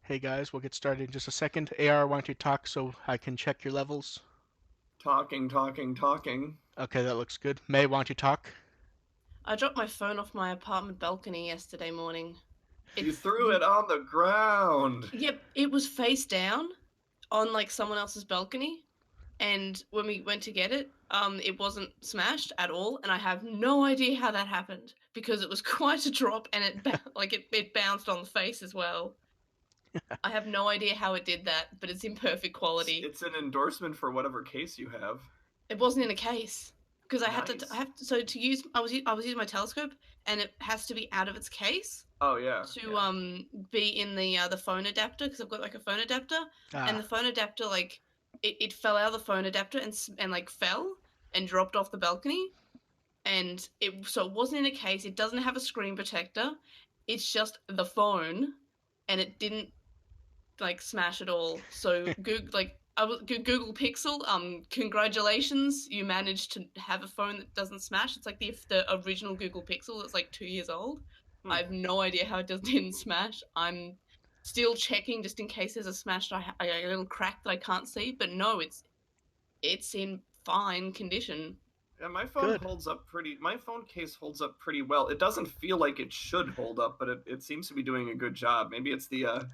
Hey guys, we'll get started in just a second. AR, why don't you talk so I can check your levels? Talking, talking, talking. Okay, that looks good. May, why don't you talk? I dropped my phone off my apartment balcony yesterday morning. You It's threw it on the ground. Yep, it was face down on like someone else's balcony, and when we went to get it, it wasn't smashed at all, and I have no idea how that happened because it was quite a drop, and it bounced on the face as well. I have no idea how it did that, but it's in perfect quality. It's an endorsement for whatever case you have. It wasn't in a case because I Nice. have to, so to use I was using my telescope, and it has to be out of its case Oh yeah, to yeah. be in the phone adapter because I've got like a phone adapter, and Ah, the phone adapter like it fell out of the phone adapter and like fell and dropped off the balcony, and it wasn't in a case. It doesn't have a screen protector. It's just the phone, and it didn't like smash at all. So Google Google Pixel. Congratulations, you managed to have a phone that doesn't smash. It's like the original Google Pixel that's like 2 years old. I Hmm. have no idea how it didn't smash. I'm still checking just in case there's a smash. A little crack that I can't see, but no, it's in fine condition. Yeah, my phone good. holds up pretty. My phone case holds up pretty well. It doesn't feel like it should hold up, but it seems to be doing a good job. Maybe it's the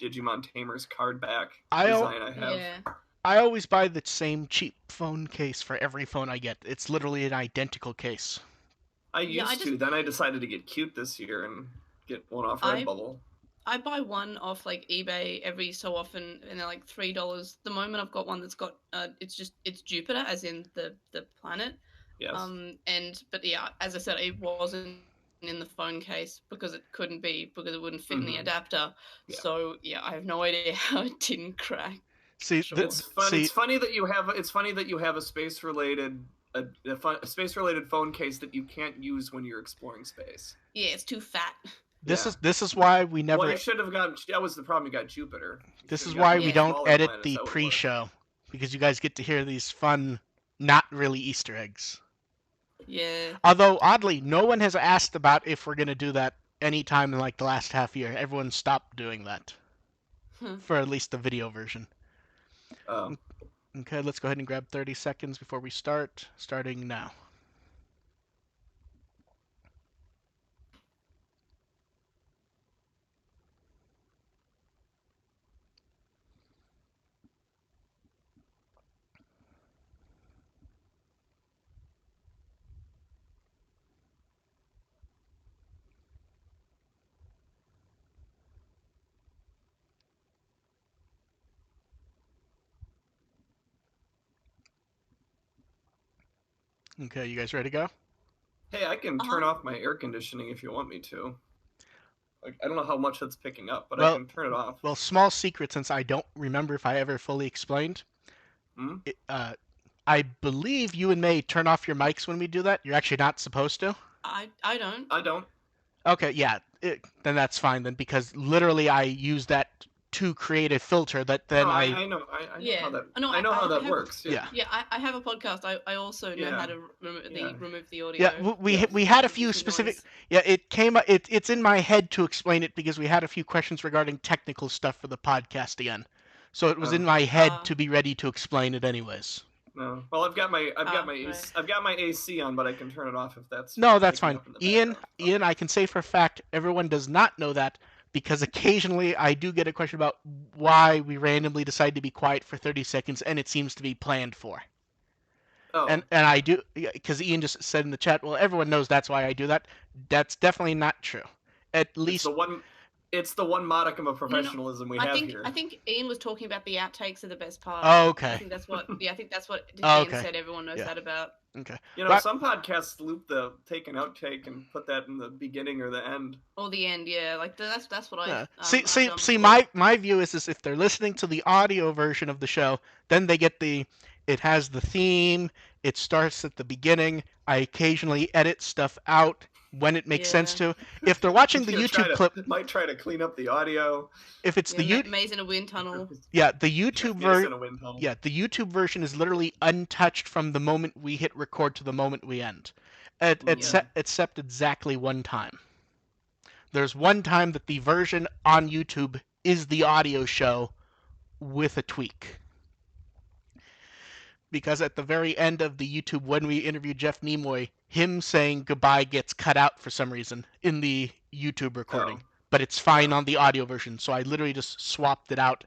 Digimon Tamers card back I al- design I have. Yeah, I always buy the same cheap phone case for every phone I get. It's literally an identical case. I yeah. used to. Then I decided to get cute this year and get one off I Redbubble. I buy one off like eBay every so often, and they're like $3. The moment I've got one that's got it's Jupiter, as in the planet. Yes. And but yeah, as I said, it wasn't in the phone case because it couldn't be because it wouldn't fit in the Mm-hmm. adapter. Yeah. So yeah, I have no idea how it didn't crack. See, Sure. It's see, funny that you have. It's funny that you have a a space related phone case that you can't use when you're exploring space. Yeah, it's too fat. this Yeah. is this is why we Well, never. you should have gotten. That was the problem. You got Jupiter. You This should is have gotten why one we of the Yeah, don't smaller edit planets. the That would work. pre-show because you guys get to hear these fun, not really Easter eggs. yeah. Although oddly, no one has asked about if we're gonna do that anytime in like the last half year. Everyone stopped doing that for at least the video version. Oh, Okay, let's go ahead and grab 30 seconds before we start. Starting now. Okay, you guys ready to go? hey, I can Uh turn huh. off my air conditioning if you want me to. Like, I don't know how much that's picking up, but I Well, can turn it off. well, small secret since I don't remember if I ever fully explained. Hmm? It, I believe you and May turn off your mics when we do that. You're actually not supposed to. I don't. I don't. Okay, yeah, then that's fine then because literally I use that to create a filter that No, then I I know. I know how Yeah. that. No, I know how I that have. works. Yeah. yeah. Yeah, I have a podcast. I also know how Yeah. to Yeah. remove the Yeah, audio Yes. we had a few reducing specific. noise. Yeah, it's in my head to explain it because we had a few questions regarding technical stuff for the podcast again. So it was in Oh. my head Ah, to be ready to explain it anyways. No. Well, right. I've got my AC on, but I can turn it off if that's No, that's picking fine. up in the Ian, background. Ian, I can say for a fact everyone does not know that because occasionally I do get a question about why we randomly decide to be quiet for 30 seconds and it seems to be planned for. Oh, And I do because Ian just said in the chat, well, everyone knows that's why I do that. That's definitely not true. At it's the least, one. It's the one modicum of No, no. professionalism we have I here. think Ian was talking about the outtakes are the best part. oh, I okay, think that's what. Yeah, I think that's what oh, Ian okay, said. Everyone knows yeah, that about. okay. You know, But some podcasts loop the take and outtake and put that in the beginning or the end. Or the end. Yeah, like that's what I've see, done see, before. my view is if they're listening to the audio version of the show, then they get the. It has the theme. It starts at the beginning. I occasionally edit stuff out when it makes sense Yeah. to. If they're watching the You know, YouTube clip, might try to clean up the audio. if it's Yeah, the Maze in a wind tunnel. yeah, the Maze in a wind tunnel. yeah, the YouTube version is literally untouched from the moment we hit record to the moment we end, Yep. except exactly one time. There's one time that the version on YouTube is the audio show with a tweak. Because at the very end of the YouTube when we interviewed Jeff Nimoy, him saying goodbye gets cut out for some reason in the YouTube recording. Oh. But it's fine Oh. on the audio version, so I literally just swapped it out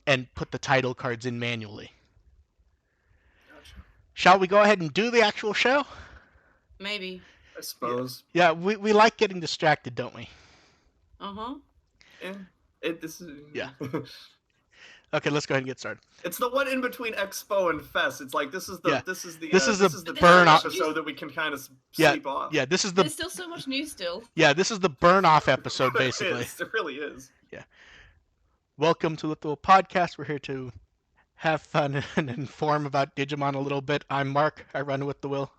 and put the title cards in manually. Gotcha. Shall we go ahead and do the actual show? Maybe. I suppose. Yeah, we like getting distracted, don't we? Uh-huh. Yeah. This is. Yeah. Okay, let's go ahead and get started. It's the one in between Expo and Fest. It's like this is the the burn off episode that we can kind of Yeah, sleep off. Yeah, this is There's still so much news still. Yeah, this is the burn off episode basically. It really is. Yeah. Welcome to the little podcast. We're here to have fun and inform about Digimon a little bit. I'm Mark. I run with the Will.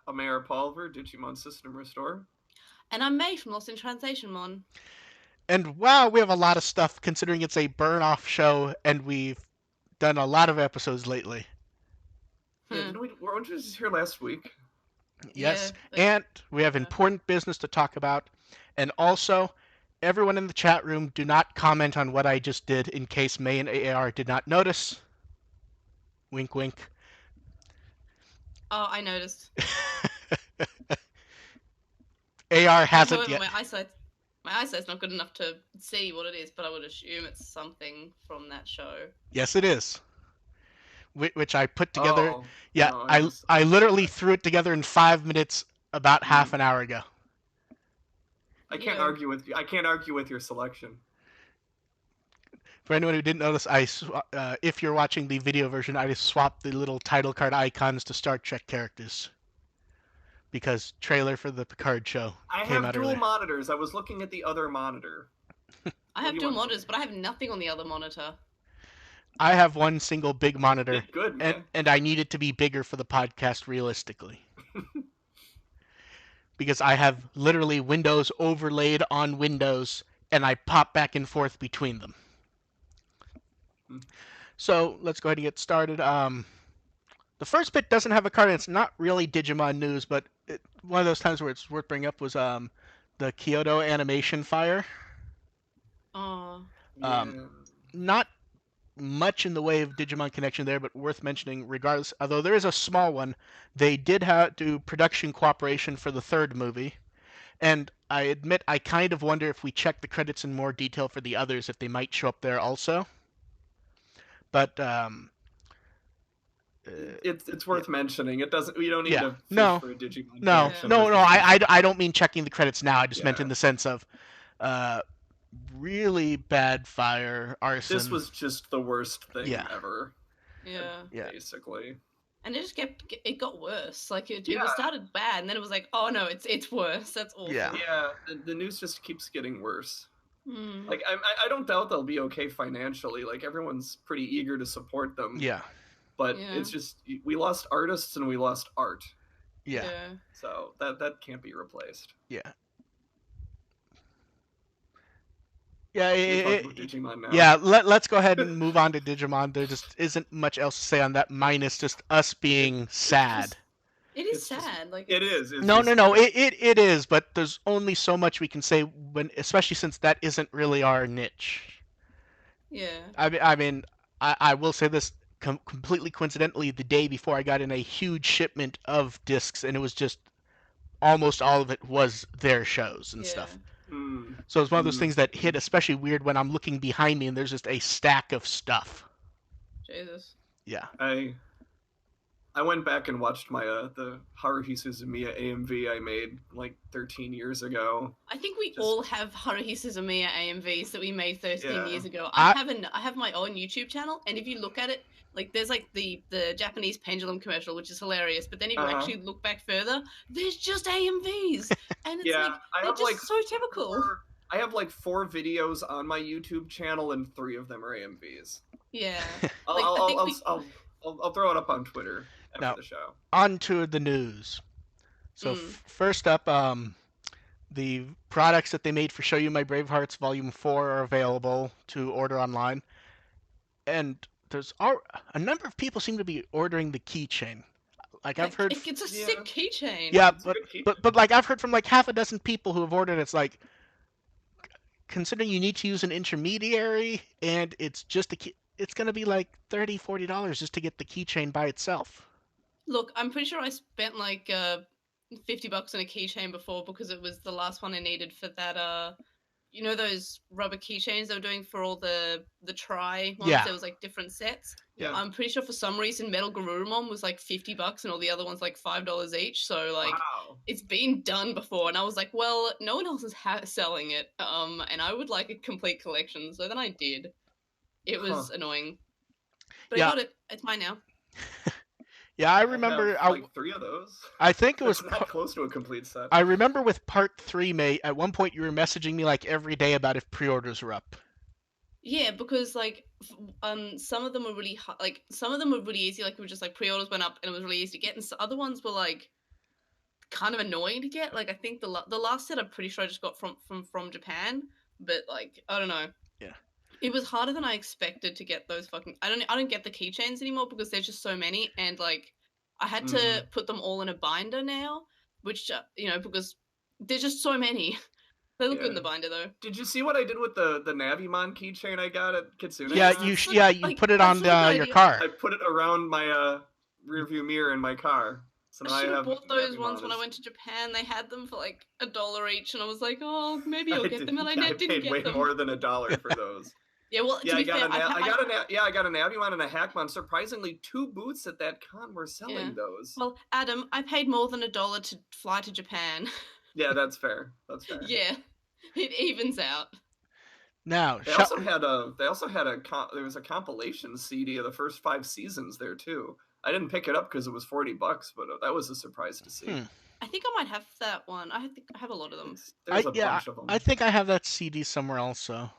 I'm Mayor Palver, Digimon System Restore. And I'm May from Lost in Translation Mon. And wow, we have a lot of stuff considering it's a burn off show and we've done a lot of episodes lately. Yeah, weren't you just here last week? Yes, Yeah, and we have important business to talk about. And also, everyone in the chat room, do not comment on what I just did in case May and AAR did not notice. Wink, wink. Oh, I noticed. AR hasn't However, yet. My eyesight's not good enough to see what it is, but I would assume it's something from that show. Yes, it is. Which I put together. Oh, Yeah, no, I literally threw it together in 5 minutes about half an hour ago. I can't argue with you. I can't argue with your selection. For anyone who didn't notice, if you're watching the video version, I just swapped the little title card icons to Star Trek characters. Because trailer for the Picard show came out dual earlier. monitors. I was looking at the other monitor. I have dual monitors, but I have nothing on the other monitor. I have one single big monitor, Good, man. and I need it to be bigger for the podcast realistically. Because I have literally Windows overlaid on Windows, and I pop back and forth between them. So let's go ahead and get started. The first bit doesn't have a card, and it's not really Digimon news, but one of those times where it's worth bringing up was the Kyoto animation fire. Oh. Not much in the way of Digimon connection there, but worth mentioning regardless. Although there is a small one, they did do production cooperation for the third movie, and I admit I kind of wonder if we check the credits in more detail for the others if they might show up there also. But it's worth mentioning. It doesn't. We don't need to fish for a Digimon. No. I don't mean checking the credits now. I just meant in the sense of really bad fire, arson. This was just the worst thing ever. Yeah. Basically. And it got worse. Like it started bad, and then it was like, oh no, it's worse. That's awful. Yeah. The news just keeps getting worse. Mm. Like I don't doubt they'll be okay financially. Like everyone's pretty eager to support them. Yeah. But it's just we lost artists and we lost art. Yeah. So that can't be replaced. Yeah. Digimon now. Yeah, let's go ahead and move on to Digimon. There just isn't much else to say on that, minus just us being sad. It is sad. Like it is. No. It is, but there's only so much we can say especially since that isn't really our niche. Yeah. I mean, I will say this completely coincidentally, the day before I got in a huge shipment of discs, and it was just almost all of it was their shows and stuff. So it's one of those things that hit especially weird when I'm looking behind me and there's just a stack of stuff. Jesus. Yeah. I went back and watched my the Haruhi Suzumiya AMV I made like 13 years ago. I think we all have Haruhi Suzumiya AMVs that we made 13 years ago. I have my own YouTube channel, and if you look at it, like there's like the Japanese pendulum commercial, which is hilarious. But then if you actually look back further, there's just AMVs, and it's like they're just so typical. I have like 4 videos on my YouTube channel, and 3 of them are AMVs. Yeah. I'll throw it up on Twitter after the show. On to the news. So first up, the products that they made for Show You My Brave Hearts Volume 4 are available to order online. And there's a number of people seem to be ordering the keychain. Like I've heard, it's a sick keychain. Yeah, but like I've heard from like half a dozen people who have ordered it. It's like, considering you need to use an intermediary, and it's just it's gonna be like $30-$40 just to get the keychain by itself. Look, I'm pretty sure I spent like $50 on a keychain before because it was the last one I needed for that. You know those rubber keychains they were doing for all the try ones? Yeah. There was like different sets. Yeah. I'm pretty sure for some reason Metal Garurumon was like $50 and all the other ones like $5 each. So like Wow. it's been done before, and I was like, well, no one else is selling it, and I would like a complete collection. So then I did. It was annoying, but Yeah. I got it. It's mine now. Yeah, I remember. have, like 3 of those. I think it was That's not close to a complete set. I remember with part 3, May. At one point, you were messaging me like every day about if pre-orders were up. Yeah, because like some of them were really like some of them were really easy. Like it was just like pre-orders went up and it was really easy to get, and other ones were like kind of annoying to get. Like I think the last set I'm pretty sure I just got from Japan, but like I don't know. Yeah. It was harder than I expected to get those fucking. I don't get the keychains anymore because there's just so many, and like I had to put them all in a binder now, which because there's just so many. They look good in the binder though. Did you see what I did with the Navimon keychain I got at Kitsune? Yeah, you put it on your car. I put it around my rearview mirror in my car. So I should have bought those ones when I went to Japan. They had them for like $1 each, and I was like, oh, maybe I'll get them, and I didn't get them. I paid way more than $1 for those. Yeah, well, to be fair, I got a Navimon and a Hackmon. Surprisingly, 2 booths at that con were selling those. Well, Adam, I paid more than $1 to fly to Japan. Yeah, that's fair. That's fair. Yeah, it evens out. Now they also had there was a compilation CD of the first 5 seasons there too. I didn't pick it up because it was $40, but that was a surprise to see. I think I might have that one. I have a lot of them. There's a bunch of them. I think I have that CD somewhere also.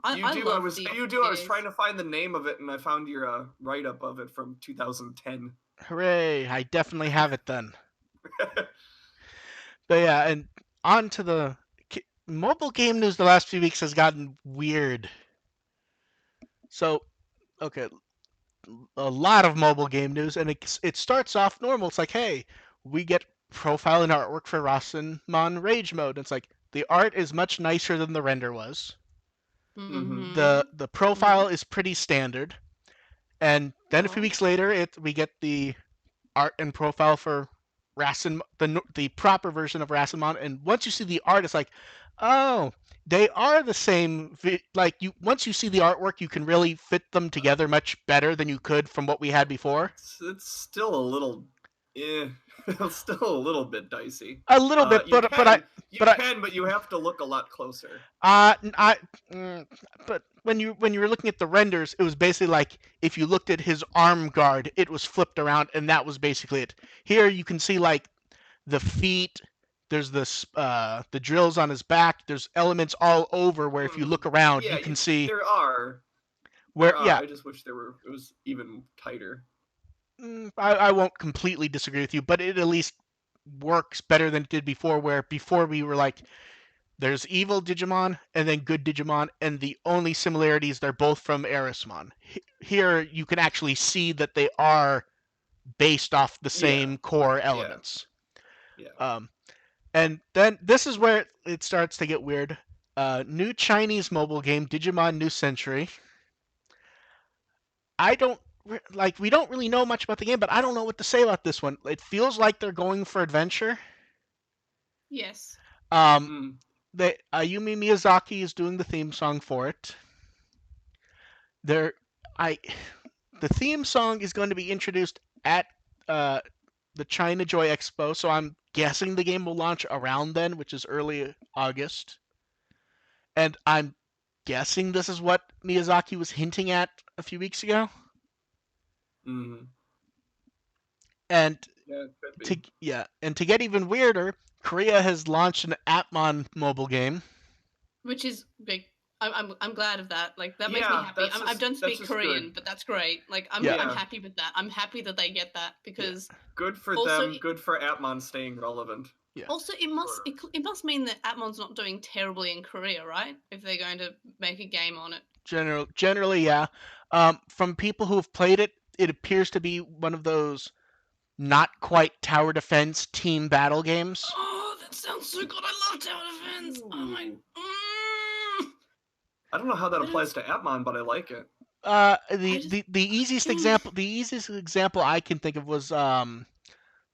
I was trying to find the name of it, and I found your write-up of it from 2010. Hooray! I definitely have it then. But yeah, and on to the mobile game news. The last few weeks has gotten weird. So, okay, a lot of mobile game news, and it starts off normal. It's like, hey, we get profile and artwork for Rassenmon Rage Mode. It's like the art is much nicer than the render was. Mm-hmm. The profile is pretty standard, and then a few weeks later, we get the art and profile for the proper version of Rassenmon. And once you see the art, it's like, oh, they are the same. Like once you see the artwork, you can really fit them together much better than you could from what we had before. It's still a little, it's still a little bit dicey. A little bit, but you have to look a lot closer. But when you were looking at the renders, it was basically like if you looked at his arm guard, it was flipped around, and that was basically it. Here you can see like the feet. There's the drills on his back. There's elements all over where if you look around, you can see. There are. I just wish it was even tighter. I won't completely disagree with you, but it at least works better than it did before, where before we were like, there's evil Digimon and then good Digimon, and the only similarities, they're both from Erismon. Here you can actually see that they are based off the same core elements. Yeah. And then this is where it starts to get weird. New Chinese mobile game, Digimon New Century. We don't really know much about the game, but I don't know what to say about this one. It feels like they're going for adventure. Yes. Ayumi Miyazaki is doing the theme song for it. The theme song is going to be introduced at the China Joy Expo, so I'm guessing the game will launch around then, which is early August. And I'm guessing this is what Miyazaki was hinting at a few weeks ago. Mm-hmm. And to get even weirder, Korea has launched an Appmon mobile game, which is big. I'm glad of that. Like that makes me happy. I don't speak Korean, but that's great. Like I'm happy with that. I'm happy that they get that because good for them. Good for Appmon staying relevant. Yeah. Also, it must mean that Appmon's not doing terribly in Korea, right? If they're going to make a game on it. Generally, yeah. From people who have played it, it appears to be one of those not quite tower defense team battle games. Oh, that sounds so good! I love tower defense. Oh my. I don't know how that But applies to Appmon, but I like it. The easiest example I can think of was there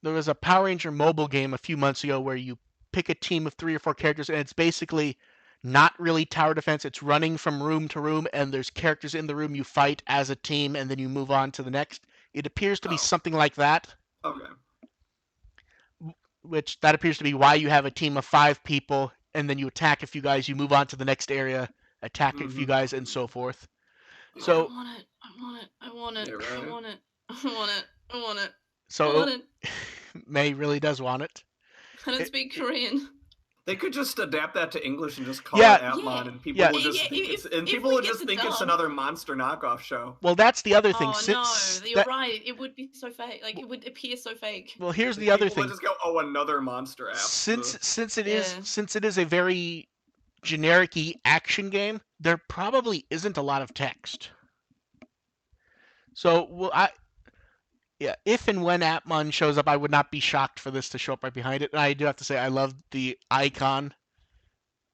was a Power Ranger mobile game a few months ago where you pick a team of 3 or 4 characters, and it's basically not really tower defense. It's running from room to room, and there's characters in the room you fight as a team, and then you move on to the next. It appears to be Oh, something like that, okay. which that appears to be why you have a team of 5 people, and then you attack a few guys, you move on to the next area, attack a few guys, and so forth. Oh, I So, want it. I want it. I want it. Yeah, I right. want it. I want it. I want it. I so want it. May really does want it. I don't It- speak Korean. They could just adapt that to English and just call Yeah. it Appmon, Yeah. and people Yeah. will just Yeah, think it's if and we people will get just the think it's dub. another monster knockoff show. Well, that's the other thing. Oh Since no, you're right. It would be so fake. Like it would appear so fake. well, here's Like, the other people thing. would just go, "Oh, another monster app." Since it is Yeah. since it is a very generic-y action game, there probably isn't a lot of text. So, if and when Appmon shows up, I would not be shocked for this to show up right behind it. And I do have to say, I love the icon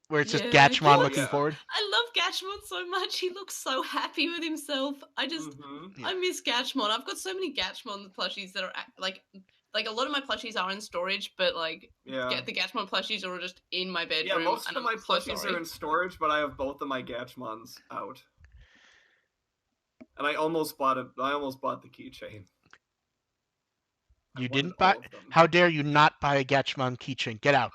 where it's just Yeah, Gatchmon Oh, looking yeah. forward. I love Gatchmon so much. He looks so happy with himself. I miss Gatchmon. I've got so many Gatchmon plushies that are like a lot of my plushies are in storage, but like Yeah. the Gatchmon plushies are just in my bedroom. Yeah, most and of my I'm so plushies sorry. are in storage, but I have both of my Gatchmons out. And I almost bought it. I almost bought the keychain. You I didn't wanted buy? all of them. How dare you not buy a Gatchmon keychain? Get out.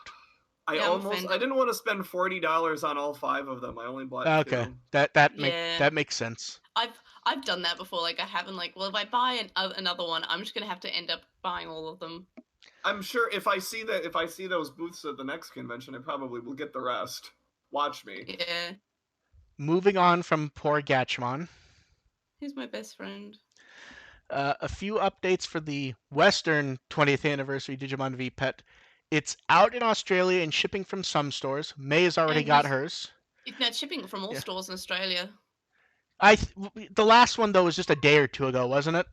Yeah, I'm offended. I didn't want to spend $40 on all 5 of them. I only bought Okay, 2. that makes sense. I've done that before. Like I haven't if I buy another one, I'm just gonna have to end up buying all of them. I'm sure if I see those booths at the next convention, I probably will get the rest. Watch me. Yeah. Moving on from poor Gatchmon. He's my best friend. A few updates for the Western 20th anniversary Digimon V Pet. It's out in Australia and shipping from some stores. May has already got hers. It's shipping from all stores in Australia. The last one though was just a day or two ago, wasn't it?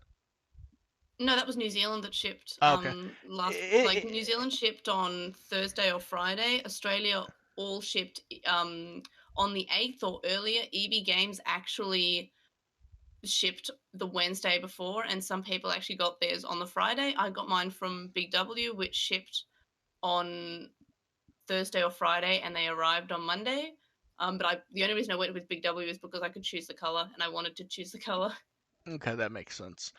No, that was New Zealand that shipped. Oh, okay. New Zealand shipped on Thursday or Friday. Australia all shipped on the 8th or earlier. EB Games actually shipped the Wednesday before, and some people actually got theirs on the Friday. I got mine from Big W, which shipped on Thursday or Friday, and they arrived on Monday. But the only reason I went with Big W is because I could choose the color, and I wanted to choose the color. Okay, that makes sense.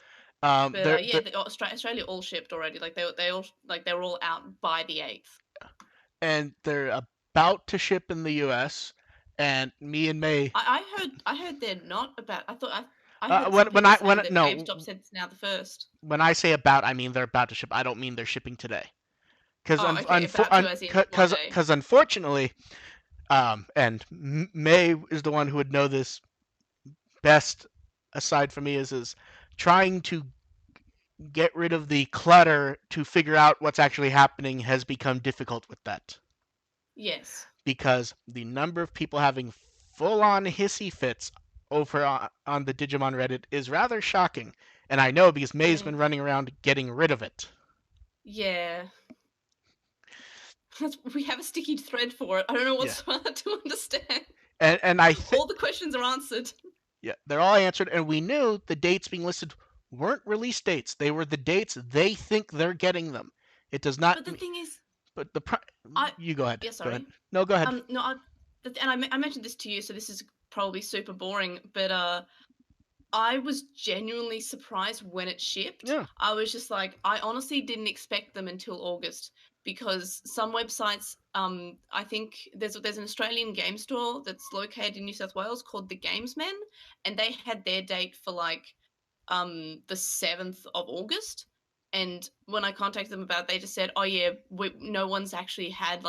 Australia all shipped already. Like they were all out by the 8th. And they're about to ship in the U.S. And me and May. I heard they're not about. I heard GameStop said it's now the 1st. When I say about, I mean they're about to ship. I don't mean they're shipping today. Because unfortunately, and May is the one who would know this best aside from me, is trying to get rid of the clutter to figure out what's actually happening has become difficult with that. Yes. Because the number of people having full-on hissy fits over on the Digimon Reddit is rather shocking. And I know because May's been running around getting rid of it. Yeah. We have a sticky thread for it. I don't know what's hard to understand. And I think all the questions are answered. Yeah, they're all answered, and we knew the dates being listed weren't release dates. They were the dates they think they're getting them. It does not. But the thing is, you go ahead. Yeah, sorry. Go ahead. No, go ahead. I mentioned this to you, so this is probably super boring, but I was genuinely surprised when it shipped. Yeah. I was just like, I honestly didn't expect them until August, because some websites, I think there's an Australian game store that's located in New South Wales called The Gamesmen, and they had their date for the 7th of August. And when I contacted them about it, they just said, oh yeah, no one's actually had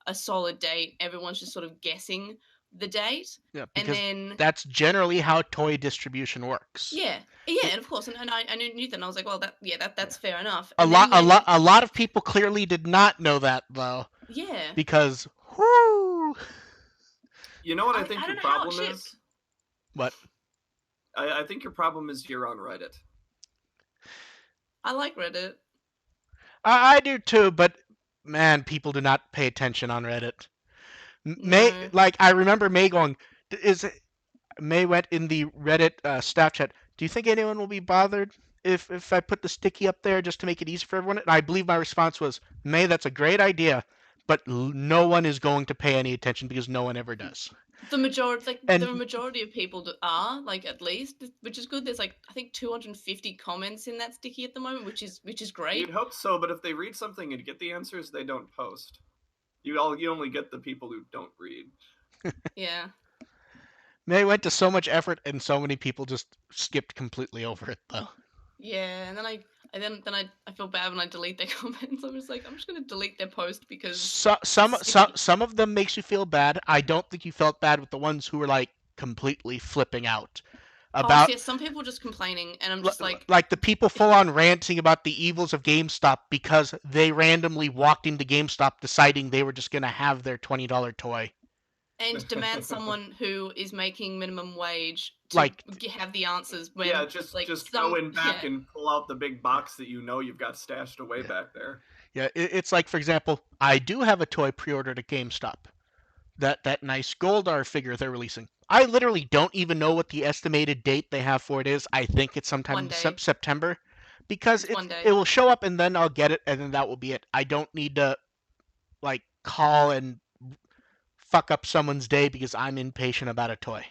a solid date. Everyone's just sort of guessing the date. Yeah, because that's generally how toy distribution works. Yeah, and of course, and I knew that, and I was like, well, that's fair enough. A lot of people clearly did not know that though. Yeah. Because whoo. You know what I think your problem is? What? I think your problem is you're on Reddit. I like Reddit. I do too, but man, people do not pay attention on Reddit. May, I remember May going, is May went in the Reddit staff chat. Do you think anyone will be bothered if I put the sticky up there just to make it easy for everyone? And I believe my response was, May, that's a great idea, but no one is going to pay any attention because no one ever does. The majority And of people are, like, at least, which is good. There's like, I think 250 comments in that sticky at the moment, which is great. You'd hope so, but if they read something and get the answers, they don't post. You only get the people who don't read. Yeah. May went to so much effort, and so many people just skipped completely over it, though. Yeah, and then I feel bad when I delete their comments. I'm just like, I'm just gonna delete their post because Some of them makes you feel bad. I don't think you felt bad with the ones who were like completely flipping out about yeah, some people were just complaining, and I'm just like the people full on ranting about the evils of GameStop because they randomly walked into GameStop deciding they were just gonna have their $20 toy. And demand someone who is making minimum wage to Like- have the answers when just go in back and pull out the big box that you've got stashed away back there. Yeah, it's like, for example, I do have a toy pre-ordered at GameStop. That nice Goldar figure they're releasing. I literally don't even know what the estimated date they have for it is. I think it's sometime in September, because it will show up and then I'll get it and then that will be it. I don't need to like call and fuck up someone's day because I'm impatient about a toy.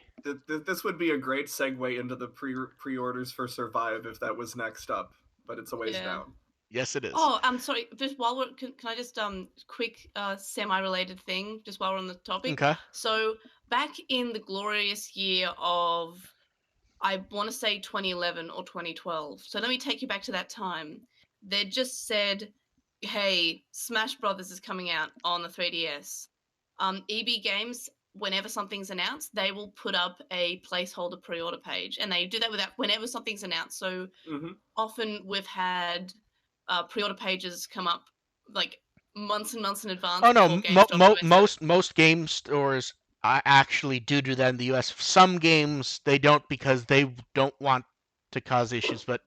This would be a great segue into the pre-orders for Survive if that was next up, but it's a ways down. Yes, it is. Oh, I'm sorry. Just while we're can I just quick semi-related thing just while we're on the topic. Okay. So back in the glorious year of, I want to say 2011 or 2012. So let me take you back to that time. They just said, "Hey, Smash Brothers is coming out on the 3DS." EB Games, whenever something's announced, they will put up a placeholder pre-order page, and they do that whenever something's announced. So often we've had pre-order pages come up like months and months in advance. Oh no, most game stores actually do that in the US. Some games they don't because they don't want to cause issues, but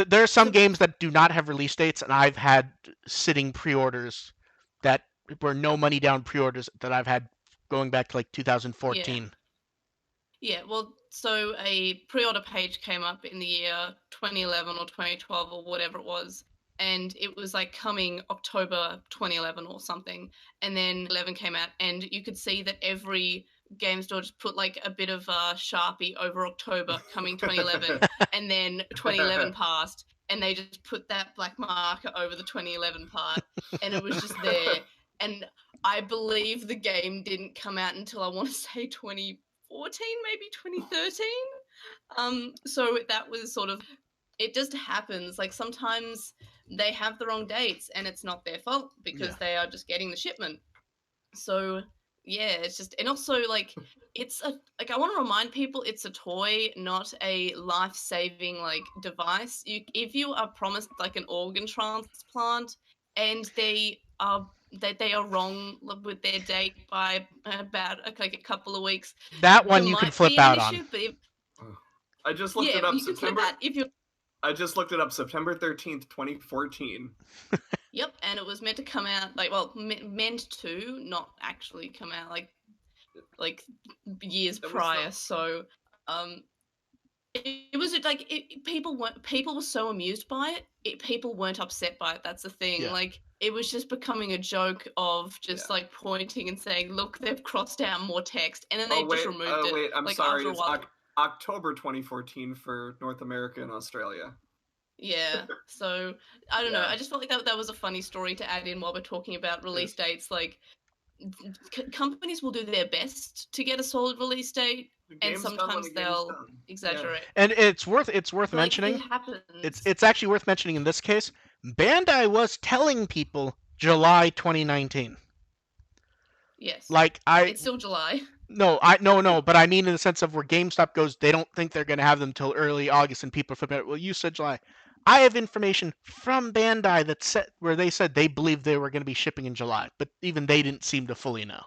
there are some games that do not have release dates, and I've had sitting pre-orders that were no money down pre-orders that I've had going back to like 2014. Yeah, well, so a pre-order page came up in the year 2011 or 2012 or whatever it was, and it was like coming October 2011 or something, and then 11 came out, and you could see that every game store just put like a bit of a Sharpie over October coming 2011, and then 2011 passed, and they just put that black marker over the 2011 part, and it was just there. And I believe the game didn't come out until, I want to say, 2014, maybe 2013. So that was sort of, it just happens. Like sometimes they have the wrong dates and it's not their fault because they are just getting the shipment. So yeah, it's just, and also like it's I want to remind people it's a toy, not a life-saving like device. If you are promised like an organ transplant and they are wrong with their date by about like a couple of weeks, that one you can flip out on. I just looked it up. I just looked it up. September 13th, 2014. Yep, and it was meant to come out meant to not actually come out like years prior. So it was like people were so amused by it. People weren't upset by it. That's the thing. Yeah. Like it was just becoming a joke of just like pointing and saying, "Look, they've crossed out more text," and then they just removed it. Wait, I'm sorry. It's October 2014 for North America and Australia. Yeah, so I don't know. I just felt like that was a funny story to add in while we're talking about release dates. Like companies will do their best to get a solid release date, and sometimes they'll exaggerate. Yeah. And it's worth mentioning. It happens. It's actually worth mentioning in this case. Bandai was telling people July 2019. Yes. Like it's still July. No, but I mean in the sense of where GameStop goes, they don't think they're going to have them till early August, and people are flipping out. Well, you said July. I have information from Bandai where they said they believed they were going to be shipping in July, but even they didn't seem to fully know.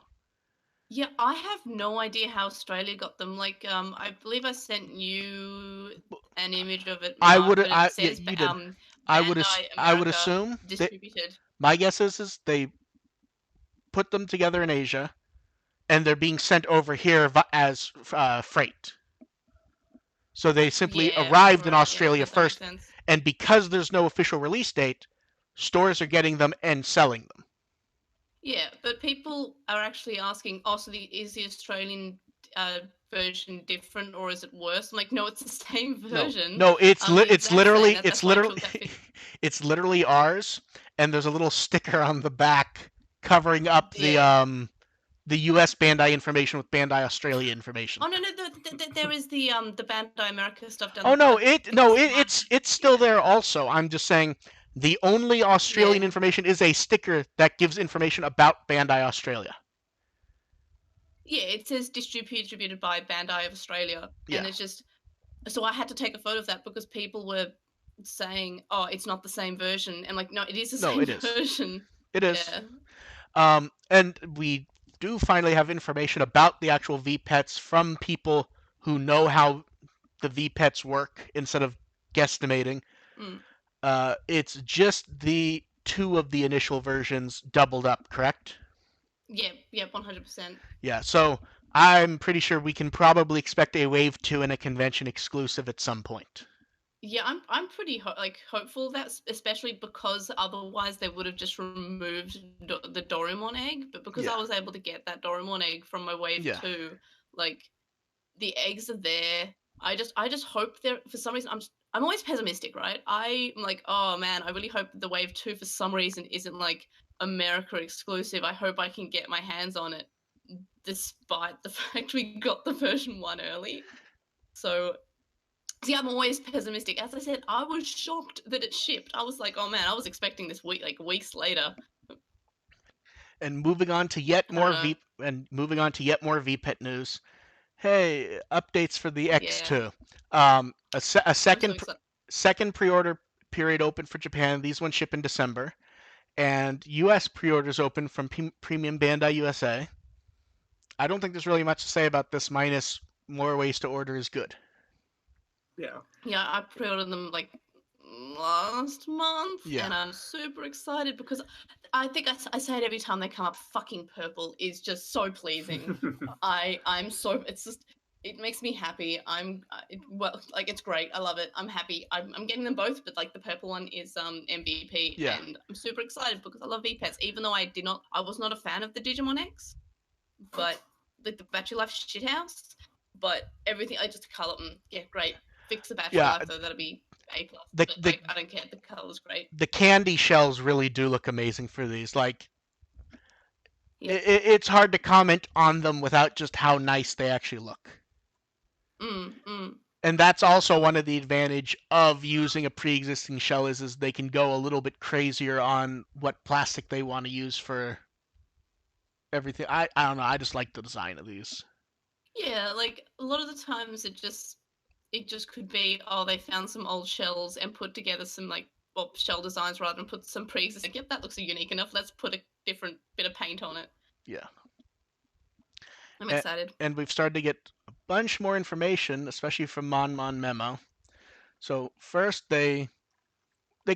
Yeah, I have no idea how Australia got them. Like, I believe I sent you an image of it. I would assume distributed. My guess is they put them together in Asia. and they're being sent over here as freight. So they simply Yeah, arrived in right. Yeah, Australia that makes first, sense. and because there's no official release date, stores are getting them and selling them. Yeah, but people are actually asking, oh, so is the Australian version different or is it worse? I'm like, no, it's the same version. No, The it's exact same. literally That's why I took that fit. it's literally ours, and there's a little sticker on the back covering up Yeah. the U.S. Bandai information with Bandai Australia information. Oh no, no, there is the Bandai America stuff down Oh the. no, I think it's one. it's still there also. I'm just saying the only Australian Yeah. information is a sticker that gives information about Bandai Australia. Yeah, it says distributed by Bandai of Australia, Yeah. and it's just so I had to take a photo of that because people were saying, "Oh, it's not the same version," and like, no, it is the No, same it is. version. It is. Yeah. And we do finally have information about the actual VPETs from people who know how the VPETs work instead of guesstimating. Mm. It's just the two of the initial versions doubled up, correct? Yeah, 100%. Yeah, so I'm pretty sure we can probably expect a Wave 2 and a convention exclusive at some point. Yeah, I'm pretty hopeful that, especially because otherwise they would have just removed the Doraemon egg. But because I was able to get that Doraemon egg from my Wave 2, like the eggs are there. I just hope there for some reason I'm always pessimistic, right? I'm like, oh man, I really hope the Wave 2 for some reason isn't like America exclusive. I hope I can get my hands on it despite the fact we got the version 1 early. So see, I'm always pessimistic. As I said, I was shocked that it shipped. I was like, oh man, I was expecting this weeks later. And moving on to yet more VPET news. Hey, updates for the X2. A second pre-order period open for Japan. These ones ship in December, and U.S. pre-orders open from Premium Bandai USA. I don't think there's really much to say about this. Minus more ways to order is good. Yeah. Yeah, I pre-ordered them like last month, Yeah. and I'm super excited because I think I say it every time they come up. Fucking purple is just so pleasing. I'm so it makes me happy. It's great. I love it. I'm happy. I'm getting them both, but like the purple one is MVP, and I'm super excited because I love VPETs. Even though I was not a fan of the Digimon X, but like the battery life shithouse, but everything I just color them. Yeah, great. Fix the battery life though. That'll be A+. But I don't care. The color's great. The candy shells really do look amazing for these. Like, it's hard to comment on them without just how nice they actually look. And that's also one of the advantage of using a pre-existing shell is they can go a little bit crazier on what plastic they want to use for everything. I don't know. I just like the design of these. Yeah, like a lot of the times it just could be, oh, they found some old shells and put together some shell designs rather than put some pre-existing. Yep, that looks unique enough. Let's put a different bit of paint on it. Yeah. I'm excited. And we've started to get a bunch more information, especially from MONMON MEMO. So first they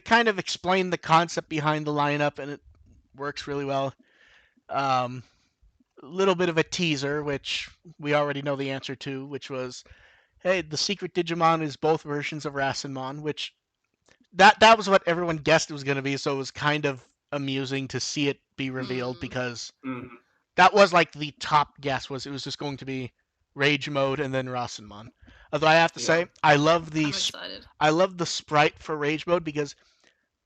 kind of explain the concept behind the lineup, and it works really well. A little bit of a teaser, which we already know the answer to, which was, hey, the secret Digimon is both versions of Rasenmon, which that was what everyone guessed it was going to be, so it was kind of amusing to see it be revealed because that was like the top guess was it was just going to be Rage Mode and then Rasenmon. Although I have to say, I love the sprite for Rage Mode because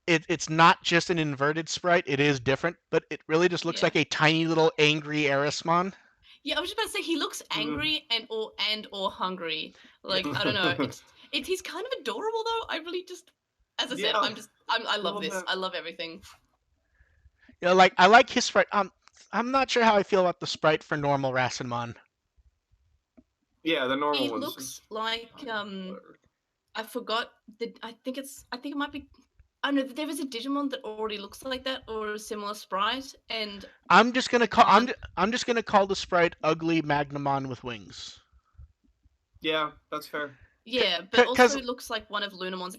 it's not just an inverted sprite, it is different, but it really just looks like a tiny little angry Erismon. Yeah, I was just about to say he looks angry and or hungry. Like I don't know. He's kind of adorable though. I really just, as I said, I love this. I love everything. Yeah, like I like his sprite. I'm not sure how I feel about the sprite for normal Rasenmon. Yeah, the normal one. He looks like I forgot I think it might be. I know there is a Digimon that already looks like that or a similar sprite, and I'm just gonna call the sprite Ugly Magnamon with wings. Yeah, that's fair. Yeah, but also it looks like one of Lunamon's.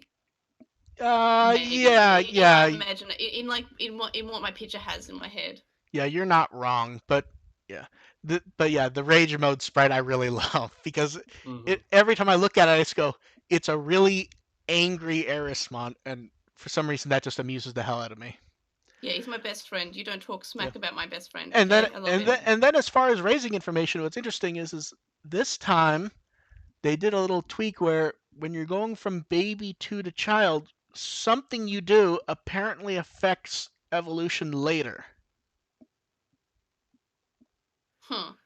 Yeah. I imagine in what my picture has in my head. Yeah, you're not wrong, but The Rage Mode sprite I really love because Mm-hmm. every time I look at it, I just go, it's a really angry Erismon, and for some reason that just amuses the hell out of me. Yeah, he's my best friend. You don't talk smack about my best friend, And then okay? I love him. as far as raising information, what's interesting is this time they did a little tweak where when you're going from baby to child, something you do apparently affects evolution later.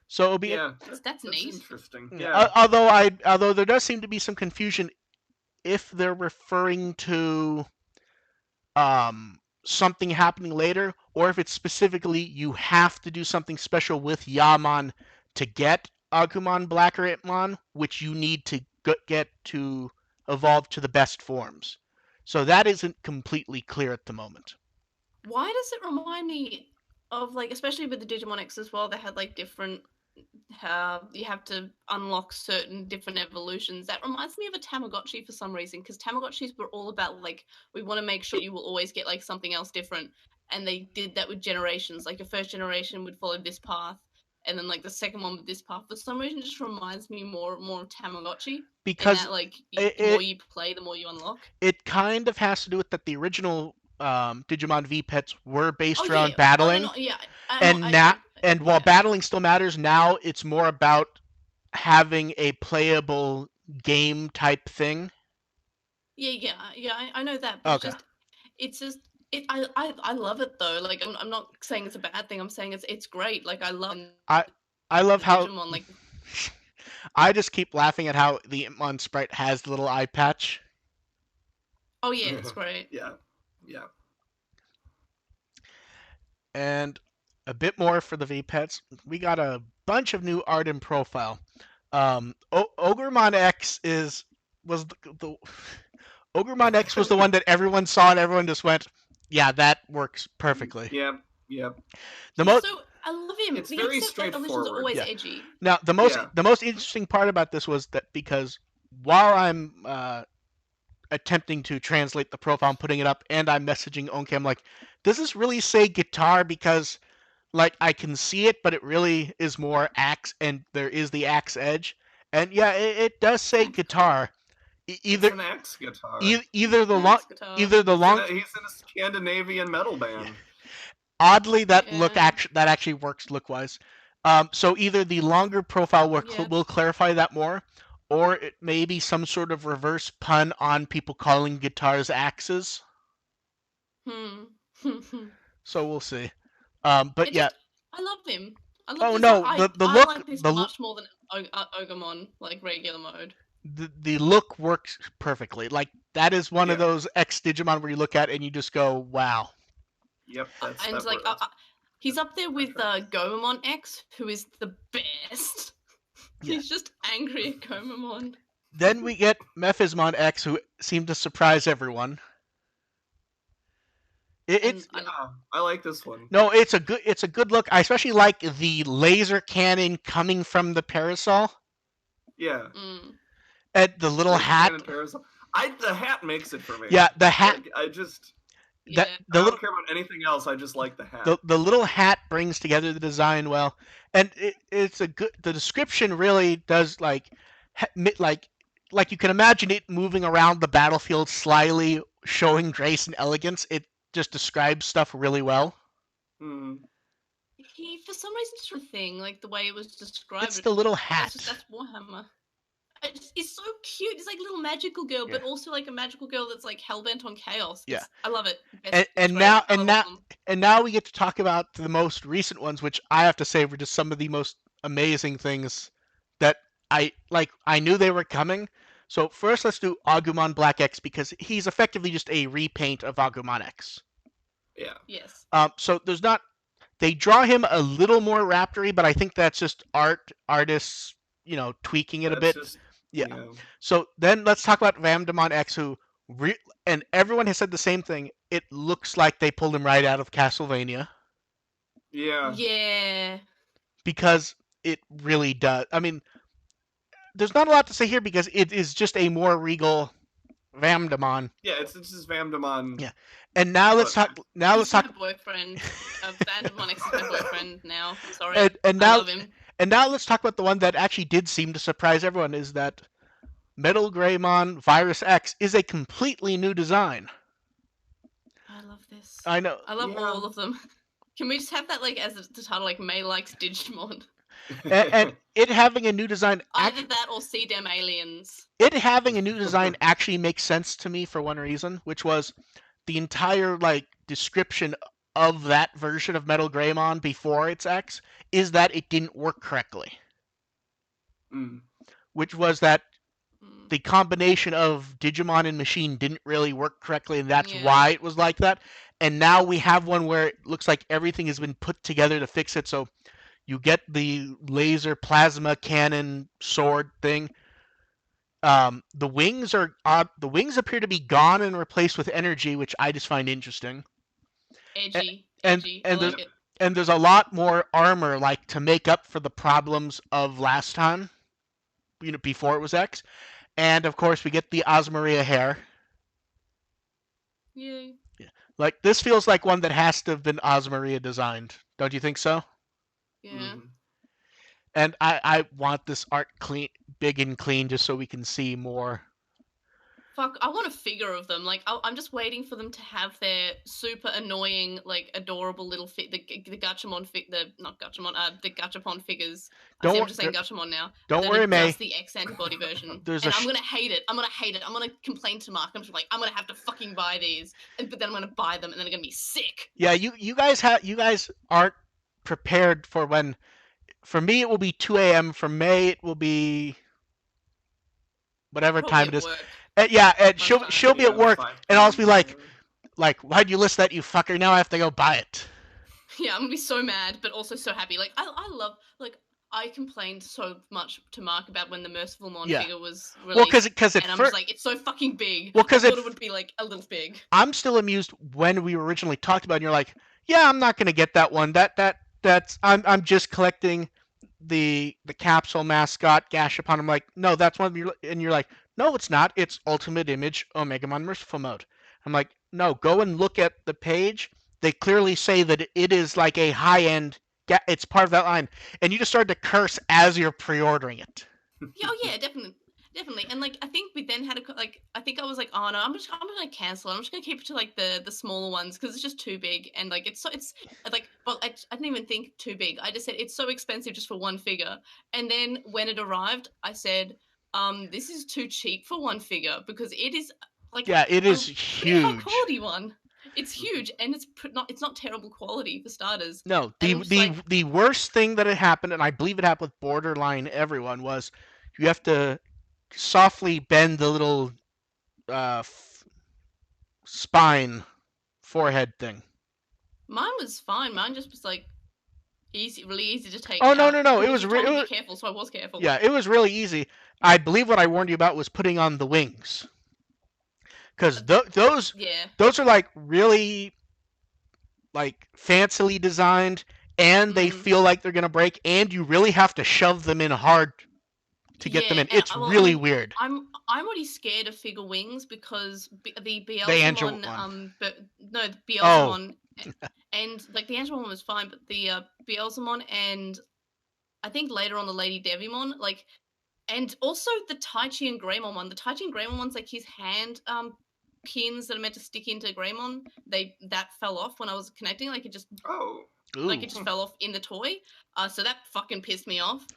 So it'll be Yeah, That's that's neat. interesting. Yeah. although there does seem to be some confusion if they're referring to something happening later, or if it's specifically you have to do something special with Yaman to get Agumon Blackeritmon, which you need to get to evolve to the best forms. So that isn't completely clear at the moment. Why does it remind me of, like, especially with the Digimon X as well, they had like different you have to unlock certain different evolutions. That reminds me of a Tamagotchi for some reason, because Tamagotchis were all about, like, we want to make sure you will always get like something else different, and they did that with generations. Like, your first generation would follow this path, and then like the second one with this path. For some reason, it just reminds me more of Tamagotchi. And Because that, like, the more it you play, the more you unlock. it kind of has to do with that the original Digimon V pets were Oh based around yeah. Oh, they're battling, not. Yeah. I'm not. and now and while Yeah. battling still matters, now it's more about having a playable game type thing. Yeah. I know that, but Okay. it's just I love it though. Like, I'm not saying it's a bad thing. I'm saying it's great. Like, I love I I love the how Digimon. Like, I just keep laughing at how the Imon sprite has the little eye patch. oh yeah, it's great. Yeah. Yeah. And a bit more for the V pets. We got a bunch of new art and profile. Ogremon X was the Ogremon X was the one that everyone saw and everyone just went, yeah, that works perfectly. Yep. Yep. The most I love him. It's The very X evolutions are straightforward. always Yeah. edgy. Now Yeah. the most interesting part about this was that because while I'm attempting to translate the profile and putting it up, and I'm messaging Onke, I'm like, does this really say guitar? Because like I can see it, but it really is more axe, and there is the axe edge. And yeah, it does say That's cool. guitar. It's Either an axe guitar. either the long Axe guitar. either the long He's in a Scandinavian metal band. oddly that Yeah. that actually works look wise. So either the longer profile Yeah. will clarify that more, or it may be some sort of reverse pun on people calling guitars axes. Hmm. So we'll see. But It yeah. just I love him. I love Oh this. no, the I look like this much more than Ogomon, like, regular mode. the look works perfectly. Like that is one of Yeah. those X Digimon where you look at it and you just go, wow. Yep. And like, he's up there with Gomamon X, who is the best. Yeah. He's just angry at Gomamon. Then we get Mephismon X, who seemed to surprise everyone. I like this one. No, it's a good look. I especially like the laser cannon coming from the parasol. Yeah. And the little Laser hat. cannon parasol. The hat makes it for me. Yeah, the hat. Like, I Yeah. don't care about anything else. I just like the hat. The little hat brings together the design well, and it's a good. The description really does like you can imagine it moving around the battlefield slyly, showing grace and elegance. It just describes stuff really well. He, for some reason, just a thing, like the way it was described. It's the little hat. That's Warhammer. It's so cute. It's like a little magical girl, but also like a magical girl that's like hellbent on chaos. I love it. And now we get to talk about the most recent ones, which I have to say were just some of the most amazing things that I knew they were coming. So first, let's do Agumon Black X because he's effectively just a repaint of Agumon X. Yeah. Yes. So there's not. They draw him a little more raptory, but I think that's just artists, tweaking it a bit. Yeah. So then let's talk about Vamdemon X, who and everyone has said the same thing. It looks like they pulled him right out of Castlevania. Yeah. Yeah. Because it really does. I mean, there's not a lot to say here because it is just a more regal Vamdemon. Yeah, it's just Vamdemon. Yeah. And now let's But- talk. Now let's He's my talk. boyfriend. Vamdemon X is my boyfriend now. I'm sorry. And I now love him. and now let's talk about the one that actually did seem to surprise everyone. Is that Metal Greymon Virus X is a completely new design. I love this. I know. I love Yeah. all of them. Can we just have that like as the title, like May likes Digimon? And it having a new design. Either that or see them aliens. It having a new design actually makes sense to me for one reason, which was the entire like description of that version of Metal Greymon before its X is that it didn't work correctly. Mm. Which was that Mm. the combination of Digimon and machine didn't really work correctly, and that's Yeah. why it was like that. And now we have one where it looks like everything has been put together to fix it. So you get the laser plasma cannon sword thing. The wings appear to be gone and replaced with energy, which I just find interesting. Edgy. And Edgy. and I like there's, it. and there's a lot more armor, like to make up for the problems of last time, before it was X. And of course, we get the Osmaria hair. Yay. Like this feels like one that has to have been Osmaria designed. Don't you think so? Yeah. Mhm. And I want this art clean, big and clean, just so we can see more. Fuck, I want a figure of them. Like, I'm just waiting for them to have their super annoying, like, adorable little the Gachamon not Gachamon, the Gachapon figures. Don't I'm wor- just saying Gachamon now. don't That worry, are May. just the X antibody version. There's And a I'm gonna hate it. I'm gonna hate it. I'm gonna complain to Mark. I'm just like, I'm gonna have to fucking buy these, but then I'm gonna buy them, and then they're gonna be sick. Yeah, you guys aren't prepared for when. For me, it will be 2 a.m. For May, it will be whatever Probably time it at is. work. Yeah, and Lunchtime. she'll be Yeah, at work, 5 and I'll p.m. just be like, why'd you list that, you fucker? Now I have to go buy it. Yeah, I'm gonna be so mad, but also so happy. Like, I love, like, I complained so much to Mark about when the Merciful Mon Yeah. figure was Well, released. because And I'm just like, it's so fucking big. Well, 'cause I thought it- it would be like a little big. I'm still amused when we originally talked about it, and you're like, yeah, I'm not gonna get that one. That's I'm just collecting the capsule mascot Gashapon. I'm like, no, that's one. And you're like, no, it's not. It's Ultimate Image Omegamon Merciful Mode. I'm like, no, go and look at the page. They clearly say that it is like a high end. It's part of that line, and you just started to curse as you're pre-ordering it. Yeah, oh yeah, definitely. Definitely. And like I think we then had I think I was like, oh no, I'm gonna cancel it. I'm just gonna keep it to like the smaller ones because it's just too big and like it's like, well, I didn't even think too big. I just said it's so expensive just for one figure. And then when it arrived, I said, this is too cheap for one figure because it is like Yeah, it is pretty high huge. quality one. It's huge and it's not terrible quality for starters. No, And I'm just like, the worst thing that had happened, and I believe it happened with Borderline everyone, was you have to softly bend the little spine forehead thing. mine was fine. Mine just was like really easy to take. Oh, no, out. no, no, it You was told me to really be careful, so I was careful. yeah, it was really easy. I believe what I warned you about was putting on the wings, because Yeah. those are like really like fancily designed, and they feel like they're gonna break, and you really have to shove them in hard to get them in. and- It's well, I really mean, weird. I'm already scared of figure wings because the Angel Beelzemon, one. but no, the Oh. Beelzemon, and like the Angel one was fine, but the Beelzemon and I think later on the Lady Devimon, like, and also the Taichi and Greymon one. The Taichi and Greymon one's like his hand pins that are meant to stick into Greymon. That fell off when I was connecting. Like it just Oh. like it just fell off in the toy. So that fucking pissed me off.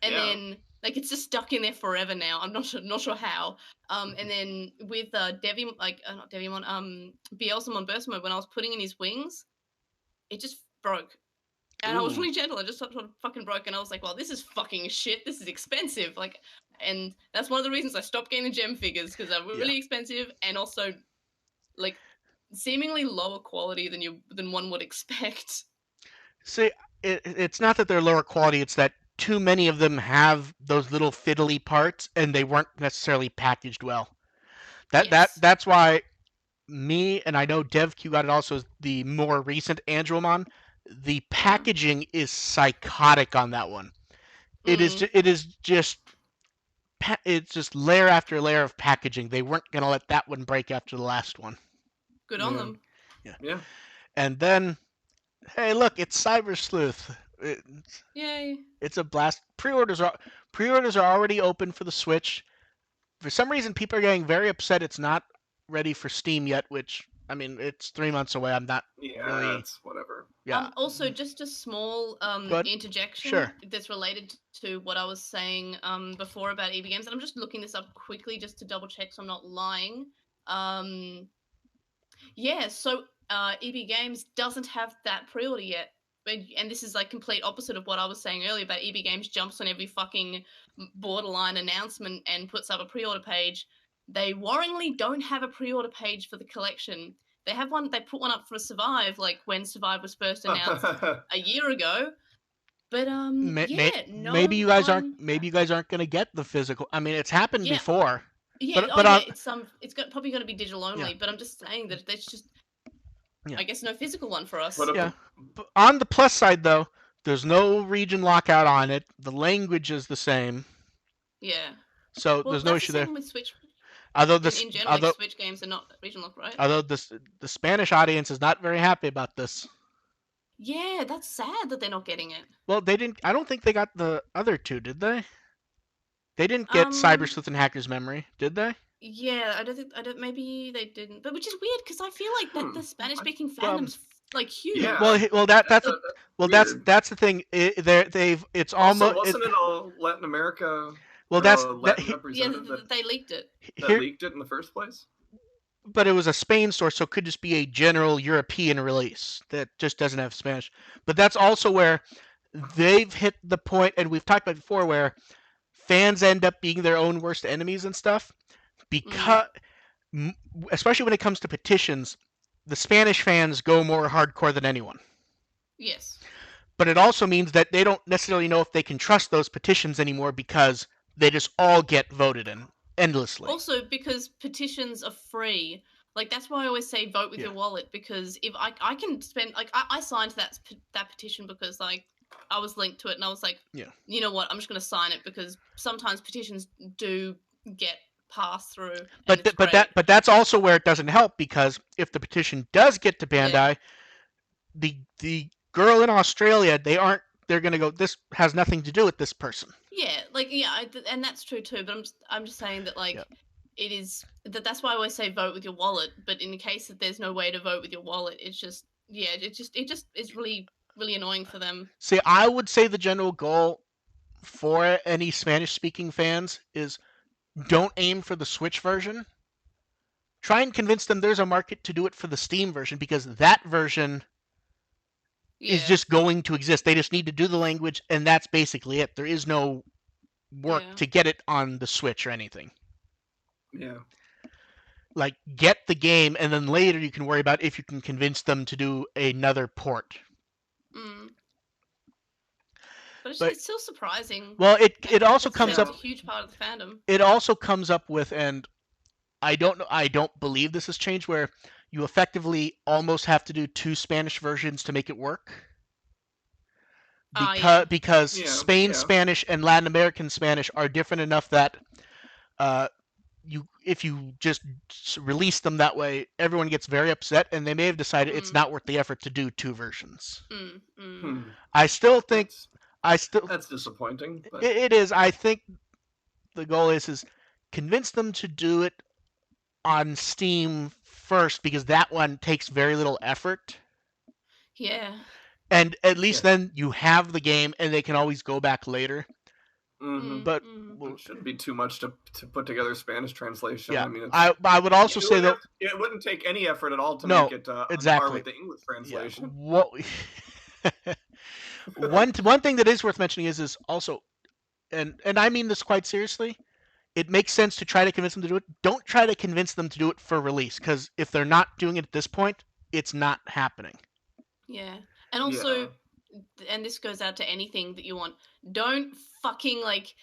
And Yeah. then like it's just stuck in there forever now. I'm not sure how. And then with Devimon, like not Devimon, Beelzemon Burst Mode, when I was putting in his wings, it just broke. And I was Ooh. really gentle. I just sort of fucking broke, and I was like, "Well, this is fucking shit. This is expensive." Like, and that's one of the reasons I stopped getting the gem figures because they're really expensive and also like seemingly lower quality than one would expect. See, it's not that they're lower quality, it's that too many of them have those little fiddly parts and they weren't necessarily packaged well. Yes. That's why me, and I know DevQ got it also, the more recent Angelmon, the packaging is psychotic on that one. It is just it's just layer after layer of packaging. They weren't gonna let that one break after the last one. Good on them. Yeah. And then, hey, look, it's Cyber Sleuth. Yay. It's a blast. Pre-orders are already open for the Switch. For some reason, people are getting very upset it's not ready for Steam yet, which, I mean, it's 3 months away. I'm not really... It's whatever. Yeah. Also, just a small interjection Sure. that's related to what I was saying before about EB Games, and I'm just looking this up quickly just to double check so I'm not lying. So EB Games doesn't have that pre-order yet. And this is like complete opposite of what I was saying earlier about EB Games jumps on every fucking borderline announcement and puts up a pre-order page. They worryingly don't have a pre-order page for the collection. They have one. They put one up for Survive, like when Survive was first announced a year ago. But maybe you guys aren't going to get the physical. I mean, it's happened before. Yeah, it's probably going to be digital only. Yeah. But I'm just saying that there's just, I guess, no physical one for us. Yeah. But on the plus side, though, there's no region lockout on it. The language is the same. Yeah. So there's no issue there. With Switch. Although in general, Switch games are not region locked, right? Although the Spanish audience is not very happy about this. Yeah, that's sad that they're not getting it. Well, they didn't. I don't think they got the other two, did they? They didn't get Cyber Sleuth and Hacker's Memory, did they? Yeah, I don't. Maybe they didn't. But which is weird because I feel like that the Spanish-speaking fandom's like huge. Yeah. That's the thing. It's almost. Wasn't it all Latin America? Well, they leaked it. Leaked it in the first place. But it was a Spain source, so it could just be a general European release that just doesn't have Spanish. But that's also where they've hit the point, and we've talked about before, where fans end up being their own worst enemies and stuff. Because, especially when it comes to petitions, the Spanish fans go more hardcore than anyone. Yes. But it also means that they don't necessarily know if they can trust those petitions anymore because they just all get voted in endlessly. Also, because petitions are free. Like, that's why I always say vote with your wallet, because if I can spend, like, I signed that petition because, like, I was linked to it and I was like, you know what, I'm just going to sign it because sometimes petitions do get passed through. But that's also where it doesn't help, because if the petition does get to Bandai, the girl in Australia, they're going to go, this has nothing to do with this person. Yeah, like, and that's true too, but I'm just saying that, like, it is, that's why I always say vote with your wallet, but in the case that there's no way to vote with your wallet, it's just, it just is really, really annoying for them. See, I would say the general goal for any Spanish-speaking fans is don't aim for the Switch version. Try and convince them there's a market to do it for the Steam version, because that version is just going to exist. They just need to do the language, and that's basically it. There is no work to get it on the Switch or anything. Yeah. Like, get the game, and then later you can worry about if you can convince them to do another port. But it's still surprising. Well, it also comes up. It's a huge part of the fandom. It also comes up with, and I don't believe this has changed, where you effectively almost have to do two Spanish versions to make it work. Because Spain Spanish and Latin American Spanish are different enough that if you just release them that way, everyone gets very upset, and they may have decided it's not worth the effort to do two versions. I still think that's disappointing. But... It is. I think the goal is convince them to do it on Steam first, because that one takes very little effort. Yeah. And at least then you have the game, and they can always go back later. But it shouldn't be too much to put together Spanish translation. Yeah, I mean, I would also say that it wouldn't take any effort at all to make it on par with the English translation. Yeah. One thing that is worth mentioning is also, and I mean this quite seriously, it makes sense to try to convince them to do it. Don't try to convince them to do it for release, because if they're not doing it at this point, it's not happening. Yeah. And also, and this goes out to anything that you want, don't fucking, like,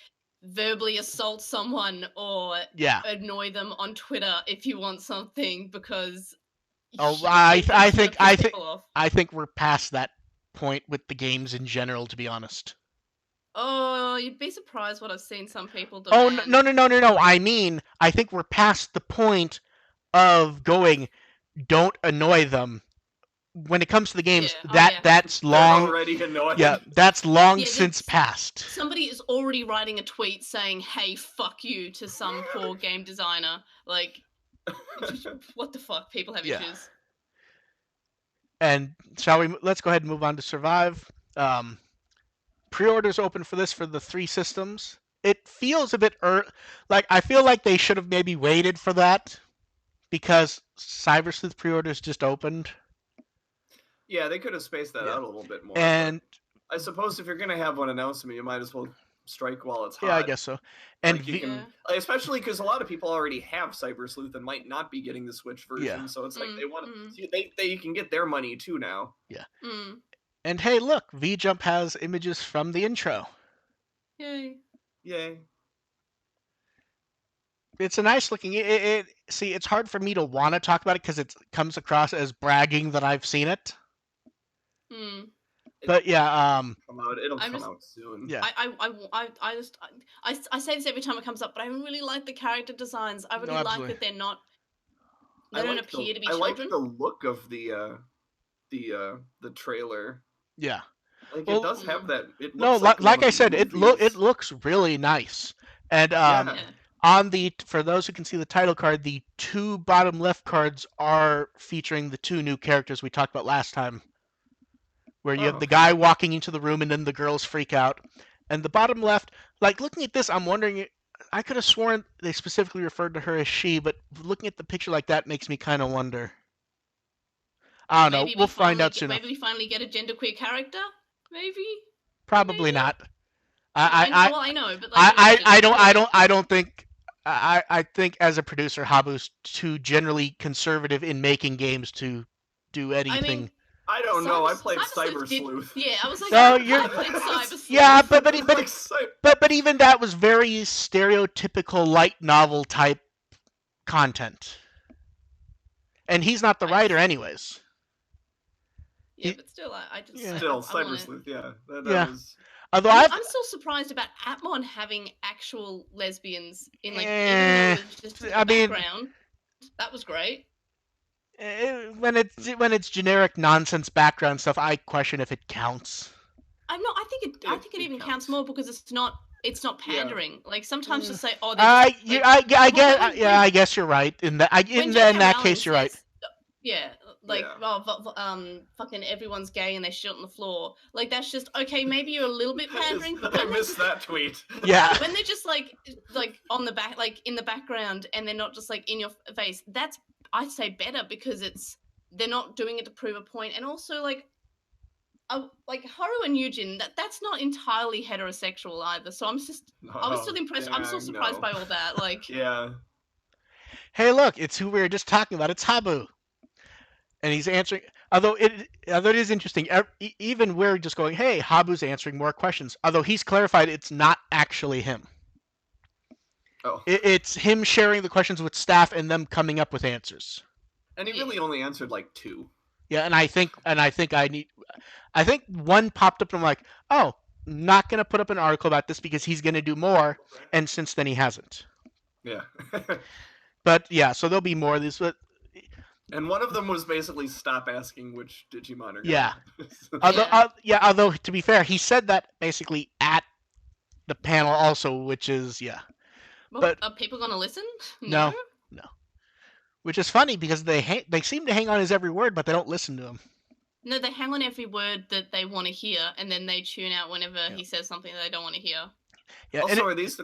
verbally assault someone or annoy them on Twitter if you want something, because I think we're past that point with the games in general, to be honest. Oh, you'd be surprised what I've seen some people Oh demand. no! I mean, I think we're past the point of going. Don't annoy them. When it comes to the games, Yeah. Oh yeah. that's They're long. already annoyed. Yeah, that's long Yeah, since passed. Somebody is already writing a tweet saying, "Hey, fuck you" to some poor game designer. Like, what the fuck? People have Yeah. issues. And let's go ahead and move on to Survive. Pre-orders open for this for the 3 systems. It feels a bit like I feel like they should have maybe waited for that because Cyber Sleuth pre-orders just opened. Yeah, they could have spaced that Yeah. out a little bit more. And I suppose if you're gonna have one announcement, you might as well strike while it's hot. yeah, I guess so. And like you can, especially because a lot of people already have Cyber Sleuth and might not be getting the Switch version. Yeah. So it's like they want they can get their money too now. Yeah. And hey, look, V-Jump has images from the intro. Yay! Yay! It's a nice looking. See, it's hard for me to want to talk about it because it comes across as bragging that I've seen it. But yeah, it'll come out soon. Yeah. I say this every time it comes up, but I really like the character designs. I really like that they're not. They don't appear to be children. I like the look of the trailer. Yeah. Like it does have that. It looks like I said, it looks really nice. And for those who can see the title card, the 2 bottom left cards are featuring the 2 new characters we talked about last time. Where you have the guy walking into the room and then the girls freak out. And the bottom left, like looking at this, I'm wondering, I could have sworn they specifically referred to her as she, but looking at the picture like that makes me kind of wonder. I don't know. We'll find out soon. Maybe we finally get a genderqueer character. Maybe. Probably not. I know, but I don't think. I think as a producer, Habu's too generally conservative in making games to do anything. I don't know. I played Cyber Sleuth. Yeah, I was like, I played Cyber Sleuth. Yeah, but even that was very stereotypical light novel type content. And he's not the writer, anyways. Yeah, but still, I just Cyber Sleuth. Yeah, that was. Although I'm still surprised about Atmon having actual lesbians in even though it's just the background. That was great. When it's generic nonsense background stuff, I question if it counts. I think it even counts more because it's not pandering. Yeah. Like sometimes to say, "Oh, I guess you're right. In that case, you're right. Yeah, fucking everyone's gay and they shit on the floor. Like that's just okay. Maybe you're a little bit pandering. I missed that tweet. Yeah, when they're just like on the back, like in the background, and they're not just like in your face. That's I'd say better because they're not doing it to prove a point, and also like Haru and Yujin, that's not entirely heterosexual either. So I was still impressed. I'm still surprised by all that. Like, yeah. Hey, look, it's who we were just talking about. It's Habu, and he's answering. Although it is interesting, even we're just going, hey, Habu's answering more questions. Although he's clarified, it's not actually him. Oh. It's him sharing the questions with staff and them coming up with answers. And he really only answered like 2. Yeah, and I think one popped up and I'm like, oh, not gonna put up an article about this because he's gonna do more, and since then he hasn't. Yeah. But yeah, so there'll be more of these. But and one of them was basically stop asking which Digimon are. Yeah. Although to be fair, he said that basically at the panel also, which is Well, but are people gonna listen? No. Which is funny because they seem to hang on his every word, but they don't listen to him. No, they hang on every word that they want to hear, and then they tune out whenever he says something that they don't want to hear. Yeah. Also, are these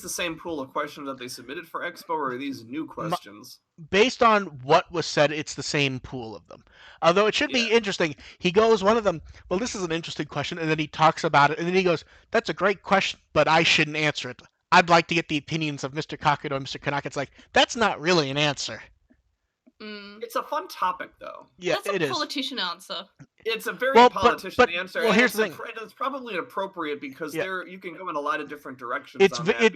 the same pool of questions that they submitted for Expo, or are these new questions? Based on what was said, it's the same pool of them. Although it should be interesting. He goes, one of them, well, this is an interesting question, and then he talks about it, and then he goes, that's a great question, but I shouldn't answer it. I'd like to get the opinions of Mr. Kakudo and Mr. Kanaka. It's like, that's not really an answer. It's a fun topic, though. Yeah, that's a politician answer. It's a very politician answer. Well, here's the thing. It's probably appropriate because you can go in a lot of different directions on that.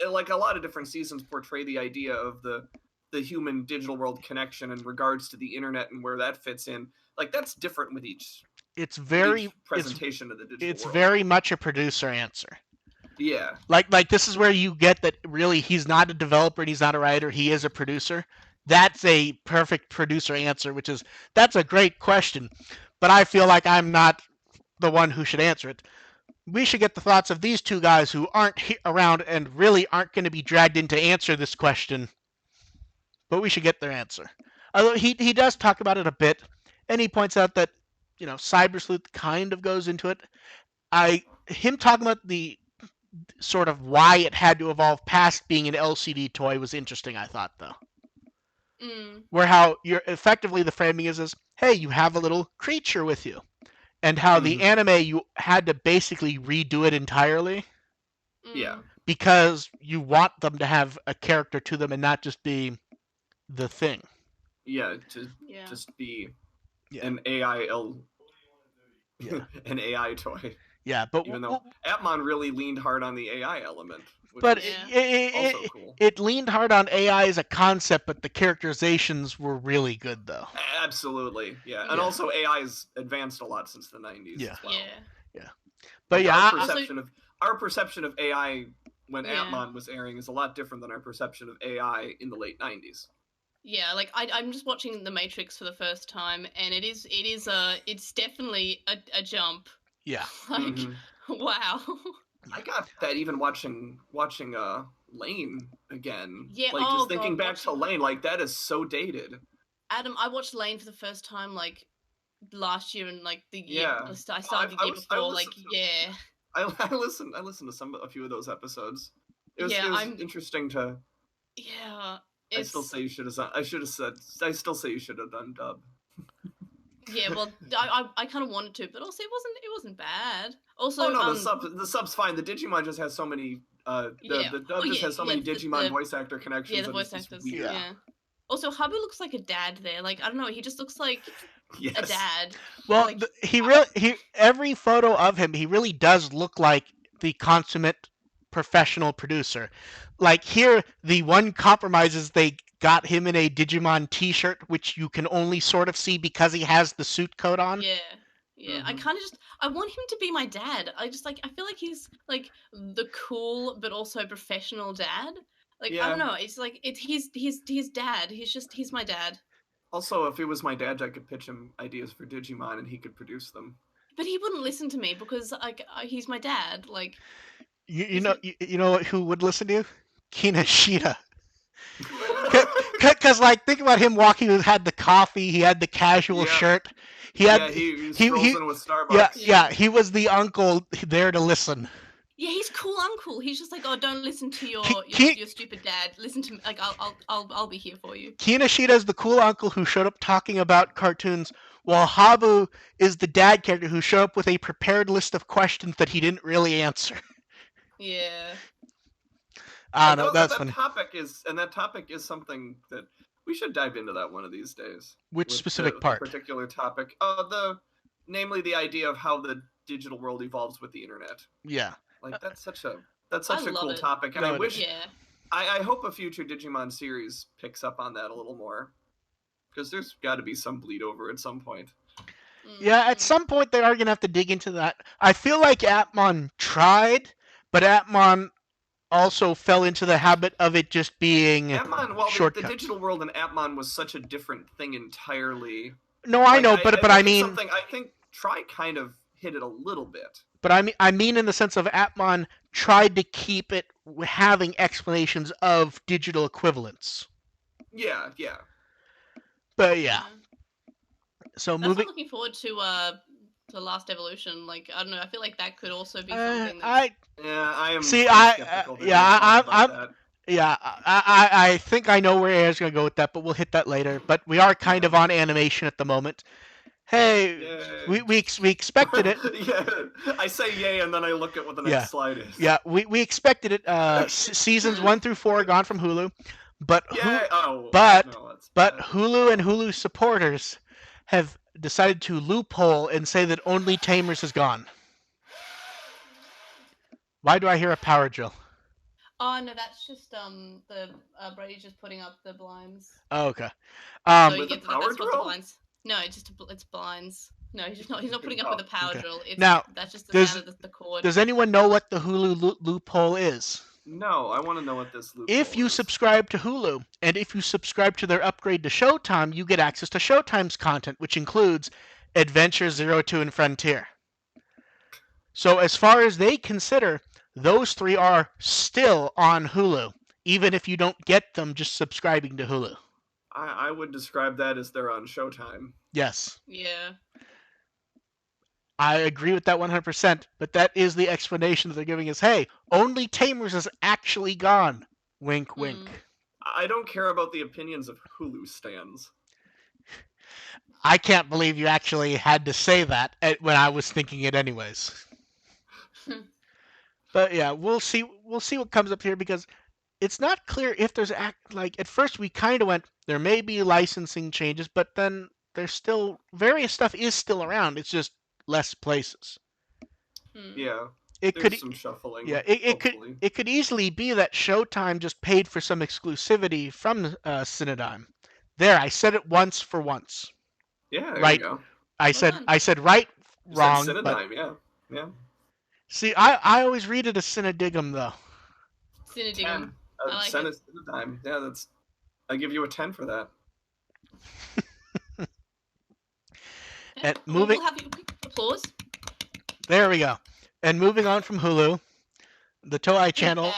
Like a lot of different seasons portray the idea of the human digital world connection in regards to the internet and where that fits in. Like that's different with each it's with very each presentation of the digital it's world. very much a producer answer. Yeah. Like this is where you get that really he's not a developer and he's not a writer, he is a producer. That's a perfect producer answer, which is that's a great question, but I feel like I'm not the one who should answer it. We should get the thoughts of these two guys who aren't around and really aren't going to be dragged in to answer this question, but we should get their answer. Although he does talk about it a bit, and he points out that Cyber Sleuth kind of goes into it. Him talking about the sort of why it had to evolve past being an LCD toy was interesting, I thought, though. Where how you're effectively the framing is hey, you have a little creature with you, and how the anime you had to basically redo it entirely. Yeah. Because you want them to have a character to them and not just be the thing. Yeah, to just be an an AI toy. Yeah, but even though Appmon really leaned hard on the AI element, which but was also cool. It leaned hard on AI as a concept, but the characterizations were really good, though. Absolutely, yeah. And also AI's advanced a lot since the 90s as well. Yeah. But like our perception of AI when Appmon was airing is a lot different than our perception of AI in the late 90s. Yeah, like I'm just watching The Matrix for the first time, and it's definitely a jump. Yeah. Like, wow. I got that even watching Lane again. Yeah, like just thinking back to Lane, like that is so dated. Adam, I watched Lane for the first time like last year and like the year I started the year before. I listened to a few of those episodes. It was interesting to. Yeah. I still say you should have. I still say you should have done dub. Yeah, well, I kind of wanted to, but also it wasn't bad. Also, the sub's fine. The Digimon just has so many. The dub just has so many Digimon voice actor connections. Yeah, the voice actors. Yeah. Also, Habu looks like a dad there. Like I don't know, he just looks like a dad. Well, like, every photo of him, he really does look like the consummate professional producer. Like here, the one compromise is they got him in a Digimon T-shirt, which you can only sort of see because he has the suit coat on. Yeah. I kind of I want him to be my dad. I feel like he's like the cool but also professional dad. Like I don't know. It's like he's dad. He's my dad. Also, if he was my dad, I could pitch him ideas for Digimon and he could produce them. But he wouldn't listen to me because like he's my dad. Like you know who would listen to you? Kinoshita. Because like think about him walking. He had the coffee. He had the casual shirt. He strolls in with Starbucks. Yeah. He was the uncle there to listen. Yeah, he's cool uncle. He's just like, oh, don't listen to your stupid dad. Listen to me. Like, I'll be here for you. Kinoshita's the cool uncle who showed up talking about cartoons, while Habu is the dad character who showed up with a prepared list of questions that he didn't really answer. Yeah. I don't know. That's funny. That topic is something that we should dive into that one of these days. Which specific part? The particular topic. Namely the idea of how the digital world evolves with the internet. Yeah. Like that's such a cool topic, and I wish. Yeah. I hope a future Digimon series picks up on that a little more, because there's got to be some bleed over at some point. Yeah, at some point they are gonna have to dig into that. I feel like Appmon tried, but Appmon also fell into the habit of it just being shortcut. The digital world in Appmon was such a different thing entirely. No, I know, but I mean, I think Try kind of hit it a little bit. But I mean in the sense of Appmon tried to keep it having explanations of digital equivalents. Yeah. But yeah. So I'm looking forward to Last Evolution. Like I don't know, I feel like that could also be something. I am. See, skeptical I think I know where Aaron's gonna go with that, but we'll hit that later. But we are kind of on animation at the moment. Hey, we expected it. Yeah, I say yay, and then I look at what the next slide is. Yeah, we expected it. Seasons 1 through 4 are gone from Hulu, but Hulu and Hulu supporters have decided to loophole and say that only Tamers is gone. Why do I hear a power drill? Oh no, that's just the Brady's just putting up the blinds. Oh, okay. So you get that's what the blinds. No, it's blinds. No, he's not putting up with the power drill. That's just the sound of the cord. Does anyone know what the Hulu loophole is? No, I want to know what this loophole is. If you subscribe to Hulu, and if you subscribe to their upgrade to Showtime, you get access to Showtime's content, which includes Adventure Zero, 2, and Frontier. So as far as they consider, those 3 are still on Hulu, even if you don't get them just subscribing to Hulu. I would describe that as they're on Showtime. Yes. Yeah. I agree with that 100%, but that is the explanation that they're giving us. Hey, only Tamers is actually gone. Wink, wink. I don't care about the opinions of Hulu stans. I can't believe you actually had to say that when I was thinking it anyways. But yeah, we'll see what comes up here, because it's not clear if there's at first we kind of went, there may be licensing changes, but then there's still various stuff is still around. It's just less places. Yeah. There's some shuffling. Yeah, it could easily be that Showtime just paid for some exclusivity from Cinedigm. There, I said it once for once. Yeah, there right. You go. I said right, wrong. Said Cinedigm, yeah. See, I always read it as Cinedigm though. Cinedigm. I like it. Cinedigm. Yeah, I give you a 10 for that. And moving. We'll have you applause. There we go. And moving on from Hulu, the Toei channel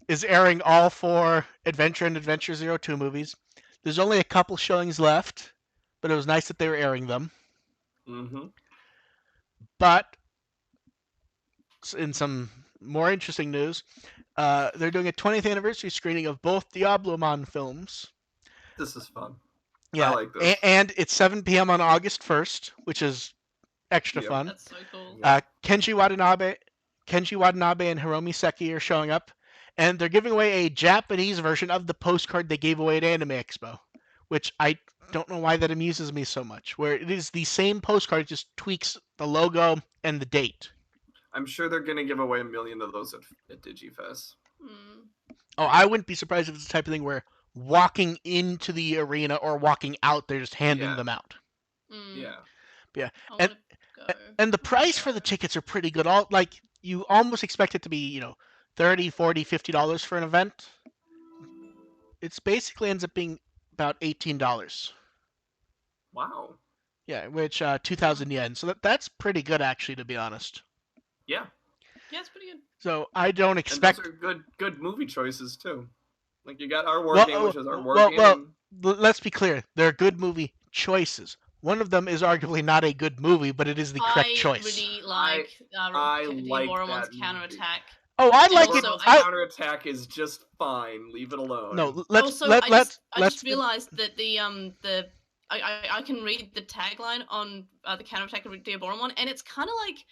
is airing all 4 Adventure and Adventure Zero 2 movies. There's only a couple showings left, but it was nice that they were airing them. Mm-hmm. But in some more interesting news, they're doing a 20th anniversary screening of both Diablo-mon films. This is fun. Yeah, I like this. And it's 7 p.m. on August 1st, which is extra fun. That's so cool. Kenji Watanabe and Hiromi Seki are showing up, and they're giving away a Japanese version of the postcard they gave away at Anime Expo, which I don't know why that amuses me so much, where it is the same postcard, just tweaks the logo and the date. I'm sure they're going to give away 1 million of those at DigiFes. Oh, I wouldn't be surprised if it's the type of thing where walking into the arena or walking out, they're just handing them out. Yeah. And the price for the tickets are pretty good. You almost expect it to be, $30, $40, $50 for an event. It's basically ends up being about $18. Wow. Yeah, which 2,000 yen. So that's pretty good, actually, to be honest. Yeah. Yeah, it's pretty good. So I don't expect. And those are good movie choices too. Like you got our war game, which is our war game. Well, let's be clear. They're good movie choices. One of them is arguably not a good movie, but it is the correct choice. Really like Boromon's counterattack. Oh, I like it. Counterattack is just fine. Leave it alone. No, I just realized that I can read the tagline on the counterattack of Diaboromon, and it's kind of like,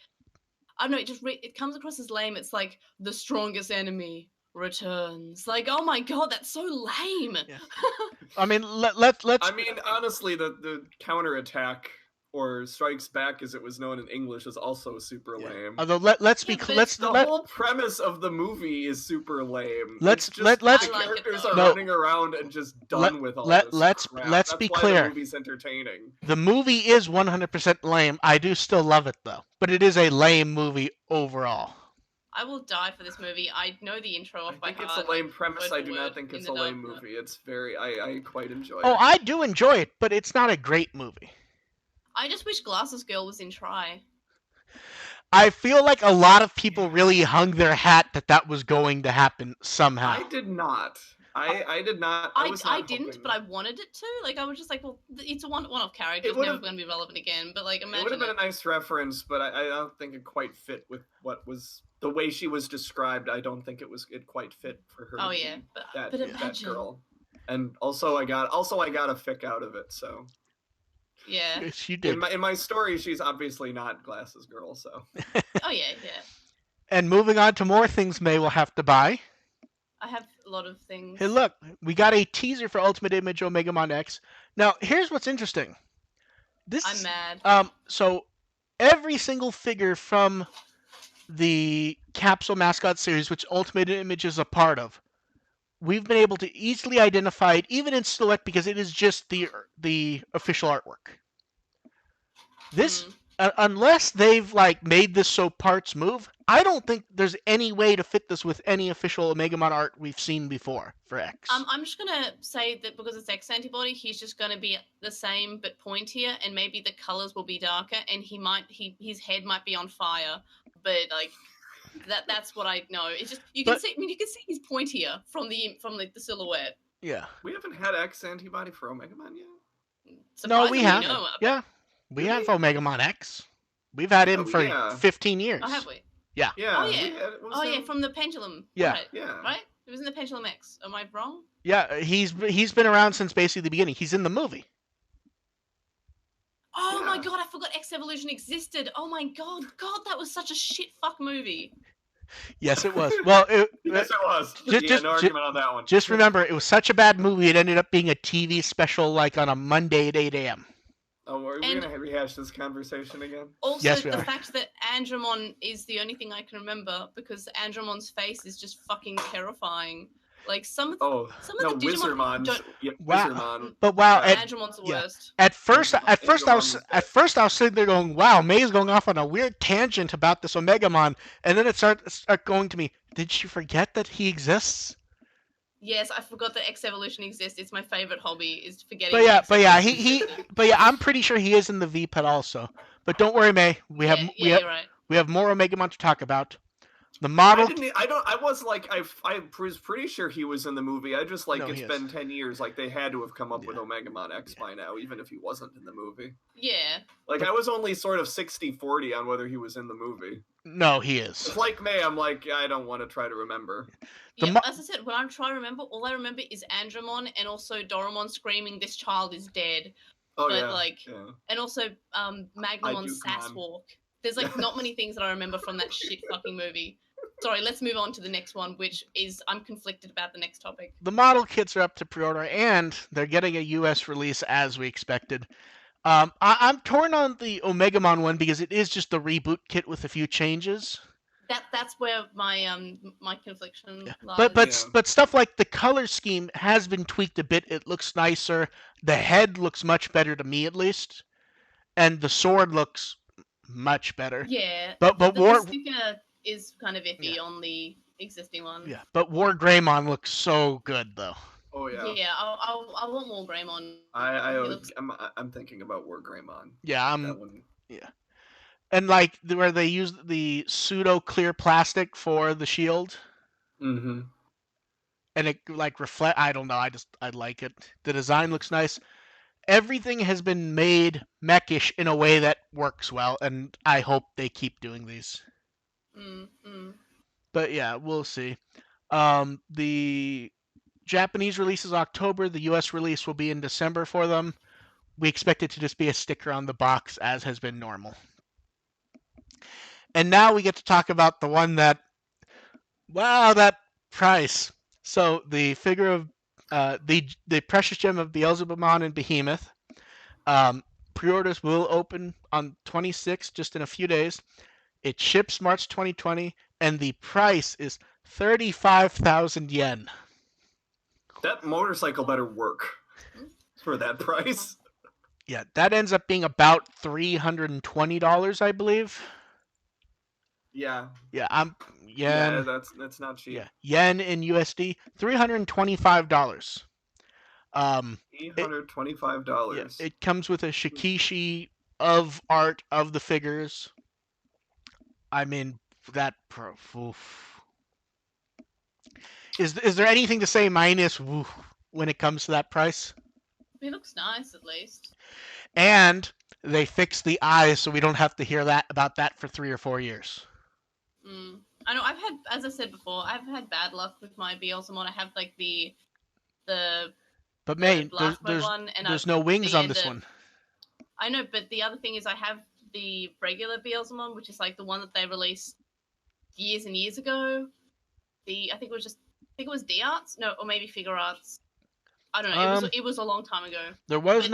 I don't know, it comes across as lame. It's like, the strongest enemy returns. Like, oh my god, that's so lame. Yeah. I mean, let's. I mean, honestly, the counterattack or strikes back, as it was known in English, is also super lame. Although the whole premise of the movie is super lame. Characters are running around and just done with all this crap. Let's be clear. The movie's entertaining. The movie is 100% lame. I do still love it though, but it is a lame movie overall. I will die for this movie. I know the intro off by heart. I think it's a lame premise. I do not think it's a lame movie. It's very. I quite enjoy it. Oh, I do enjoy it, but it's not a great movie. I just wish Glasses Girl was in Try. I feel like a lot of people really hung their hat that was going to happen somehow. I did not. I did not. I didn't, but I wanted it to. Like, I was just like, well, it's a one-off character. It's never going to be relevant again. But like, imagine it would have been a nice reference, but I don't think it quite fit with what was the way she was described. I don't think it quite fit for her. Oh yeah, but imagine that girl. And also, I got a fic out of it. So. Yeah. Yes, you did. In my story, she's obviously not Glasses Girl, so. Oh yeah. And moving on to more things May will have to buy. I have a lot of things. Hey, look, we got a teaser for Ultimate Image Omegamon X. Now, here's what's interesting. I'm mad. So every single figure from the Capsule Mascot series, which Ultimate Image is a part of, we've been able to easily identify it, even in silhouette, because it is just the official artwork. This, unless they've like made this so parts move, I don't think there's any way to fit this with any official Omegamon art we've seen before for X. I'm just gonna say that because it's X antibody, he's just gonna be the same but pointier, and maybe the colors will be darker, and his head might be on fire, but like that's what I know. It's just you can see he's pointier from the silhouette. Yeah. We haven't had X antibody for Omegamon yet. No, we have. We have Omegamon X. We've had him for 15 years. Oh, have we? Yeah. Yeah. From the Pendulum. Yeah. Right. Yeah. Right? It was in the Pendulum X. Am I wrong? Yeah, he's been around since basically the beginning. He's in the movie. Oh my god, I forgot X Evolution existed. Oh my god, that was such a shit fuck movie. Yes, it was. Well, yes, it was. No argument on that one. Just remember, it was such a bad movie, it ended up being a TV special like on a Monday at 8 a.m. Oh, we're going to rehash this conversation again? Also, yes, the fact that Andromon is the only thing I can remember, because Andromon's face is just fucking terrifying. Like, some of the Digimon don't... Wizardmon. But wow, Andromon's the worst. At first I was sitting there going, wow, May's going off on a weird tangent about this Omegamon, and then it started going to me, did she forget that he exists? Yes, I forgot that X Evolution exists. It's my favorite hobby, is forgetting. But yeah, I'm pretty sure he is in the V-Pet also. But don't worry, May. We have more Omegamon to talk about. The model. I was pretty sure he was in the movie. I just it's been 10 years. Like, they had to have come up with Omegamon X by now, even if he wasn't in the movie. Yeah. Like, I was only sort of 60-40 on whether he was in the movie. No, he is. It's like May, I'm like, I don't want to try to remember. Yeah, as I said, when I'm trying to remember, all I remember is Andromon and also Doremon screaming, "This child is dead." Oh, and also Magnemon's sass walk. There's not many things that I remember from that shit fucking movie. Sorry, let's move on to the next one, which is I'm conflicted about the next topic. The model kits are up to pre-order, and they're getting a US release as we expected. I'm torn on the Omegamon one because it is just the reboot kit with a few changes. That's where my my confliction lies. But stuff like the color scheme has been tweaked a bit. It looks nicer. The head looks much better to me, at least, and the sword looks much better. Yeah, but the sticker is kind of iffy on the existing one. Yeah, but War Greymon looks so good though. Oh yeah. Yeah, I want War Greymon. I'm thinking about War Greymon. Yeah, yeah. And like where they use the pseudo clear plastic for the shield. Mm-hmm. And it like reflect. I don't know. I like it. The design looks nice. Everything has been made mechish in a way that works well, and I hope they keep doing these. But yeah, we'll see. The Japanese release is October. The US release will be in December for them. We expect it to just be a sticker on the box, as has been normal. And now we get to talk about the one that price. So the figure of the precious gem of Beelzebubon and Behemoth. Pre-orders will open on 26th, just in a few days. It ships March 2020, and the price is 35,000 yen. That motorcycle better work for that price. Yeah, that ends up being about $320, I believe. Yeah. Yeah, Yeah, that's not cheap. Yeah, yen in USD, $325. $325. Yeah, it comes with a shikishi of art of the figures. I mean, that is there anything to say minus woof when it comes to that price? It looks nice, at least. And they fixed the eyes, so we don't have to hear about that for 3 or 4 years. I know. As I said before, I've had bad luck with my Beelzemon. I have like the. But May, there's no wings on this one. I know, but the other thing is I have the regular Beelzemon, which is like the one that they released years and years ago. I think it was D-Arts, no, or maybe Figure Arts. I don't know. It was a long time ago. There was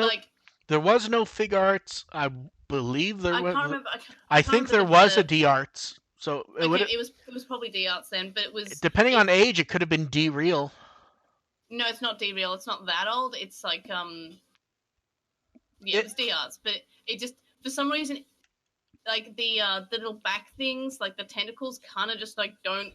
no Fig Arts. I believe there was. I can't remember. I think there was a D-Arts. So it was probably D-Arts then, but it was depending on age. It could have been D-Real. No, it's not D-Real. It's not that old. It's like it was D-Arts, but it just for some reason, like the little back things, like the tentacles, kind of just like don't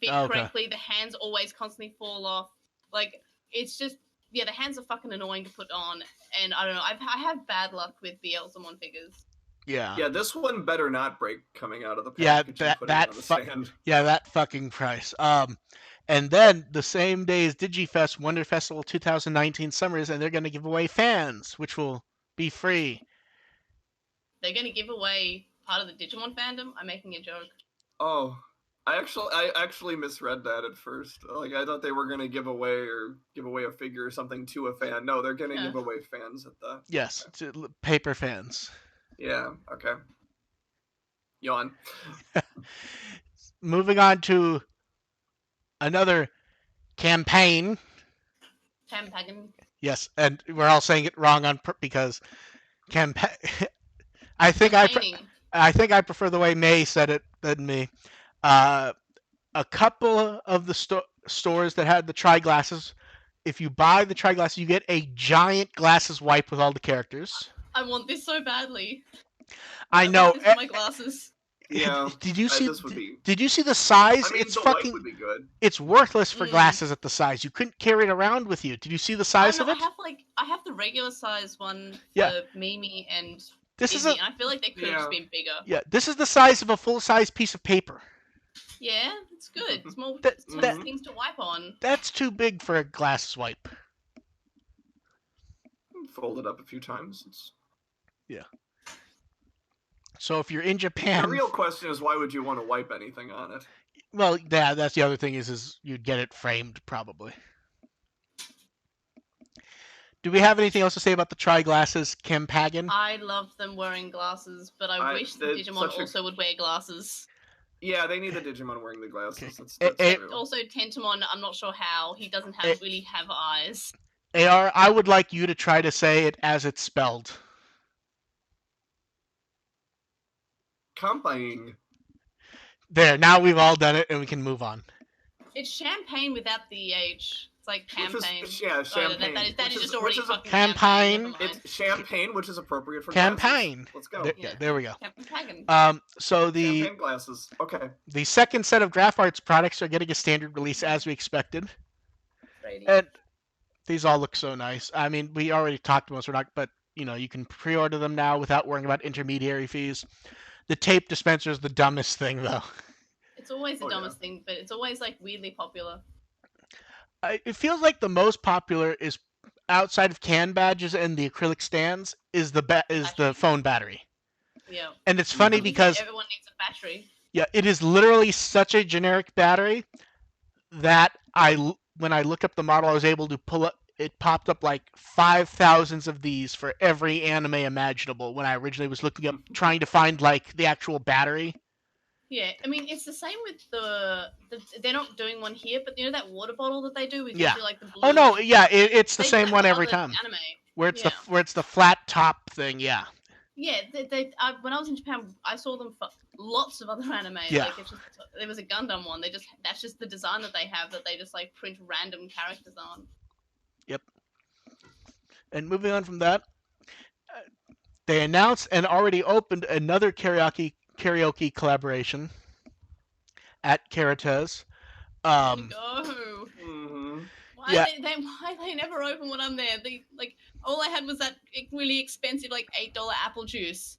fit correctly. The hands always constantly fall off. Like it's just the hands are fucking annoying to put on, and I don't know. I have bad luck with the Elsamon figures. Yeah, this one better not break coming out of the package and putting it on the stand. Yeah, that fucking price. And then the same day as DigiFest Wonder Festival 2019 Summers, and they're going to give away fans, which will be free. They're going to give away part of the Digimon fandom? I'm making a joke. Oh, I actually misread that at first. Like I thought they were going to give away a figure or something to a fan. No, they're going to give away fans at the to paper fans. Yeah. Okay. Yawn. Moving on to another campaign. Campaign. Yes, and we're all saying it wrong because campaign. I think I prefer the way May said it than me. A couple of the stores that had the tri-glasses, if you buy the tri-glasses, you get a giant glasses wipe with all the characters. I want this so badly. I know. Want this for my glasses. Yeah. Did you see? Be... Did you see the size? I mean, it's the fucking. Wipe would be good. It's worthless for glasses at the size. You couldn't carry it around with you. Did you see the size of it? I have the regular size one for Mimi and Izzy, and I feel like they could have just been bigger. Yeah, this is the size of a full-size piece of paper. Yeah, it's good. It's more things to wipe on. That's too big for a glasses wipe. Fold it up a few times. Yeah. So if you're in Japan... The real question is, why would you want to wipe anything on it? Well, yeah, that's the other thing is you'd get it framed, probably. Do we have anything else to say about the tri-glasses Campagan? I love them wearing glasses, but I wish the Digimon also would wear glasses. Yeah, they need the Digimon wearing the glasses. Okay. That's true. Also, Tentomon, I'm not sure how. He doesn't really have eyes. AR, I would like you to try to say it as it's spelled. Campaign. There, now we've all done it and we can move on. It's champagne without the H. It's like campaign. Champagne. That is just already fucking campaign. It's champagne, which is appropriate for campaign. Glasses. Let's go. There we go. Campaign. So the campaign glasses. Okay. The second set of Draft Arts products are getting a standard release as we expected. And these all look so nice. I mean, we already talked about it, but you can pre-order them now without worrying about intermediary fees. The tape dispenser is the dumbest thing, though. It's always the dumbest thing, but it's always like weirdly popular. It feels like the most popular is outside of can badges and the acrylic stands is the phone battery. Yeah. And it's funny because everyone needs a battery. Yeah, it is literally such a generic battery that when I looked up the model, I was able to pull up. It popped up like 5,000 of these for every anime imaginable when I originally was looking up, trying to find like the actual battery. Yeah, I mean it's the same with they're not doing one here, but that water bottle that they do with like the blue. Oh no, yeah, it's the same one every time. Anime. Where it's the flat top thing, yeah. Yeah, when I was in Japan, I saw them for lots of other anime. Yeah. Like there was a Gundam one. That's just the design that they have that they just like print random characters on. Yep. And moving on from that, they announced and already opened another karaoke collaboration at Karates. Why they never open when I'm there? All I had was that really expensive $8 apple juice.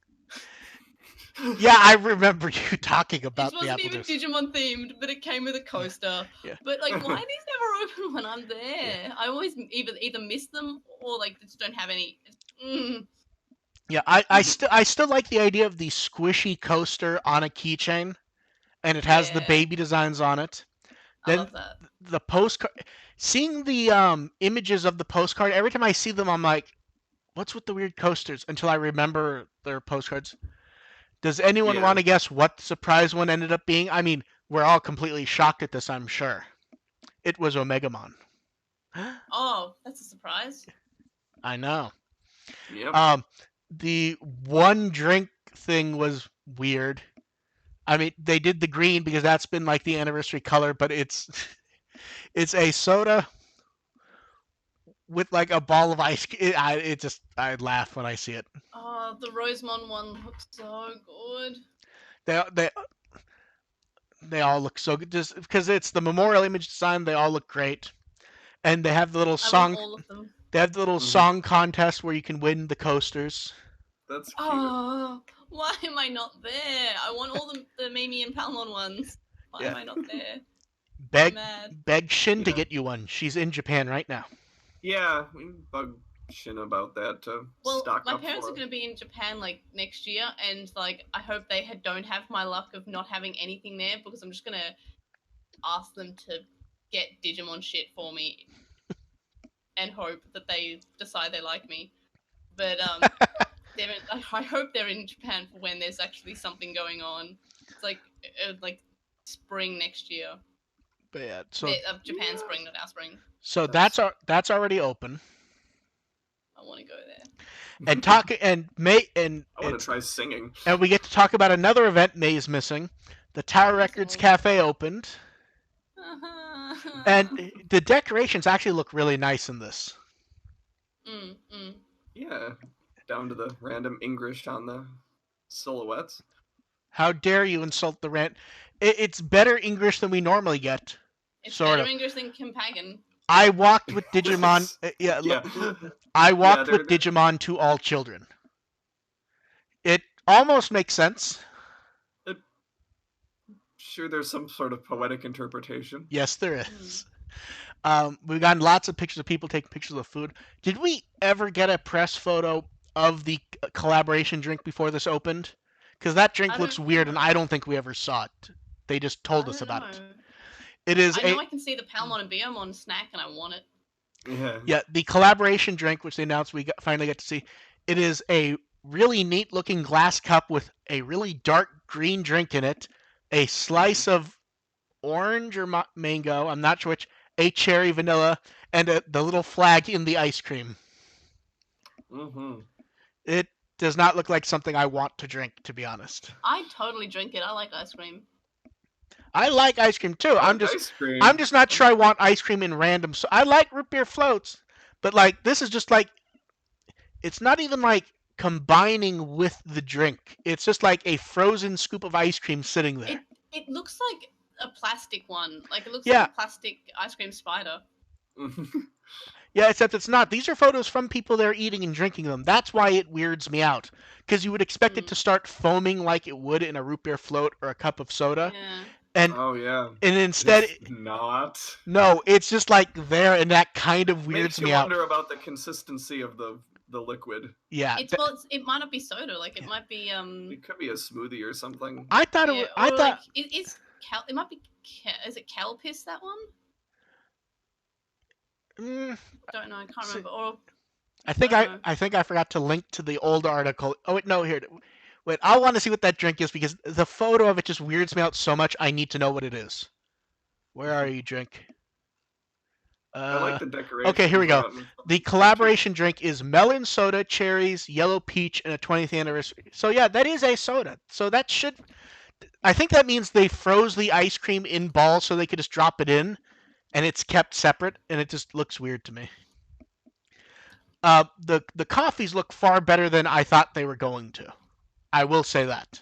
Yeah, I remember you talking about the apple juice. It wasn't even Digimon themed, but it came with a coaster. Yeah. But why are these never open when I'm there? Yeah. I always either miss them or just don't have any. Yeah, I still like the idea of the squishy coaster on a keychain, and it has the baby designs on it. Then I love that. The postcard, seeing the images of the postcard, every time I see them, I'm like, what's with the weird coasters? Until I remember their postcards. Does anyone want to guess what the surprise one ended up being? I mean, we're all completely shocked at this, I'm sure. It was OmegaMon. Oh, that's a surprise. I know. Yep. The one drink thing was weird. I mean, they did the green because that's been like the anniversary color, but it's a soda with like a ball of ice. I laugh when I see it. Oh, the Rosemon one looks so good. They all look so good just because it's the memorial image design. They all look great, and they have the little I want song. all of them. They have the little song contest where you can win the coasters. That's cute. Oh, why am I not there? I want all the Mimi and Palmon ones. Why am I not there? Beg Shin to get you one. She's in Japan right now. Yeah, we can bug Shin about that to stock up. My parents are going to be in Japan like next year, and like I hope they don't have my luck of not having anything there, because I'm just going to ask them to get Digimon shit for me and hope that they decide they like me. But I hope they're in Japan for when there's actually something going on. It's like spring next year. But yeah, so Japan spring, not our spring. So that's already open. I want to go there. And I want to try singing. And we get to talk about another event May is missing. The Tower Records Cafe opened. And the decorations actually look really nice in this. Yeah, down to the random English on the silhouettes. How dare you insult the rant? It's better English than we normally get. It's better English than Kimpagan. I walked with Digimon. I walked with Digimon to all children. It almost makes sense. Sure, there's some sort of poetic interpretation. Yes, there is. We've gotten lots of pictures of people taking pictures of food. Did we ever get a press photo of the collaboration drink before this opened? Because that drink looks weird, and I don't think we ever saw it. They just told us about it. It is. I know I can see the Palmon and Behemoth snack, and I want it. Yeah, the collaboration drink, which they announced we finally get to see, it is a really neat-looking glass cup with a really dark green drink in it, a slice of orange or mango, I'm not sure which, a cherry vanilla, and the little flag in the ice cream. It does not look like something I want to drink, to be honest. I totally drink it. I like ice cream. I like ice cream too. I'm just not sure I want ice cream in random. So I like root beer floats, but like this is just like, it's not even like combining with the drink. It's just like a frozen scoop of ice cream sitting there. It looks like a plastic one. Like it looks like a plastic ice cream spider. Yeah, except it's not. These are photos from people that are eating and drinking them. That's why it weirds me out. Because you would expect it to start foaming like it would in a root beer float or a cup of soda. Yeah. And and instead it's not. No, it's just like there, and that kind of weirds me out. Makes you wonder about the consistency of the liquid. Yeah. It might not be soda. Like it might be It could be a smoothie or something. I thought it was. I thought like, it might be. Is it Calpis, that one? Don't know. I can't remember. Or I think I forgot to link to the old article. Oh wait, no, here. Wait, I want to see what that drink is because the photo of it just weirds me out so much. I need to know what it is. Where are you, drink? I like the decoration. Okay, here we go. The collaboration drink is melon soda, cherries, yellow peach, and a 20th anniversary. So yeah, that is a soda. So that should. I think that means they froze the ice cream in balls so they could just drop it in, and it's kept separate, and it just looks weird to me. The coffees look far better than I thought they were going to. I will say that.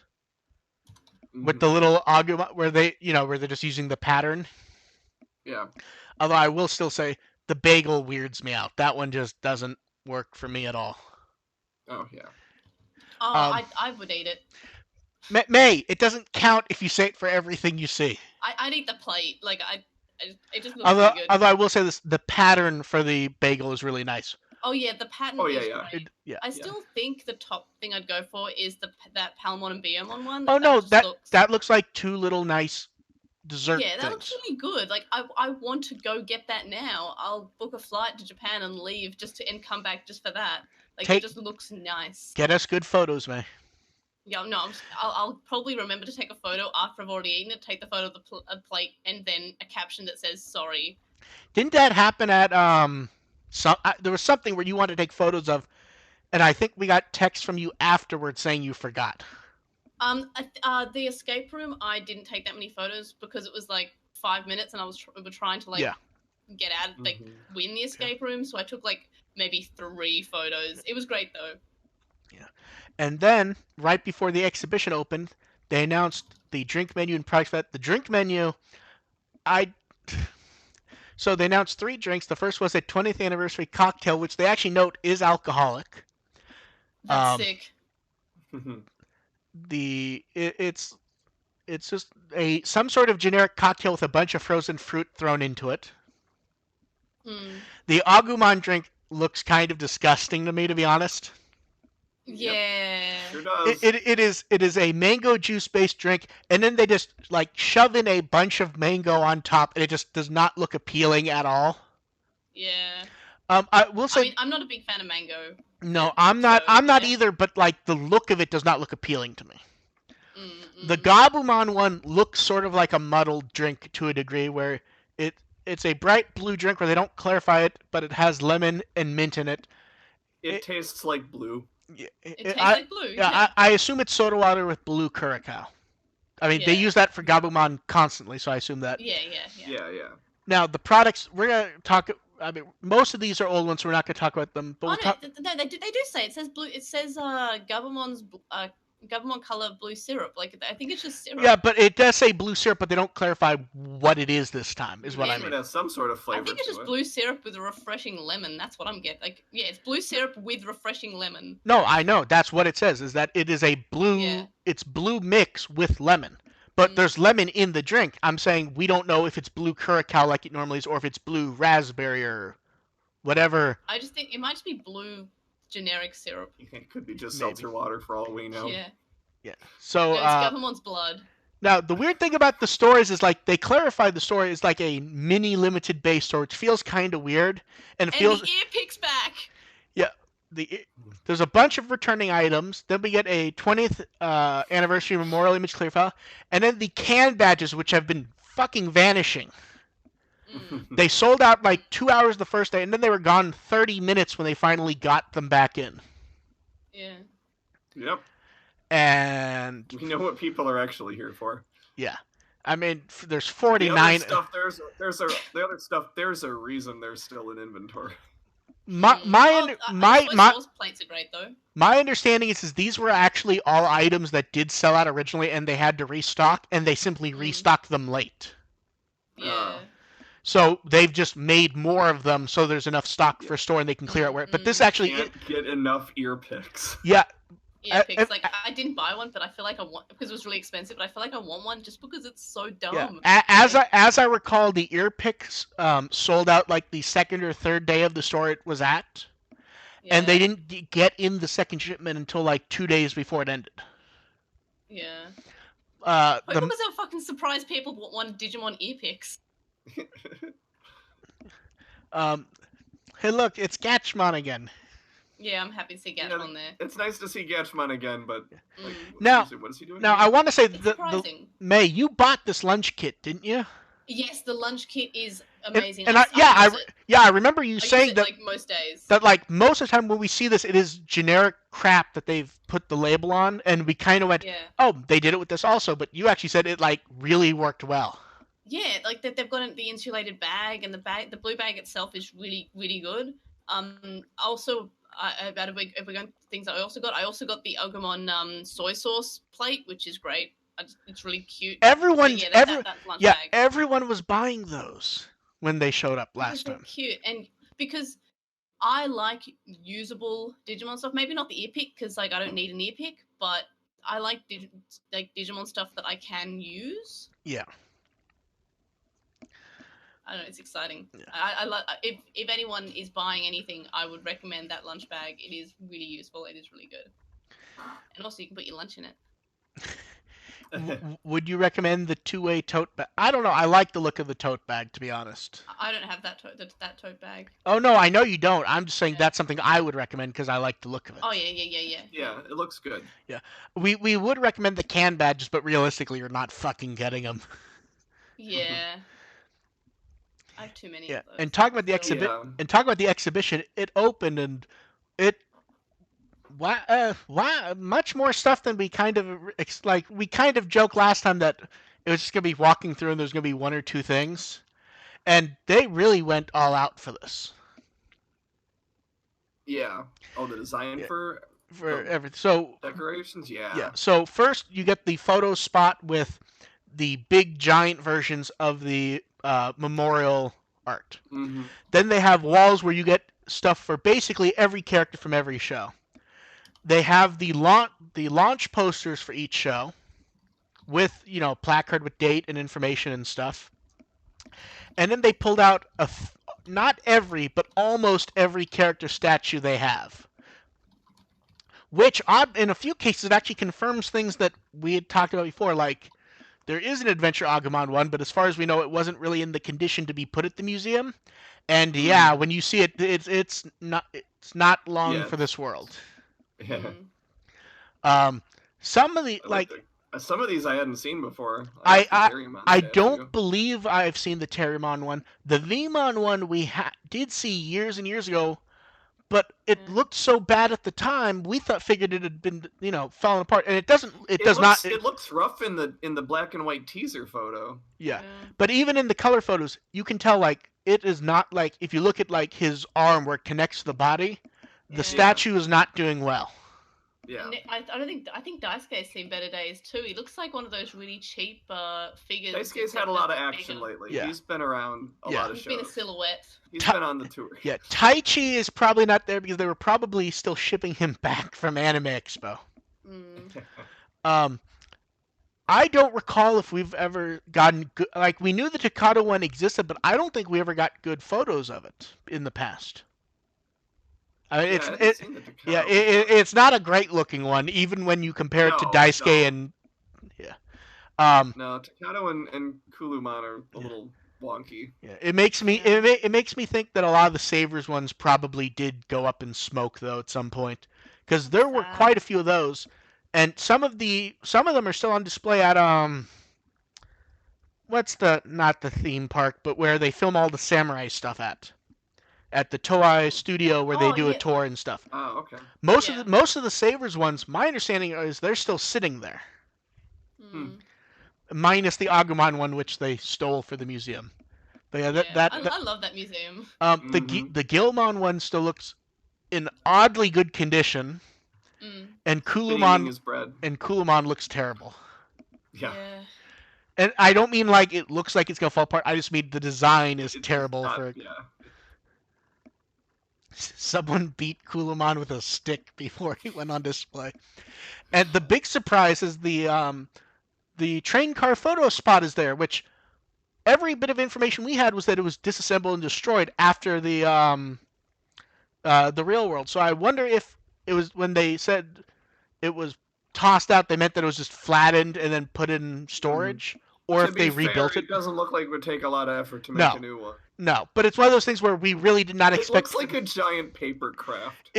With the little argument where they're just using the pattern. Yeah. Although I will still say the bagel weirds me out. That one just doesn't work for me at all. Oh yeah. Oh, I would eat it. May, it doesn't count if you say it for everything you see. I'd eat the plate. Like it just looks really good. Although I will say this, the pattern for the bagel is really nice. Oh yeah, the pattern is great. I still think the top thing I'd go for is that Palmon and Behemoth one. Oh no, that looks like two little nice dessert Yeah, that things. looks really good. Like I want to go get that now. I'll book a flight to Japan and leave and come back just for that. Like it just looks nice. Get us good photos, May. Yeah, no, I'll probably remember to take a photo after I've already eaten it. Take the photo of the plate and then a caption that says sorry. Didn't that happen at there was something where you wanted to take photos of, and I think we got text from you afterwards saying you forgot. The escape room, I didn't take that many photos because it was like 5 minutes, and I was trying to get out, like win the escape room. So I took like maybe 3 photos. It was great though. Yeah. And then right before the exhibition opened, they announced the drink menu and price vet. The drink menu, so they announced 3 drinks. The first was a 20th anniversary cocktail, which they actually note is alcoholic. That's sick. It's just some sort of generic cocktail with a bunch of frozen fruit thrown into it. The Agumon drink looks kind of disgusting to me, to be honest. Yeah. Sure does. It is a mango juice based drink, and then they just like shove in a bunch of mango on top, and it just does not look appealing at all. Yeah. I will say. I mean, I'm not a big fan of mango. No, I'm not. I'm not either. But like the look of it does not look appealing to me. The Gabumon one looks sort of like a muddled drink to a degree, where it's a bright blue drink where they don't clarify it, but it has lemon and mint in it. It tastes like blue. It tastes like blue. Yeah, I assume it's soda water with blue curacao. I mean, they use that for Gabumon constantly, so I assume that. Yeah. Now, the products, we're going to talk... I mean, most of these are old ones, so we're not going to talk about them. But no, they do say it says blue. It says Gabumon's Gabumon color blue syrup. Like, I think it's just syrup. Yeah, but it does say blue syrup, but they don't clarify what it is this time, is what I mean. It has some sort of flavor. I think it's just blue syrup with a refreshing lemon. That's what I'm getting. Like, yeah, it's blue syrup with refreshing lemon. No, I know. That's what it says, is that it is a blue... It's blue mix with lemon. But there's lemon in the drink. I'm saying we don't know if it's blue curacao like it normally is, or if it's blue raspberry or whatever. I just think it might just be blue generic syrup. It could be just seltzer water for all we know. Yeah. So it's Gabumon's blood. Now the weird thing about the stores is like they clarified the store is like a mini limited base store, which feels kind of weird, and it feels. And the ear picks back. Yeah. There's a bunch of returning items. Then we get a 20th anniversary memorial image clear file, and then the can badges, which have been fucking vanishing. They sold out like 2 hours the first day, and then they were gone 30 minutes when they finally got them back in. Yeah. Yep. And we know what people are actually here for. Yeah. I mean, there's 49. The other stuff, there's a reason they're still in inventory. My plates are great though. My understanding is these were actually all items that did sell out originally, and they had to restock, and they simply restocked them late. Yeah. So they've just made more of them, so there's enough stock for a store, and they can clear out where. But this actually can't get enough ear picks. Yeah. Ear picks. Like I didn't buy one, but I feel like I want because it was really expensive. But I feel like I want one just because it's so dumb. Yeah. As I recall, the ear picks sold out like the second or third day of the store it was at, and they didn't get in the second shipment until like 2 days before it ended. Yeah. Because I'm fucking surprised people want Digimon ear picks. Hey, look, it's Gatchmon again. Yeah, I'm happy to see Gatchmon there. It's nice to see Gatchmon again, but what is he doing? Now I want to say May, you bought this lunch kit, didn't you? Yes, the lunch kit is amazing. I remember you saying that like most days. That like most of the time when we see this, it is generic crap that they've put the label on, and we kind of went, "Oh, they did it with this also." But you actually said it like really worked well. Yeah, like they've got the insulated bag, and the blue bag itself is really, really good. Also, if we're going to things that I also got the Agumon soy sauce plate, which is great. It's really cute. Everyone was buying those when they showed up last time. Cute, and because I like usable Digimon stuff. Maybe not the ear pick because like I don't need an ear pick, but I like Digimon stuff that I can use. Yeah. I don't know, it's exciting. Yeah. I love if anyone is buying anything, I would recommend that lunch bag. It is really useful. It is really good, and also you can put your lunch in it. Would you recommend the two-way tote bag? I don't know. I like the look of the tote bag, to be honest. I don't have that tote bag. Oh no, I know you don't. I'm just saying that's something I would recommend because I like the look of it. Oh yeah. Yeah, it looks good. Yeah, we would recommend the can badges, but realistically, you're not fucking getting them. Yeah. I have too many of those. And talking about the exhibition, it opened and it much more stuff than we kind of joke last time that it was just gonna be walking through and there's gonna be one or two things, And they really went all out for this. Yeah. Oh, the design for everything. So decorations, yeah. So first you get the photo spot with the big giant versions of the memorial art. Mm-hmm. Then they have walls where you get stuff for basically every character from every show. They have the launch posters for each show with, placard with date and information and stuff. And then they pulled out not every, but almost every character statue they have. Which, in a few cases, it actually confirms things that we had talked about before. Like, there is an Adventure Agumon one, but as far as we know, it wasn't really in the condition to be put at the museum. And yeah, when you see it, it's not long for this world. Yeah. Some of the some of these I hadn't seen before. I don't believe I've seen the Terriermon one. The Vmon one we did see years and years ago, but it looked so bad at the time. We figured it had been falling apart, and it doesn't. It looks rough in the black and white teaser photo. Yeah, but even in the color photos, you can tell it is not if you look at his arm where it connects to the body, the statue is not doing well. Yeah. I think Daisuke's seen better days too. He looks like one of those really cheap figures. Daisuke's had a lot of action lately. Yeah. He's been around a lot of shows. He's been a silhouette. He's been on the tour. Yeah, Taichi is probably not there because they were probably still shipping him back from Anime Expo. I don't recall if we've ever gotten good. We knew the Takata one existed, but I don't think we ever got good photos of it in the past. I mean, it's not a great looking one, even when you compare it to Daisuke and no, Takata and Kulumon are a little wonky. Yeah, it makes me think that a lot of the Savers ones probably did go up in smoke though at some point, because there were quite a few of those, and some of them are still on display at not the theme park, but where they film all the samurai stuff at the Toei studio where they do a tour and stuff. Oh, okay. Most of the Savers ones, my understanding is they're still sitting there. Minus the Agumon one, which they stole for the museum. But I love that museum. The Gilmon one still looks in oddly good condition, and Kulumon looks terrible. Yeah. And I don't mean it looks like it's gonna fall apart. I just mean the design is terrible for. Yeah. Someone beat Kulumon with a stick before he went on display. And the big surprise is the train car photo spot is there, which every bit of information we had was that it was disassembled and destroyed after the real world. So I wonder if it was when they said it was tossed out, they meant that it was just flattened and then put in storage, or if they rebuilt it. It doesn't look like it would take a lot of effort to make a new one. No, but it's one of those things where we really did not expect. It looks like a giant paper craft.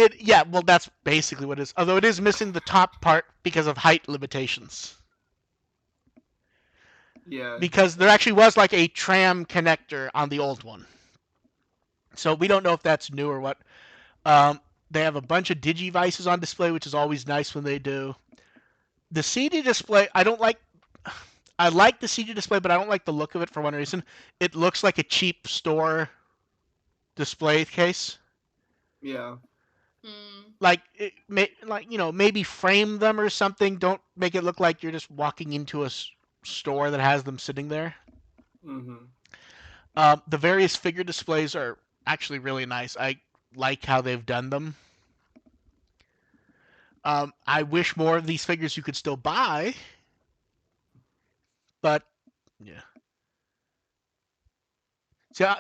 Well, that's basically what it is. Although it is missing the top part because of height limitations. Yeah. Because there actually was a tram connector on the old one. So we don't know if that's new or what. They have a bunch of DigiFes on display, which is always nice when they do. The CD display, I don't like. I like the CD display, but I don't like the look of it for one reason. It looks like a cheap store display case. Yeah. Maybe frame them or something. Don't make it look like you're just walking into a store that has them sitting there. The various figure displays are actually really nice. I like how they've done them. I wish more of these figures you could still buy. But yeah.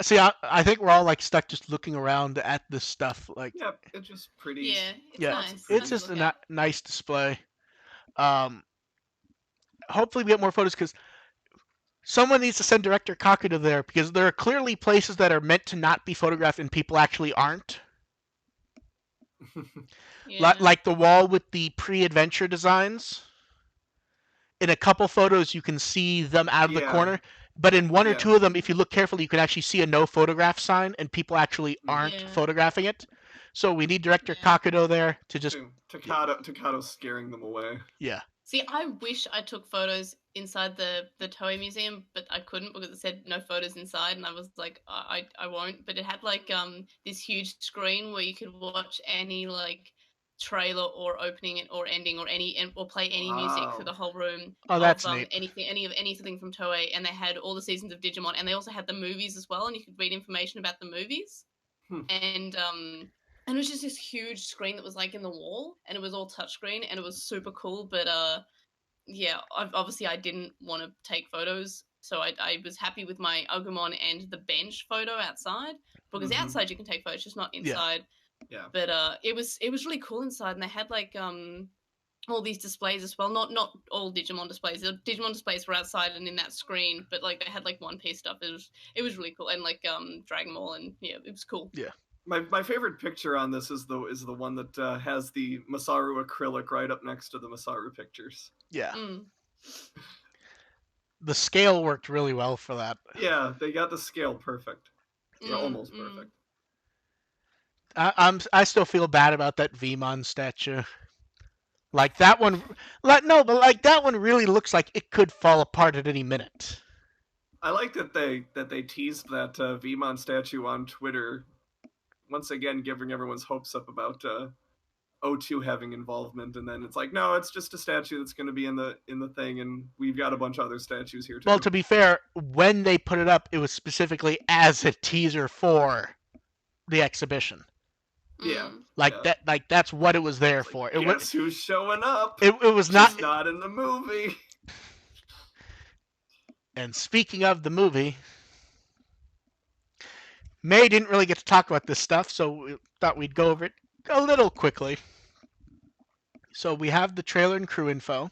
See, I think we're all stuck just looking around at this stuff. Yeah, it's just pretty. Yeah, it's nice. It's just a nice display. Hopefully we get more photos because someone needs to send Director Kakuta there because there are clearly places that are meant to not be photographed and people actually aren't. Like the wall with the pre-adventure designs. In a couple photos, you can see them out of the corner, but in one or two of them, if you look carefully, you can actually see a no photograph sign, and people actually aren't photographing it. So we need Director Kakudo there to just Takato's scaring them away. Yeah. See, I wish I took photos inside the Toei Museum, but I couldn't because it said no photos inside, and I was like, I won't. But it had like this huge screen where you could watch any like trailer or opening it or ending or or play any music through the whole room. Oh, that's neat. Anything from Toei, and they had all the seasons of Digimon, and they also had the movies as well, and you could read information about the movies. And it was just this huge screen that was like in the wall, and it was all touchscreen, and it was super cool. But yeah, obviously I didn't want to take photos, so I was happy with my Agumon and the bench photo outside, because outside you can take photos, just not inside. Yeah. But it was really cool inside, and they had like all these displays as well. Not all Digimon displays. The Digimon displays were outside and in that screen, but like they had like One Piece stuff. It was really cool, and like Dragon Ball, and yeah, it was cool. Yeah. My favorite picture on this is the one that has the Masaru acrylic right up next to the Masaru pictures. Yeah. The scale worked really well for that. Yeah, they got the scale perfect. Almost perfect. I still feel bad about that Vmon statue. Like that one, but that one really looks like it could fall apart at any minute. I like that they teased that Vmon statue on Twitter, once again giving everyone's hopes up about O2 having involvement, and then it's like, no, it's just a statue that's going to be in the thing, and we've got a bunch of other statues here too. Well, to be fair, when they put it up, it was specifically as a teaser for the exhibition. Yeah. Like that's what it was there for. Guess who's showing up? It was not in the movie. And speaking of the movie, May didn't really get to talk about this stuff, so we thought we'd go over it a little quickly. So we have the trailer and crew info.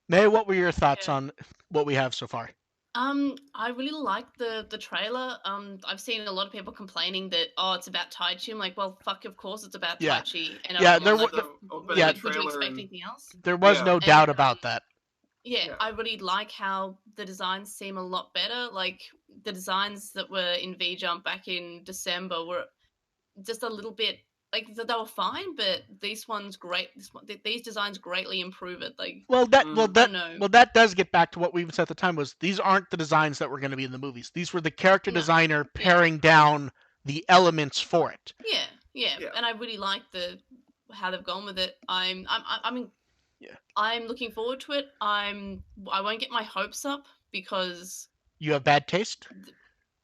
May, what were your thoughts on what we have so far? I really liked the trailer. I've seen a lot of people complaining that it's about Tai Chi. I'm like, well, fuck, of course it's about Tai Chi. And would you expect anything else? There was no doubt about that. Yeah, I really like how the designs seem a lot better. Like the designs that were in V-Jump back in December were just a little bit like they were fine, but these designs greatly improve it. Like that does get back to what we even said at the time, was these aren't the designs that were going to be in the movies. These were the character designer paring down the elements for it. Yeah, and I really like how they've gone with it. I'm looking forward to it. I won't get my hopes up because you have bad taste.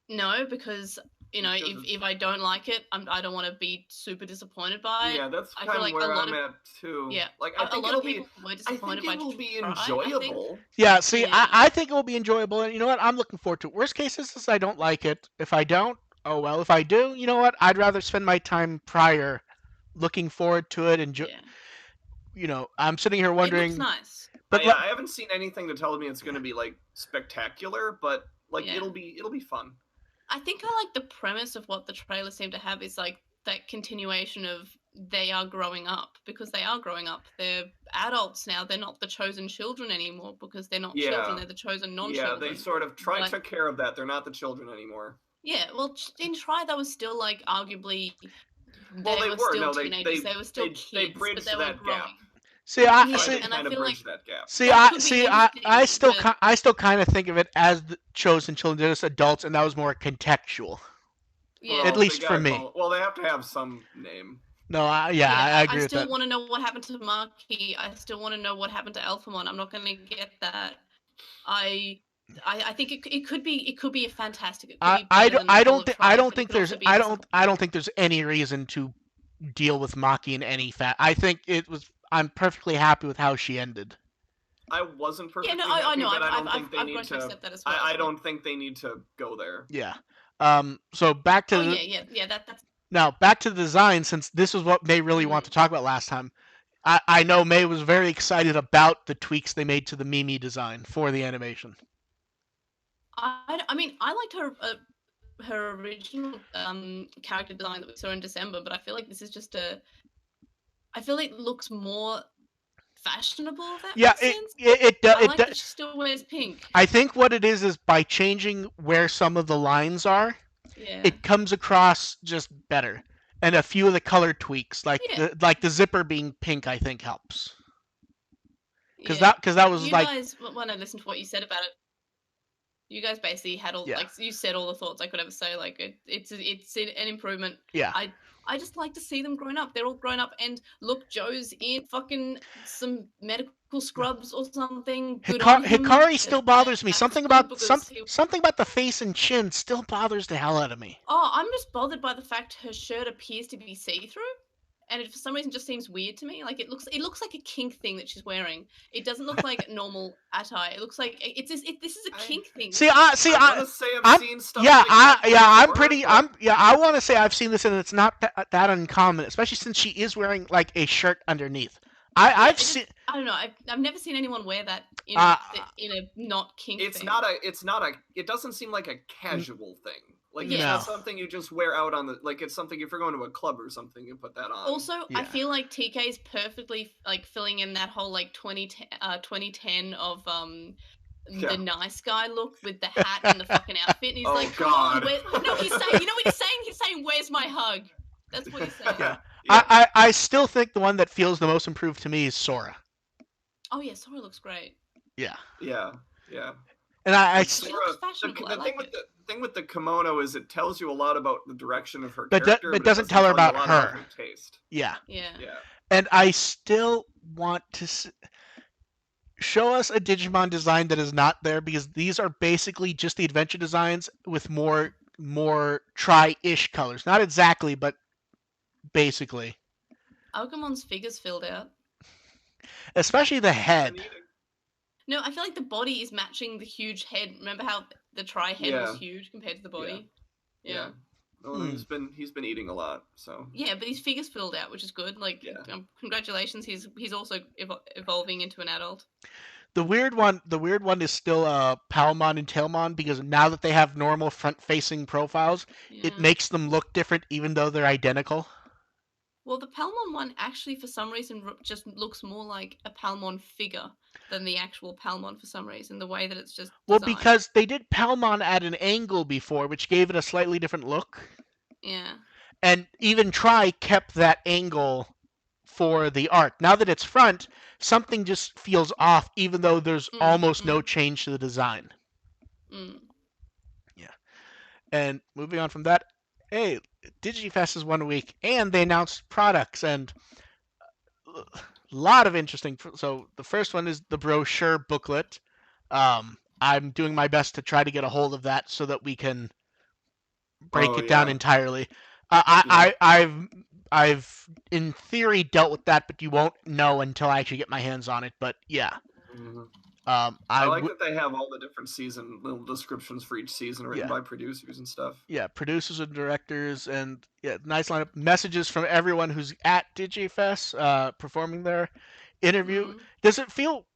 No, because if I don't like it, I don't want to be super disappointed by it. Yeah, that's kind of where I'm at too. Yeah, like I a lot of people were disappointed by it. I think it will be enjoyable. Yeah, see, I think it will be enjoyable, and you know what? I'm looking forward to it. Worst case is I don't like it. If I don't, oh well. If I do, you know what? I'd rather spend my time prior looking forward to it and I'm sitting here wondering. It looks nice. But I haven't seen anything to tell me it's going to be like spectacular, but like it'll be fun. I think I like the premise of what the trailer seemed to have is like that continuation of they are growing up, because they are growing up. They're adults now. They're not the chosen children anymore because they're not children. They're the chosen non-children. Yeah, they sort of took care of that. They're not the children anymore. Yeah, well, in Try, that was still like arguably. Well, they were still teenagers. They were still kids, they bridged but they were growing. Gap. I still kind of think of it as the chosen children, just adults, and that was more contextual. Yeah. At least for me. They have to have some name. No, I agree with that. I still want to know what happened to Maki. I still want to know what happened to Alphamon. I'm not going to get that. I think it could be a fantastic. I don't think there's any reason to deal with Maki in any I think I'm perfectly happy with how she ended. I wasn't perfectly happy, I know. But I don't think they need to accept that as well. I don't think they need to go there. Yeah. So back to that's now back to the design, since this is what May really wanted to talk about last time. I know May was very excited about the tweaks they made to the Mimi design for the animation. I mean, I liked her original character design that we saw in December, but I feel like this is just I feel like it looks more fashionable. If that makes sense. It does. That she still wears pink. I think what it is by changing where some of the lines are, it comes across just better. And a few of the color tweaks, like the zipper being pink, I think helps. because Yeah. that was You like guys, when I listened to what you said about it, you guys basically had all Yeah. like you said all the thoughts I could ever say. Like it's an improvement. yeah. I just like to see them grown up. They're all grown up, and look, Joe's in fucking some medical scrubs or something. Good on him. Hikari still bothers me. That's good because he. Something about the face and chin still bothers the hell out of me. Oh, I'm just bothered by the fact her shirt appears to be see through. And it for some reason just seems weird to me. Like it looks like a kink thing that she's wearing. It doesn't look like normal attire. It looks like this is a kink thing. I want to say I've seen stuff. I want to say I've seen this and it's not that uncommon, especially since she is wearing like a shirt underneath. I've seen. I don't know. I've never seen anyone wear that in a not kink. It's thing. not a. It doesn't seem like a casual thing. Like it's not something you just wear out on the. Like it's something if you're going to a club or something, you put that on. Also, I feel like TK is perfectly like filling in that whole like 2010 of the nice guy look with the hat and the fucking outfit. And he's like, God. No, he's saying. You know what he's saying? He's saying, "Where's my hug?" That's what he's saying. Yeah. I still think the one that feels the most improved to me is Sora. Oh yeah, Sora looks great. Yeah. Yeah. And Sora, looks fashionable. the thing with the kimono is it tells you a lot about the direction of her But character, but doesn't tell her you a about lot her. taste. Yeah. Yeah. And I still want to show us a Digimon design that is not there, because these are basically just the adventure designs with more try-ish colors. Not exactly, but basically. Algamon's figure's filled out. Especially the head. No, I feel like the body is matching the huge head. Remember how the tri head was huge compared to the body? Yeah. Well, he's been eating a lot, so. Yeah, but his figure's filled out, which is good. Like, congratulations, he's also evolving into an adult. The weird one is still Palmon and Tailmon, because now that they have normal front-facing profiles, it makes them look different, even though they're identical. Well, the Palmon one actually, for some reason, just looks more like a Palmon figure than the actual Palmon for some reason, the way that it's just designed. Well, because they did Palmon at an angle before, which gave it a slightly different look. Yeah. And even Tri kept that angle for the art. Now that it's front, something just feels off, even though there's almost no change to the design. Yeah. And moving on from that, hey, DigiFes is 1 week, and they announced products, and a lot of interesting. So the first one is the brochure booklet. I'm doing my best to try to get a hold of that so that we can break it down entirely. I've in theory dealt with that, but you won't know until I actually get my hands on it. But yeah. I like that they have all the different season little descriptions for each season written by producers and stuff. Yeah, producers and directors, and nice lineup. Messages from everyone who's at DigiFes performing their interview. Does it feel?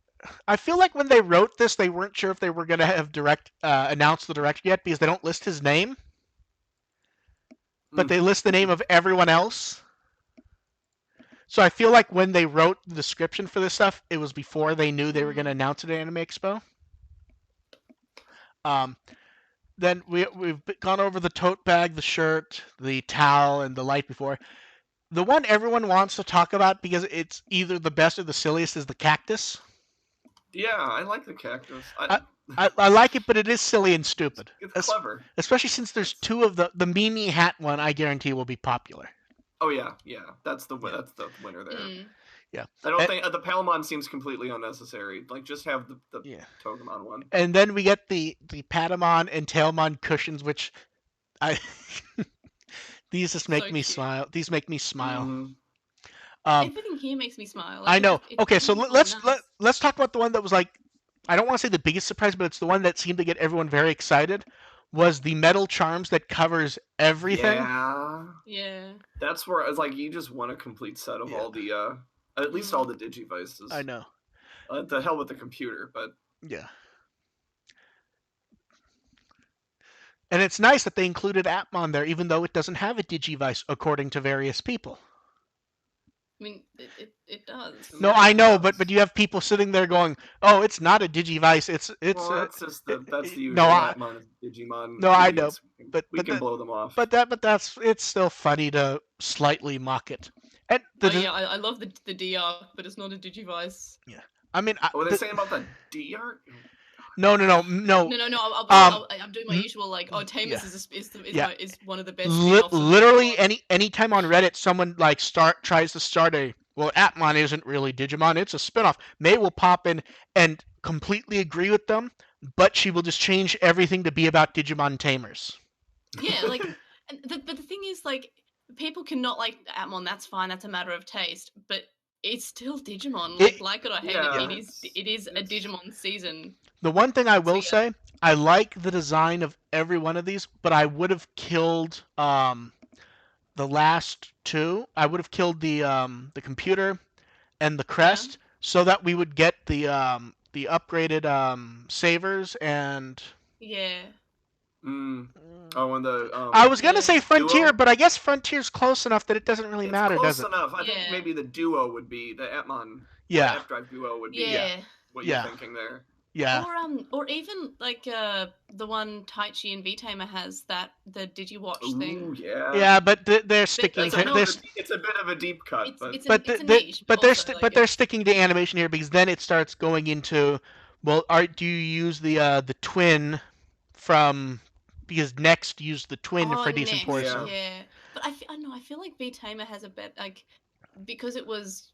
I feel like when they wrote this, they weren't sure if they were going to have announced the director yet, because they don't list his name, but they list the name of everyone else. So I feel like when they wrote the description for this stuff, it was before they knew they were going to announce it at Anime Expo. Then we've gone over the tote bag, the shirt, the towel, and the light before. The one everyone wants to talk about, because it's either the best or the silliest, is the cactus. Yeah, I like the cactus. I like it, but it is silly and stupid. It's clever. Especially since there's two of the Mimi hat one, I guarantee will be popular. Oh yeah, that's the winner there. Yeah, I don't think the Palmon seems completely unnecessary. Like, just have the Togemon one. And then we get the Patamon and Tailmon cushions, which these just make me smile. These make me smile. Everything here makes me smile. Like, I know. Okay, so let's talk about the one that was like, I don't want to say the biggest surprise, but it's the one that seemed to get everyone very excited. Was the metal charms that covers everything. Yeah. That's where I was like, you just want a complete set of all the, at least all the DigiVices. I know. The hell with the computer, but... Yeah. And it's nice that they included Atmon there, even though it doesn't have a DigiVice, according to various people. I mean, it does. No, I know, but you have people sitting there going, "Oh, it's not a DigiVice. It's." Well, that's the usual Digimon. No, I know, but we can blow them off. But it's still funny to slightly mock it. And I love the D arc, but it's not a DigiVice. Yeah, I mean, What were they saying about the D art? no. No. I'm doing my n- usual like, oh, Tamers Yeah. is one of the best spin-offs of Literally, Digimon. anytime on Reddit someone like tries to start a Atmon isn't really Digimon, it's a spinoff. May will pop in and completely agree with them, but she will just change everything to be about Digimon Tamers. Yeah, like, but the thing is, like, people cannot like Atmon. That's fine. That's a matter of taste. But it's still Digimon. Like it or hate Yeah, it is a Digimon season. The one thing I So, will yeah. say, I like the design of every one of these, but I would have killed the last two. I would have killed the computer and the crest so that we would get the upgraded savers and Yeah. Oh, and the I was gonna Yeah. say Frontier, Duo? but I guess Frontier's close enough that it doesn't really It's matter, does close it? enough. I think Yeah. maybe the duo would be the Atmon, Yeah, App Drive duo would be Yeah. what Yeah. you're thinking there. yeah. Or even like the one Taichi and V-Tamer has that the DigiWatch thing. Ooh, yeah. Yeah, but they're sticking like, to I know this. It's a bit of a deep cut, It's but it's a, But it's a niche, but they're also, like, they're sticking to animation here because then it starts going into do you use the twin from because Next used the twin for decent Next, portion. yeah. But I don't know. I feel like V-Tamer has a bit like because it was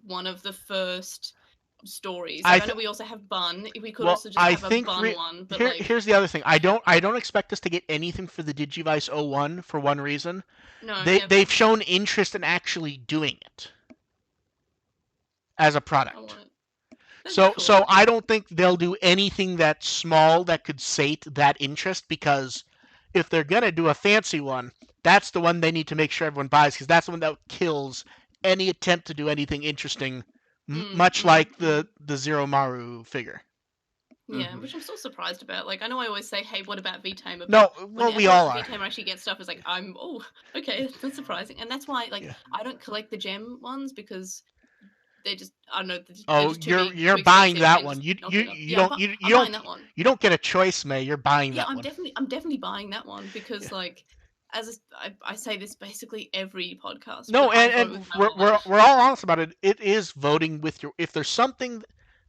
one of the first stories. Like, I know we also have Bun. We could also just have a Bun one. But here's the other thing. I don't expect us to get anything for the Digivice 01 for one reason. no, They've shown interest in actually doing it as a I product. want it. That'd So be cool. so I don't think they'll do anything that small that could sate that interest because if they're gonna do a fancy one, that's the one they need to make sure everyone buys because that's the one that kills any attempt to do anything interesting, much like the Zero Maru figure. Yeah, which I'm still surprised about. Like, I know I always say, "Hey, what about V-Tamer?" No, But well, we all are. V-Tamer actually gets stuff. It's like okay, that's surprising, and that's why I don't collect the gem ones because they just I don't know. They're just too big, you're too buying expensive, that one. and You not you enough. you Yeah, don't you I'm don't buying that one. you don't get a choice, May. You're buying Yeah, that one. I'm definitely buying that one because like I say this basically every podcast. No, but I vote and with my wallet. we're all honest about it. It is voting with your if there's something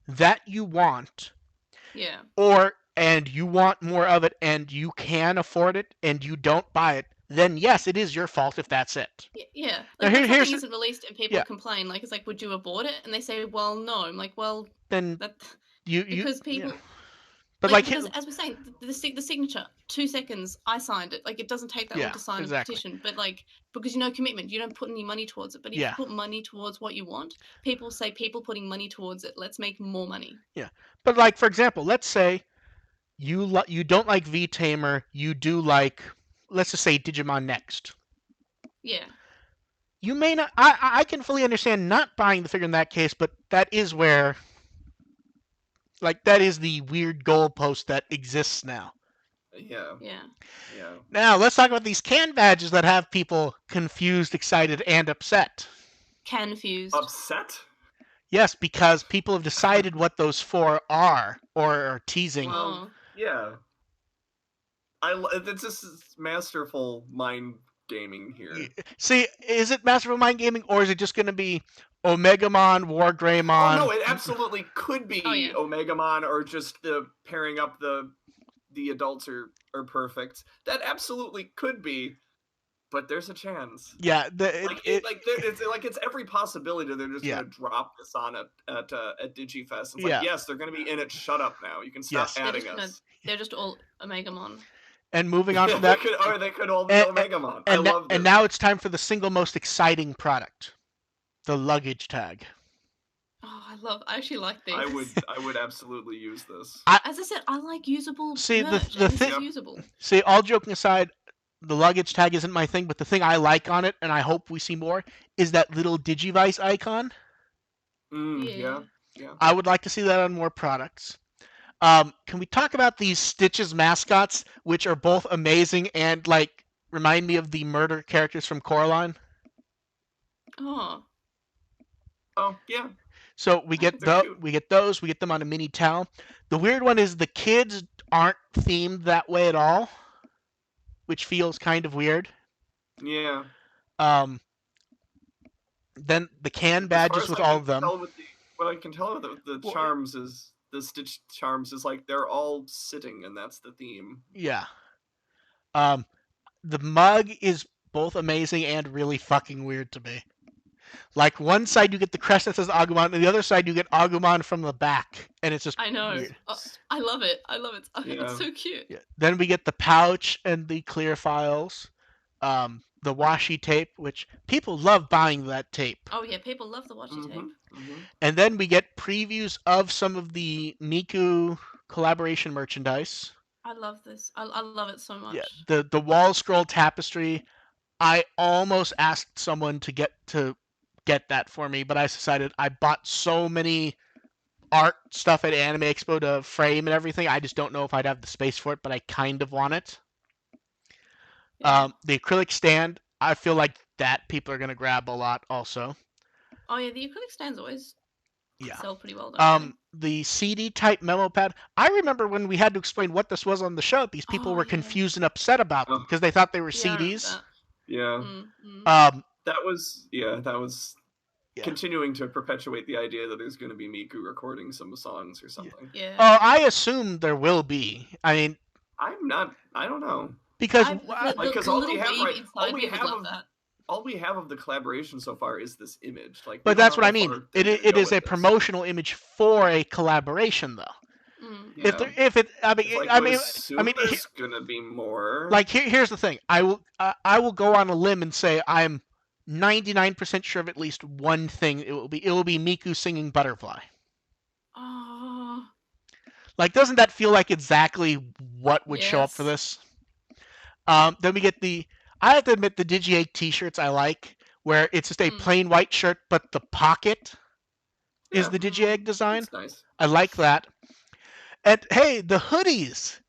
that you want Yeah. and you want more of it and you can afford it and you don't buy it, then yes, it is your fault if that's it. Yeah. Now, Like when here's something isn't released and people complain, like it's like, would you have bought it? And they say, well, no. I'm like, well, then that you because people. But because as we're saying, the signature, 2 seconds, I signed it. Like it doesn't take that long to sign a petition, but like because commitment, you don't put any money towards it. But if you put money towards what you want, people say people putting money towards it. Let's make more money. Yeah, but like for example, let's say you don't like V-Tamer, you do like let's just say Digimon Next. Yeah. You may not. I can fully understand not buying the figure in that case, but that is where. Like that is the weird goalpost that exists now. Yeah. Now let's talk about these can badges that have people confused, excited, and upset. Confused. Upset? Yes, because people have decided what those four are or are teasing. Well, yeah. It's just masterful mind gaming here. See, is it masterful mind gaming or is it just going to be Omegamon, War Greymon? Oh no, it absolutely could be Omegamon or just the pairing up the adults are perfect. That absolutely could be, but there's a chance. Yeah, it's every possibility they're just gonna drop this on at DigiFes. It's like yes, they're gonna be in it. Shut up now. You can stop adding us. They're just all Omegamon. And moving on from that, they could all be Omegamon. I love this. And now it's time for the single most exciting product, the luggage tag. Oh, I actually like these. I would absolutely use this. As I said, I like usable. See merch, the thing. Usable. See, all joking aside, the luggage tag isn't my thing, but the thing I like on it, and I hope we see more, is that little Digivice icon. Yeah. I would like to see that on more products. Can we talk about these Stitches mascots, which are both amazing and like remind me of the murder characters from Coraline? Oh yeah. So we get we get them on a mini towel. The weird one is the kids aren't themed that way at all, which feels kind of weird. Yeah. Then the can badges with all of them. what I can tell the Well, charms is the Stitch charms is like they're all sitting, and that's the theme. yeah. Um, the mug is both amazing and really fucking weird to me. Like one side you get the crest that says Agumon, and the other side you get Agumon from the back, and it's just I know. weird. I love it. I love it. Yeah. It's so cute. Yeah. Then we get the pouch and the clear files, the washi tape, which people love buying that tape. Oh yeah, people love the washi tape. And then we get previews of some of the Miku collaboration merchandise. I love this. I love it so much. Yeah, the wall scroll tapestry. I almost asked someone to get that for me, but I decided I bought so many art stuff at Anime Expo to frame and everything. I just don't know if I'd have the space for it, but I kind of want it. Yeah. The acrylic stand, I feel like that people are gonna grab a lot also. Oh yeah, the acrylic stands always Yeah. sell pretty well, don't The CD type memo pad. I remember when we had to explain what this was on the show, these people Oh, were yeah. confused and upset about them because they thought they were they? Yeah, I remember CDs. that. Yeah. Mm-hmm. That was continuing to perpetuate the idea that there's going to be Miku recording some songs or something. Yeah. Oh, I assume there will be. I mean, I don't know. because Because the all little we have baby right, inside all we me would have love of that. all we have of the collaboration so far is this image. Like, we but don't that's know what I how mean. far they're gonna It go is with a this. promotional image for a collaboration, though. Mm. Yeah. If it, I mean, It's like, I would mean, assume there's gonna be more. like here's the thing. I will go on a limb and say I'm 99% sure of at least one thing. It will be Miku singing Butterfly. Oh. Like, doesn't that feel like exactly what would show up for Yes. this? Then we get I have to admit, the Digi8 t-shirts I like, where it's just a plain white shirt, but the pocket is the Digi8 design. It's nice. I like that. And hey, the hoodies.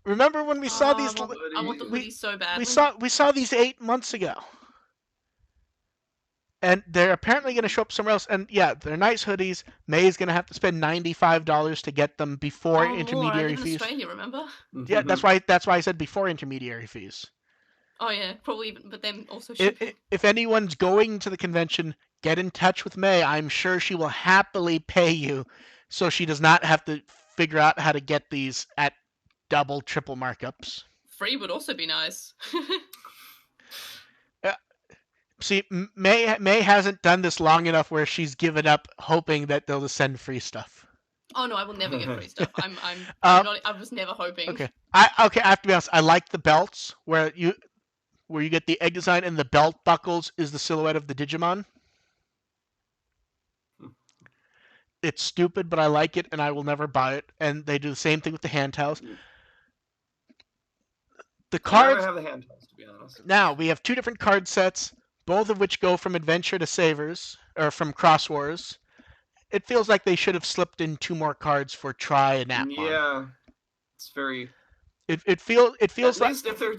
Remember when we saw these? I want the hoodies so badly. We saw these 8 months ago. And they're apparently going to show up somewhere else. And yeah, they're nice hoodies. May's going to have to spend $95 to get them before intermediary more. I live in fees. Australia, remember? Yeah, that's why I said before intermediary fees. Oh yeah, probably, but then also shipping. If anyone's going to the convention, get in touch with May. I'm sure she will happily pay you, so she does not have to figure out how to get these at double, triple markups. Free would also be nice. See, May hasn't done this long enough where she's given up hoping that they'll just send free stuff. Oh no, I will never get free stuff. I'm not. I was never hoping. Okay, I have to be honest. I like the belts where you get the egg design and the belt buckles is the silhouette of the Digimon. It's stupid, but I like it, and I will never buy it. And they do the same thing with the hand towels. The cards. I'd rather have the hand towels, to be honest. Now we have two different card sets, both of which go from Adventure to Savers, or from Cross Wars. It feels like they should have slipped in two more cards for Try and Atmon. Yeah, it's very. It feels At like least if they're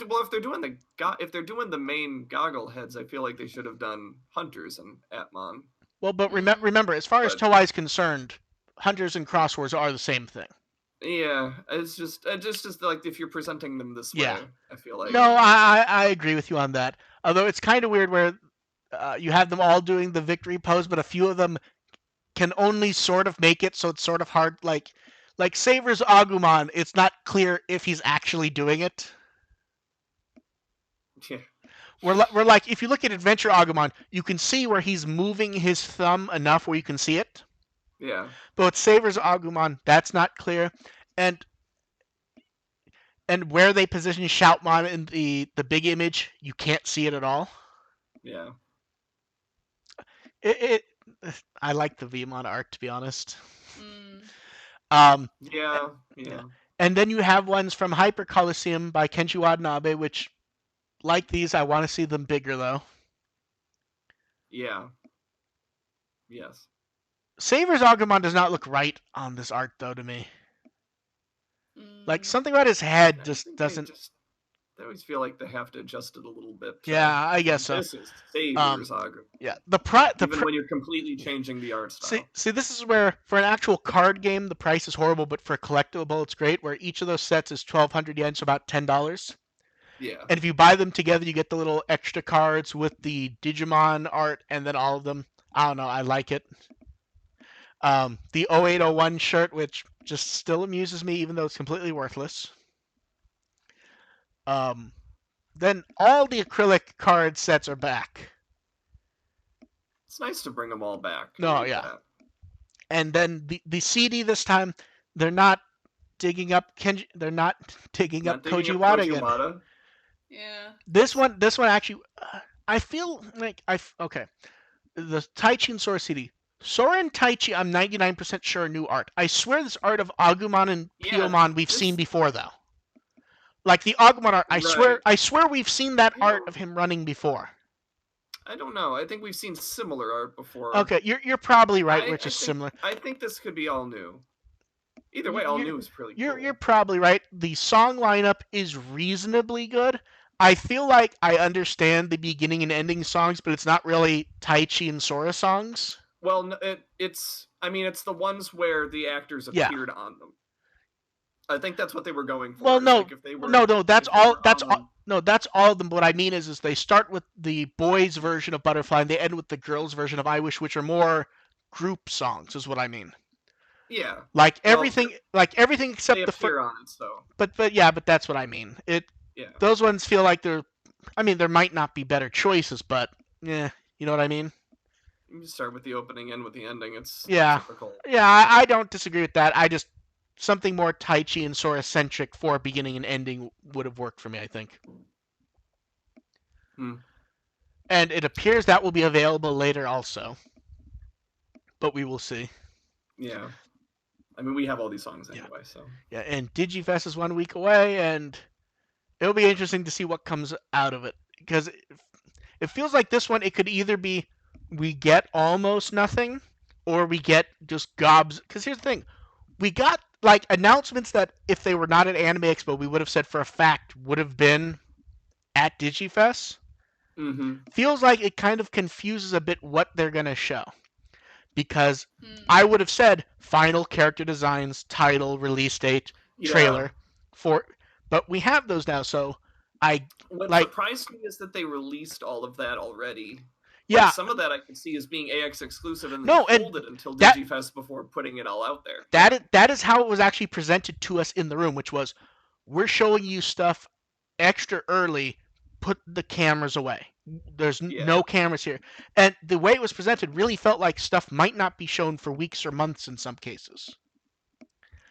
doing the main goggle heads, I feel like they should have done Hunters and Atmon. Well, but remember, as far as Toei's concerned, Hunters and Cross Wars are the same thing. Yeah, it's just like if you're presenting them this way, I feel like. No, I agree with you on that. Although it's kind of weird where you have them all doing the victory pose, but a few of them can only sort of make it, so it's sort of hard. Like Saver's Agumon, it's not clear if he's actually doing it. Yeah. We're like, if you look at Adventure Agumon, you can see where he's moving his thumb enough where you can see it. Yeah. But with Saver's Agumon, that's not clear. And where they position Shoutmon in the big image, you can't see it at all. Yeah. I like the Vmon art, to be honest. Yeah. And then you have ones from Hyper Coliseum by Kenji Watanabe, which, like these, I want to see them bigger, though. Yeah. Yes. Saver's Agumon does not look right on this art, though, to me. Like, something about his head just doesn't... They always feel like they have to adjust it a little bit. Yeah, I guess so. This is Saver's Agumon. Yeah, even when you're completely changing the art style. See, this is where, for an actual card game, the price is horrible, but for a collectible, it's great, where each of those sets is 1,200 yen, so about $10. Yeah. And if you buy them together, you get the little extra cards with the Digimon art, and then all of them. I don't know, I like it. The 0801 shirt, which just still amuses me, even though it's completely worthless. Then all the acrylic card sets are back. It's nice to bring them all back. No, I like yeah. that. And then the CD this time, they're not digging up Kenji. They're not digging up Koji Wada again. Yeah. This one actually, I feel like okay. The Taichi and Sora CD. Sora and Taichi, I'm 99% sure new art. I swear this art of Agumon and Piyomon we've seen before though. Like the Agumon art, I swear we've seen that art of him running before. I don't know. I think we've seen similar art before. Okay, you're probably right, which is similar. I think this could be all new. Either way, all new is pretty cool. You're probably right. The song lineup is reasonably good. I feel like I understand the beginning and ending songs, but it's not really Taichi and Sora songs. Well, it's the ones where the actors appeared on them. I think that's what they were going for. Well, no, like if they were, that's all. That's all of them. What I mean is they start with the boys' version of Butterfly and they end with the girls' version of I Wish, which are more group songs. Is what I mean. Yeah. Like everything except they the appear on it. So. But that's what I mean. Yeah. Those ones feel like they're. I mean, there might not be better choices, but yeah, you know what I mean. You start with the opening, end with the ending. It's typical. Yeah, I don't disagree with that. I just something more Taichi and Sora centric for beginning and ending would have worked for me, I think. And it appears that will be available later also. But we will see. Yeah. I mean, we have all these songs anyway, so. Yeah, and DigiFes is 1 week away, and it'll be interesting to see what comes out of it. Because it feels like this one, it could either be we get almost nothing, or we get just gobs. Because here's the thing. We got like announcements that if they were not at Anime Expo, we would have said for a fact would have been at DigiFes. Feels like it kind of confuses a bit what they're going to show. Because I would have said final character designs, title, release date, trailer. But we have those now, so what surprised me is that they released all of that already. Yeah. Like some of that I could see as being AX exclusive and then hold it until DigiFest before putting it all out there. That is how it was actually presented to us in the room, which was we're showing you stuff extra early, put the cameras away. There's no cameras here. And the way it was presented really felt like stuff might not be shown for weeks or months in some cases.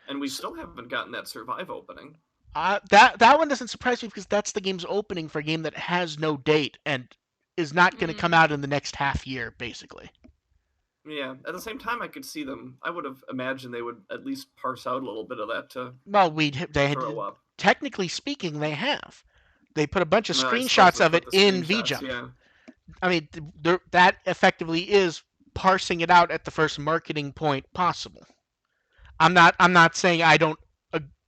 And we still haven't gotten that Survive opening. That one doesn't surprise me because that's the game's opening for a game that has no date and is not going to come out in the next half year, basically. Yeah. At the same time, I could see them. I would have imagined they would at least parse out a little bit of that to throw up. Technically speaking, they have. They put a bunch of screenshots of it in VJump. Yeah. I mean, that effectively is parsing it out at the first marketing point possible. I'm not saying I don't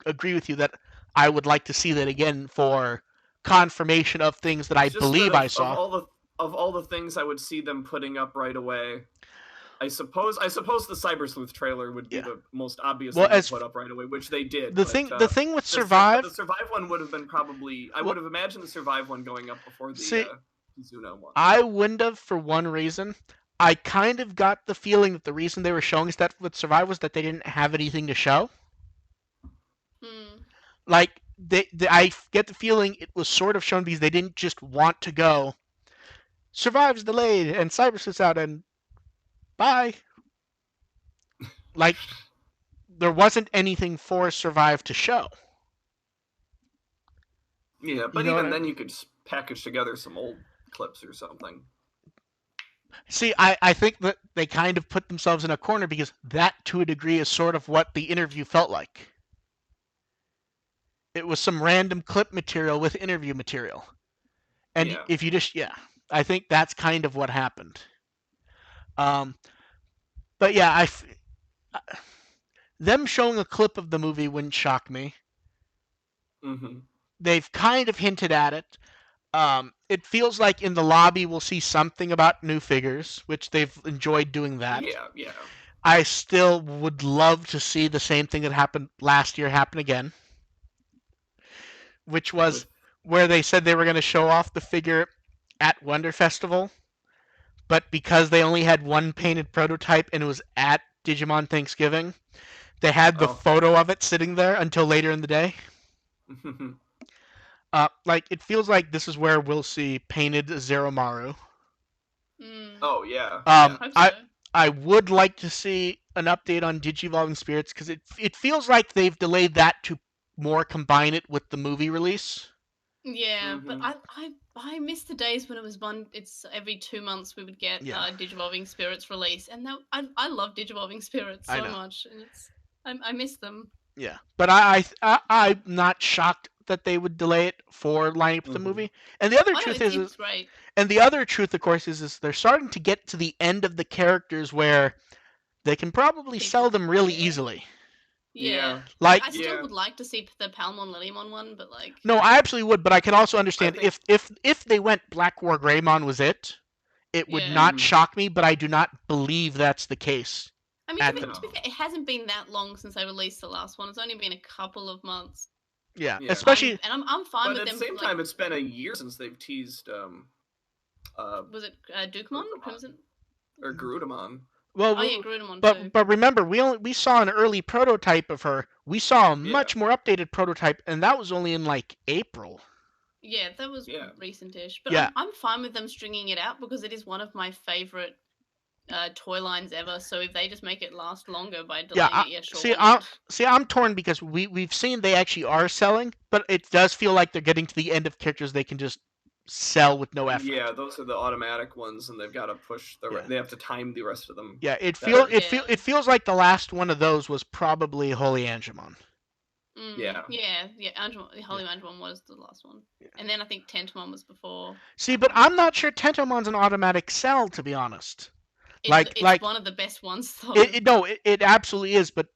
agree with you that I would like to see that again for confirmation of things that I believe I saw. Of all the things I would see them putting up right away, I suppose the Cyber Sleuth trailer would be the most obvious thing to put up right away, which they did. The thing with Survive, the Survive one would have been probably. I would have imagined the Survive one going up before the Kizuno one. I wouldn't have for one reason. I kind of got the feeling that the reason they were showing us that with Survive was that they didn't have anything to show. Like I get the feeling it was sort of shown because they didn't just want to go. Survive's delayed and Cyber Sleuth's out and bye. Like there wasn't anything for Survive to show. Yeah, but even then you could package together some old clips or something. See, I think that they kind of put themselves in a corner because that, to a degree, is sort of what the interview felt like. It was some random clip material with interview material. And if you just, I think that's kind of what happened. But yeah, them showing a clip of the movie wouldn't shock me. They've kind of hinted at it. It feels like in the lobby we'll see something about new figures, which they've enjoyed doing that. Yeah. I still would love to see the same thing that happened last year happen again, which was where they said they were going to show off the figure at Wonder Festival, but because they only had one painted prototype and it was at Digimon Thanksgiving. They had the Oh. photo of it sitting there until later in the day. Like it feels like this is where we'll see painted Zeromaru. Mm. Oh yeah. Um, Yeah. Hope I so. I would like to see an update on Digivolving Spirits because it feels like they've delayed that to more combine it with the movie release. Yeah, but Mhm. I miss the days when it was it's every 2 months we would get Yeah. Digivolving Spirits release, and I love Digivolving Spirits I so know. much, and I miss them. Yeah, but I'm not shocked that they would delay it for lining up the Mhm. movie. And the other I know truth it's great. and the other truth, of course, is they're starting to get to the end of the characters where they can probably sell People, them really yeah, easily. yeah. Yeah. Like Like, I still Yeah. would like to see the Palmon Lilymon one, but like, no, I absolutely would, but I can also I understand think. if they went Black War Greymon was it would yeah. not Mhm. shock me, but I do not believe that's the case I mean, at the to be No. fair, it hasn't been that long since they released the last one. It's only been a couple of months. yeah, Yeah. especially I'm fine But with at the them. same Like, time, it's been a year since they've teased was it Dukemon Groudamon Crimson? or Groudamon. Oh yeah, well, Grudemon too. but remember we saw an early prototype of her. We saw a Yeah. much more updated prototype, and that was only in like April. Yeah, that was Yeah. recent-ish, but Yeah, I'm fine with them stringing it out because it is one of my favorite toy lines ever. So if they just make it last longer by yeah. delaying it, yeah, sure, See, why not? I'm torn because we've seen they actually are selling, but it does feel like they're getting to the end of characters they can just sell with no Yeah, effort. those are the automatic ones, and they've got to push Yeah. they have to time the rest of them Yeah, better. Yeah. it feels like the last one of those was probably Holy Angemon. Yeah. Yeah. Yeah. Holy Angemon was the last one, Yeah. and then I think Tentomon was before See, that but one. I'm not sure Tentomon's an automatic sell, to be honest. It's Like one of the best ones though. no, it absolutely is. But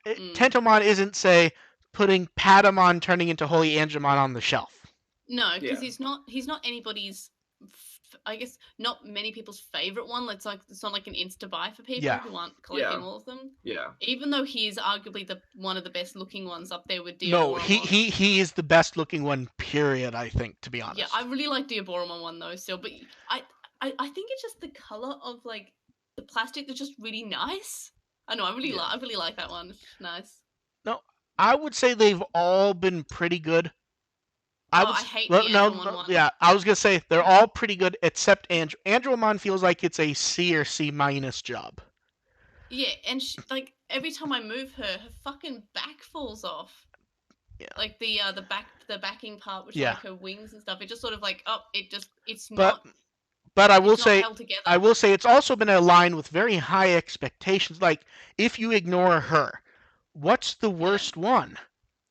Mm. Tentomon isn't say putting Patamon turning into Holy Angemon on the shelf. No, because Yeah. he's not anybody's. I guess not many people's favorite one. It's not like an insta buy for people Yeah. who aren't collecting Yeah. all of them. Yeah. Even though he is arguably the one of the best looking ones up there with No, Diaboromon. he is the best looking one. Period. I think, to be Yeah, I honest. really like Diaboromon one though still, but I think it's just the color of like the plastic that's just really nice. I know Yeah. I really like that one. It's nice. No, I would say they've all been pretty good. I Oh, would I hate well, the no, Andromon one. yeah, I was gonna say they're all pretty good except Andromon feels like it's a C or C minus job. Yeah, and like every time I move her, her fucking back falls off. Yeah, Like the backing part, which are yeah, like her wings and stuff. It just sort of like but but it's not held I together. will say it's also been aligned with very high expectations. Like if you ignore her, what's the Yeah. worst one?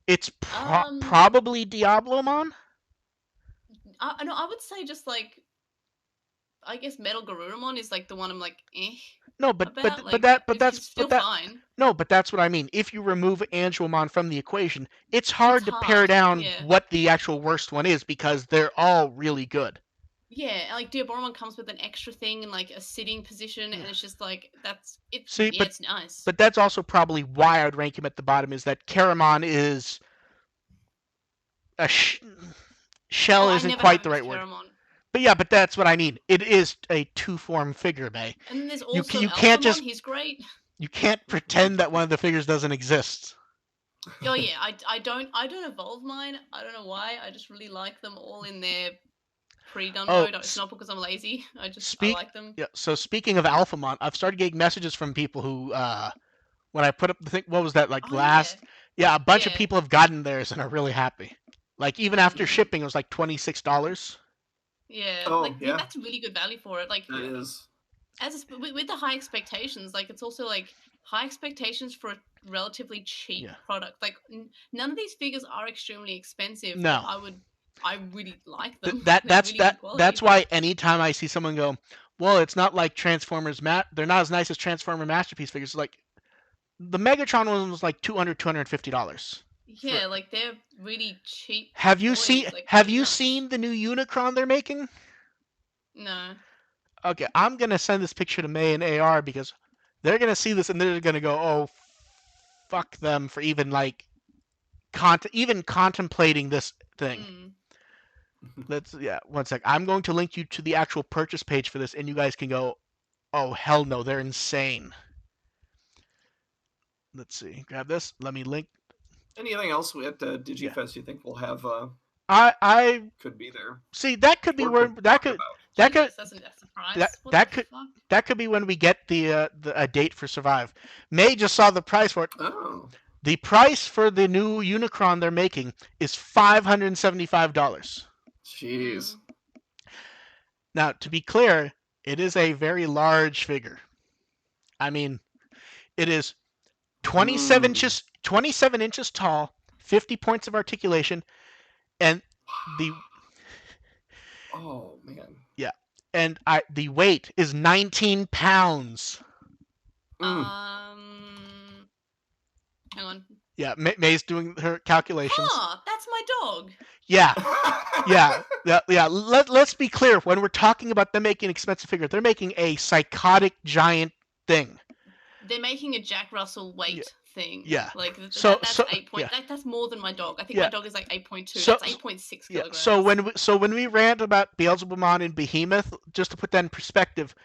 It's Um. probably Diablomon. I know. I would say just like I guess Metal Garurumon is like the one I'm like No, about. Like it's but still that fine. no, but that's what I mean. If you remove Angelmon from the equation, it's It's hard to pare hard. down Yeah. what the actual worst one is because they're all really good. Yeah, like Diaboromon comes with an extra thing and like a sitting position, and Yeah. it's just like See, it's nice. but that's also probably why I would rank him at the bottom. Is that Caramon is a shell Oh, I isn't never quite have the right used word. Caramon. But yeah, but that's what I mean. It is a two form figure, Bay. And then there's You also you can't Alphamon. just He's great. you can't pretend that one of the figures doesn't exist. Oh yeah, I don't evolve mine. I don't know why. I just really like them all in their pre-done Oh, mode. It's not because I'm lazy. I speak. like them. Yeah. So speaking of Alphamon, I've started getting messages from people who, when I put up the thing, what was that like Oh yeah, last? Yeah, a bunch of yeah. people have gotten theirs and are really happy. Like even after Mm, shipping, it was like $26. yeah. Oh Like yeah, that's really good value for it. Like that is. with the high expectations, like it's also like high expectations for a relatively cheap Yeah. product. Like none of these figures are extremely expensive, but No. I really like them. That They're really good that's quality. why anytime I see someone go, well, it's not like Transformers they're not as nice as Transformer Masterpiece figures. Like the Megatron one was like $250. Yeah, like they're really cheap Have you toys. Like have pretty you much. seen the new Unicron they're making? No. Okay, I'm gonna send this picture to May and AR because they're gonna see this and they're gonna go, oh, fuck them for even like even contemplating this thing. Mm. One sec. I'm going to link you to the actual purchase page for this, and you guys can go, oh hell no, they're insane. let's see. Grab this. Let me link. Anything else at DigiFest you think we'll have I could be there? see that could be Or where could that talk could about? that could Jesus, that's a surprise. that What that the could fuck? that could be when we get the a date for Survive. May just saw the price for it. Oh, The price for the new Unicron they're making is $575. jeez. Now, to be clear, it is a very large figure. I mean, it is 27 inches tall, 50 points of articulation, and the Oh man. yeah, and the weight is 19 pounds. Mm. Hang on. Yeah, May's doing her calculations. Huh, that's my dog. Yeah, yeah. Let's be clear. When we're talking about them making an expensive figure, they're making a psychotic giant thing. They're making a Jack Russell weight thing. Yeah. Like So- that's so- 8 point. yeah. That's more than my dog. I think Yeah. my dog is like 8.2. So- That's 8.6 Yeah. kilograms. So when we rant about Beelzebubon and Behemoth, just to put that in perspective,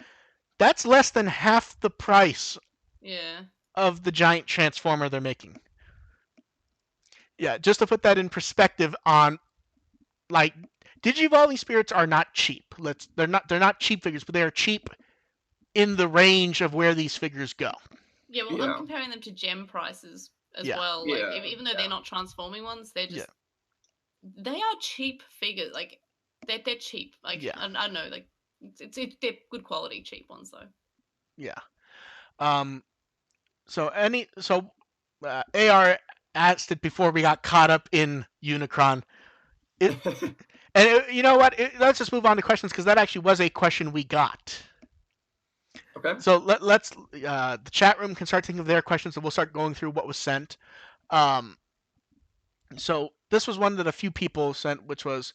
that's less than half the price Yeah. of the giant transformer they're making. Yeah, just to put that in perspective on like Digivolving Spirits are not cheap. They're not cheap figures, but they are cheap in the range of where these figures go. Yeah, well, Yeah. I'm comparing them to gem prices as Yeah. well. Like, Yeah, even though they're not transforming ones, they're just Yeah. they are cheap figures. Like, they're cheap. Like, Yeah. I don't know. Like, they're good quality cheap ones though. Yeah. So AR asked it before we got caught up in Unicron. You know what? Let's just move on to questions because that actually was a question we got. Okay. So let's the chat room can start thinking of their questions, and we'll start going through what was sent. So this was one that a few people sent, which was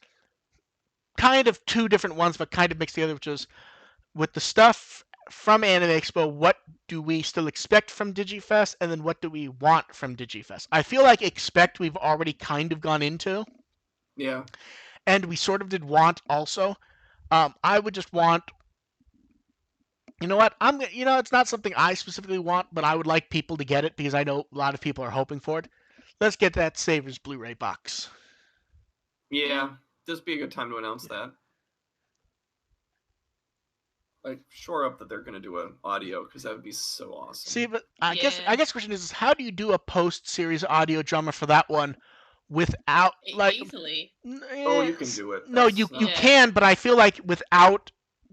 kind of two different ones, but kind of mixed together, which is with the stuff from Anime Expo, what do we still expect from DigiFes, and then what do we want from DigiFes? I feel like expect we've already kind of gone into, Yeah. and we sort of did want also. I would just want. You know what? It's not something I specifically want, but I would like people to get it because I know a lot of people are hoping for it. Let's get that Savers Blu-ray box. Yeah. This would be a good time to announce that. Like, shore up that they're going to do an audio because that would be so awesome. See, but I guess Yeah. the question is how do you do a post-series audio drama for that one without like? Easily. Oh, you can do it. No, That's you not- can, but I feel like without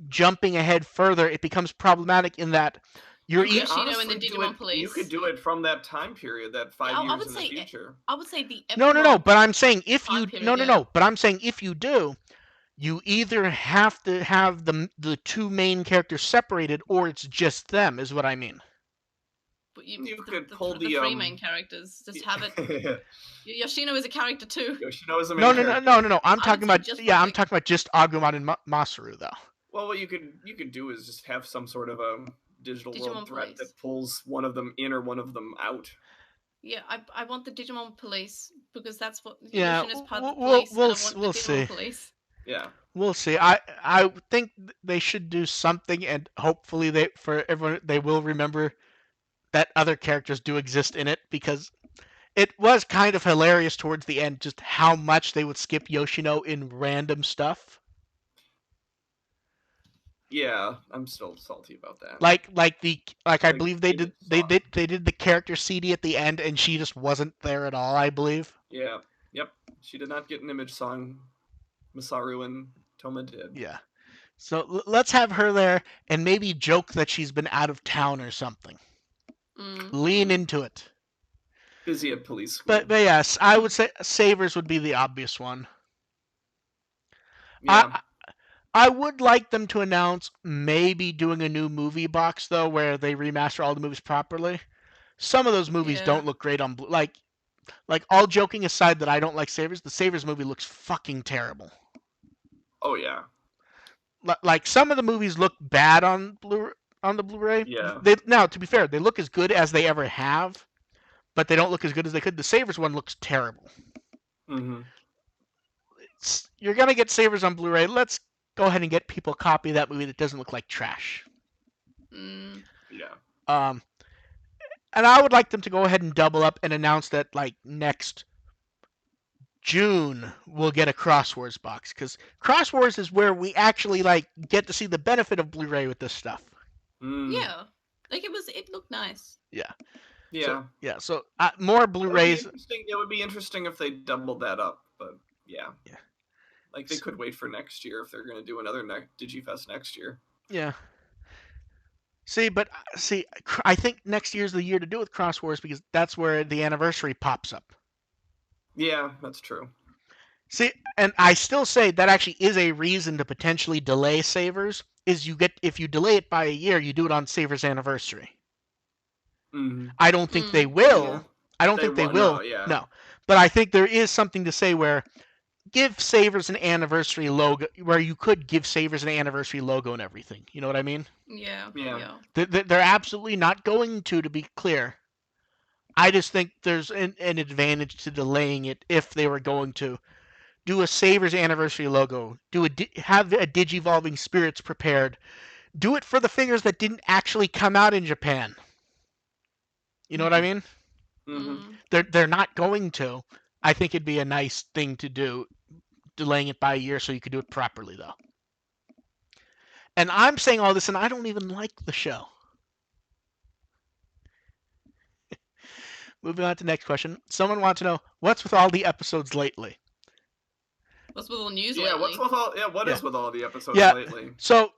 jumping ahead further, it becomes problematic in that you're You e- could honestly and the do Digimon it- Police. You could do it from that time period, that 5 I years would in say the future. I would say the No, Epsilon but I'm saying if time you period, yeah. no, but I'm saying if you do, you either have to have the two main characters separated or it's just them is what I mean. But You could the pull three the, main characters. Just have it. Yoshino is a character too. Yoshino is a main character. No. I'm I talking would say about just I'm like- talking about just Agumon and Masaru though. Well, what you could do is just have some sort of a digital Digimon world threat Police. that pulls one of them in or one of them out. Yeah, I want the Digimon Police because that's what Yeah, Yoshino's part of the we'll- police. we'll and I want we'll the see. Digimon Police. Yeah. We'll see. I think they should do something, and hopefully they will remember that other characters do exist in it because it was kind of hilarious towards the end just how much they would skip Yoshino in random stuff. Yeah, I'm still salty about that. I believe they did the character CD at the end, and she just wasn't there at all. I believe. Yeah. Yep. She did not get an image song. Masaru and Toma did. Yeah. So let's have her there and maybe joke that she's been out of town or something. Lean into it. Busy at police school. But yes, I would say Savers would be the obvious one. yeah. I would like them to announce maybe doing a new movie box though, where they remaster all the movies properly. Some of those movies Yeah. don't look great on Blu. Like all joking aside, that I don't like Savers. The Savers movie looks fucking terrible. Oh yeah. Like some of the movies look bad on the Blu-ray. Yeah. Now, to be fair, they look as good as they ever have, but they don't look as good as they could. The Savers one looks terrible. Mm-hmm. You're gonna get Savers on Blu-ray. Let's go ahead and get people a copy of that movie that doesn't look like trash. Mm. Yeah. And I would like them to go ahead and double up and announce that like next June we'll get a Cross Wars box, because Cross Wars is where we actually like get to see the benefit of Blu-ray with this stuff. Yeah, like it looked nice. Yeah. Yeah. So more Blu-rays. It would be interesting if they doubled that up, but yeah. Like they could wait for next year if they're going to do another DigiFest next year. Yeah. But I think next year's the year to do with Cross Wars, because that's where the anniversary pops up. Yeah, that's true. See, and I still say that actually is a reason to potentially delay Savers. If you delay it by a year, you do it on Savers' anniversary. Mm-hmm. I don't think they will. Yeah. I don't think they will. No. But I think there is something to say where give Savers an anniversary logo, where you could give Savers an anniversary logo and everything. You know what I mean? Yeah. They're absolutely not going to be clear. I just think there's an advantage to delaying it if they were going to do a Savers anniversary logo, have a Digivolving Spirits prepared, do it for the figures that didn't actually come out in Japan. You know what I mean? Mm-hmm. They're not going to. I think it'd be a nice thing to do, delaying it by a year so you could do it properly, though. And I'm saying all this, and I don't even like the show. Moving on to the next question. Someone wants to know, what's with all the episodes lately? What's with all the news lately? What is with all the episodes lately? So,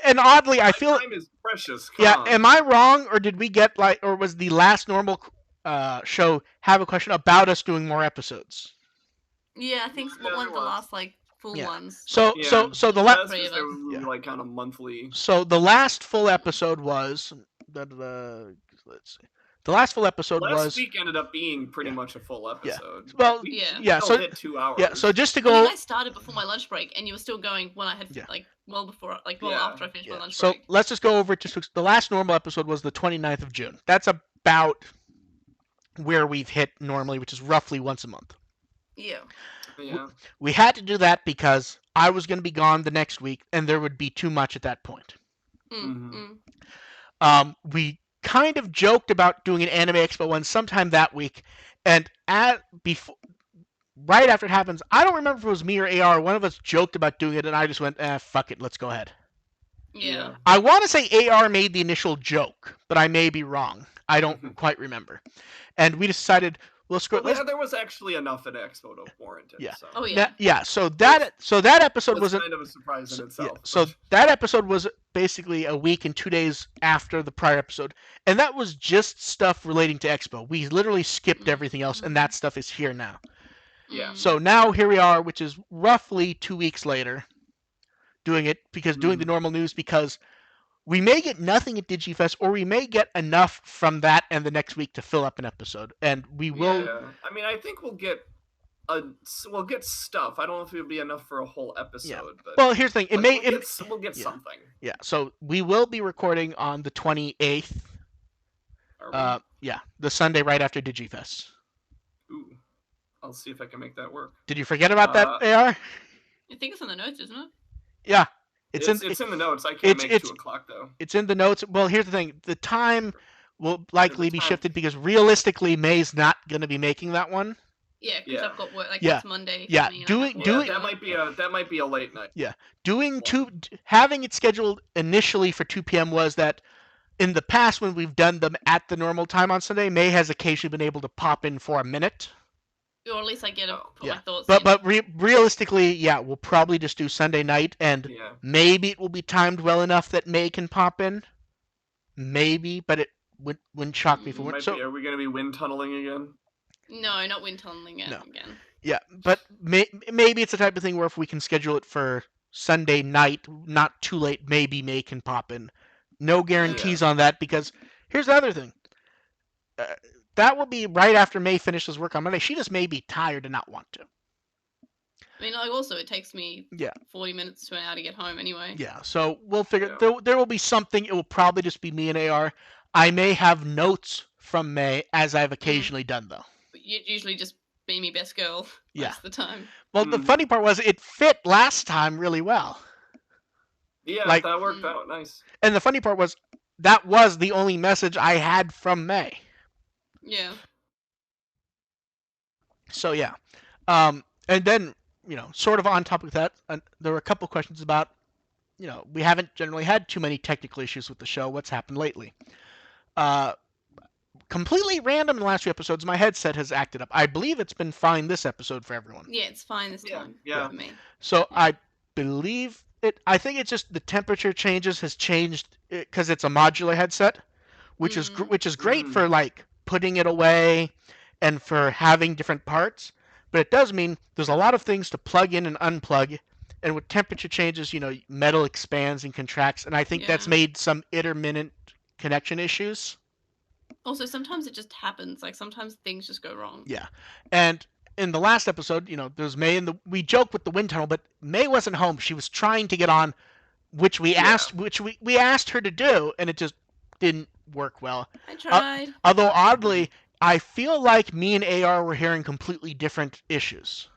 and oddly, I feel time is precious. Am I wrong, or did we get or was the last normal show have a question about us doing more episodes? Yeah, I think one of the last full ones. So the last kind of monthly. So the last full episode was let's see. The last full episode last week ended up being pretty much a full episode. Well, so hit 2 hours. Yeah, so just to go. You guys started before my lunch break, and you were still going when I had after I finished my lunch break. So let's just go over it. The last normal episode was the 29th of June. That's about where we've hit normally, which is roughly once a month. Yeah. We had to do that because I was going to be gone the next week, and there would be too much at that point. We kind of joked about doing an Anime Expo one sometime that week, and right after it happens, I don't remember if it was me or AR, one of us joked about doing it, and I just went, fuck it, let's go ahead. Yeah. I want to say AR made the initial joke, but I may be wrong. I don't quite remember. And we decided, there was actually enough at Expo to warrant it. Yeah. So. Oh yeah. So that episode was kind of a surprise in itself. So that episode was basically a week and 2 days after the prior episode, and that was just stuff relating to Expo. We literally skipped everything else, and that stuff is here now. Yeah. So now here we are, which is roughly 2 weeks later, doing the normal news, because we may get nothing at DigiFest, or we may get enough from that and the next week to fill up an episode, and we will. Yeah. I mean, I think we'll get stuff. I don't know if it'll be enough for a whole episode. But well, here's the thing. We'll get something. Yeah. So we will be recording on the 28th. The Sunday right after DigiFest. Ooh. I'll see if I can make that work. Did you forget about that, AR? I think it's in the notes, isn't it? Yeah. It's in the notes. I can't make 2 o'clock, though. It's in the notes. Well, here's the thing. The time will likely be shifted because realistically, May's not going to be making that one. Yeah, because I've got work. It's Monday. Yeah, that might be a late night. Yeah, having it scheduled initially for 2 p.m. was that in the past when we've done them at the normal time on Sunday, May has occasionally been able to pop in for a minute. Or at least I get my thoughts. But realistically, we'll probably just do Sunday night, and maybe it will be timed well enough that May can pop in. Maybe, but it wouldn't shock me for one. So are we going to be wind tunneling again? No, not wind tunneling again. Yeah, but maybe it's the type of thing where if we can schedule it for Sunday night, not too late, maybe May can pop in. No guarantees on that, because here's the other thing. That will be right after May finishes work on Monday. She just may be tired and not want to. I mean, also, it takes me 40 minutes to an hour to get home anyway. Yeah, so we'll figure... There will be something. It will probably just be me and AR. I may have notes from May, as I've occasionally done, though. But you usually just be me best girl most of the time. Well, the funny part was it fit last time really well. Yeah, that worked out nice. And the funny part was that was the only message I had from May. Yeah. So yeah, and then sort of on top of that, there were a couple questions about we haven't generally had too many technical issues with the show. What's happened lately? Uh, Completely random in the last few episodes, my headset has acted up. I believe it's been fine this episode for everyone. Yeah, it's fine this Yeah, time yeah. for me. So Yeah. I believe it. I think it's just the temperature changes has changed because it's a modular headset, which is great for like putting it away and for having different parts. But it does mean there's a lot of things to plug in and unplug. And with temperature changes, metal expands and contracts, and I think that's Yeah. made some intermittent connection issues. Also, sometimes it just happens. Like sometimes things just go wrong. Yeah, and in the last episode, there's May and we joke with the wind tunnel, but May wasn't home. She was trying to get on, which we asked her to do, and it just didn't work well. I tried. Although oddly, I feel like me and AR were hearing completely different issues.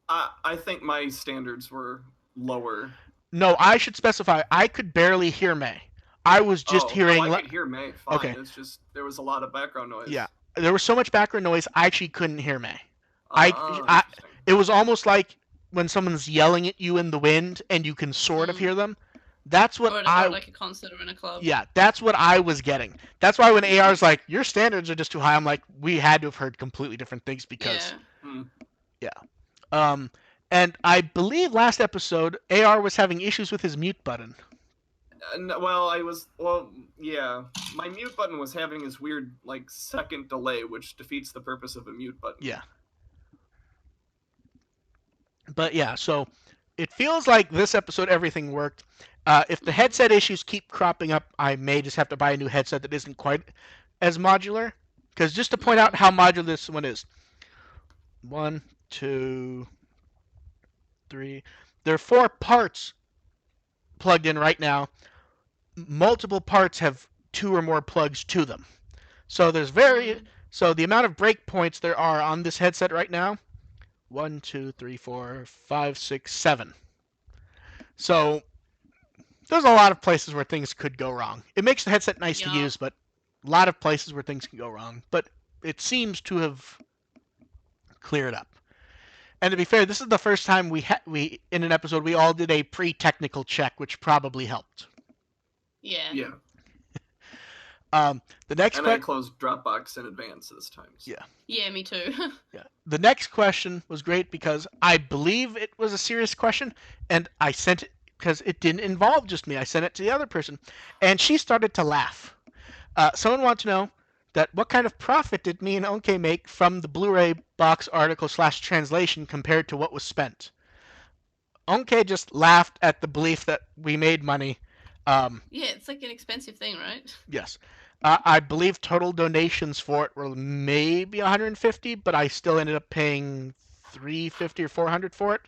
I think my standards were lower. No, I should specify. I could barely hear May. I was just hearing. No, I could hear May fine. Okay. It's just there was a lot of background noise. Yeah, there was so much background noise. I actually couldn't hear May. Interesting. It was almost like when someone's yelling at you in the wind and you can sort of hear them. That's what or like a concert or in a club. Yeah, that's what I was getting. That's why when AR's like, your standards are just too high, I'm like, we had to have heard completely different things because. Yeah. And I believe last episode AR was having issues with his mute button. Yeah. My mute button was having this weird like second delay, which defeats the purpose of a mute button. Yeah. But yeah, so it feels like this episode everything worked. If the headset issues keep cropping up, I may just have to buy a new headset that isn't quite as modular. Because just to point out how modular this one is. 1, 2, 3. There are 4 parts plugged in right now. Multiple parts have 2 or more plugs to them. So so the amount of breakpoints there are on this headset right now, 1, 2, 3, 4, 5, 6, 7. So there's a lot of places where things could go wrong. It makes the headset nice to use, but a lot of places where things can go wrong. But it seems to have cleared up. And to be fair, this is the first time we in an episode we all did a pre-technical check, which probably helped. Yeah. Yeah. The next I closed Dropbox in advance this time. So. Yeah. Yeah, me too. Yeah. The next question was great because I believe it was a serious question, and I sent it because it didn't involve just me. I sent it to the other person, and she started to laugh. Someone wanted to know that what kind of profit did me and Onke make from the Blu-ray box article / translation compared to what was spent. Onke just laughed at the belief that we made money. Yeah, it's like an expensive thing, right? Yes. I believe total donations for it were maybe 150, but I still ended up paying 350 or 400 for it.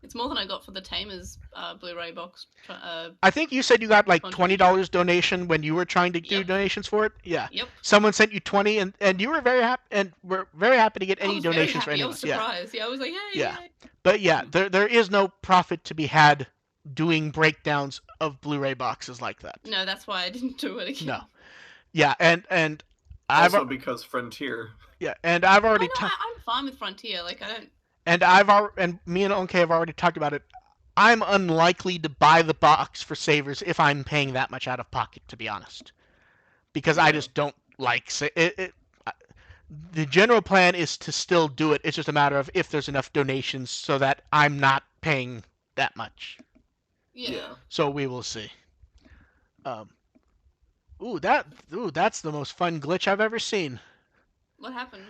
It's more than I got for the Tamers Blu-ray box. I think you said you got like $20 donation when you were trying to do donations for it. Yeah. Yep. Someone sent you 20, and you were very happy, and we're very happy to get any donations for anyone. I was surprised. Yeah, I was like, hey. Yeah. But yeah, there is no profit to be had doing breakdowns of Blu-ray boxes like that. No, that's why I didn't do it again. No. Yeah, and also because Frontier. Yeah, and I've already. I'm fine with Frontier. Like I don't. And me and Onke have already talked about it. I'm unlikely to buy the box for Savers if I'm paying that much out of pocket, to be honest, because I just don't like it. The general plan is to still do it. It's just a matter of if there's enough donations so that I'm not paying that much. Yeah. So we will see. That's the most fun glitch I've ever seen. What happened?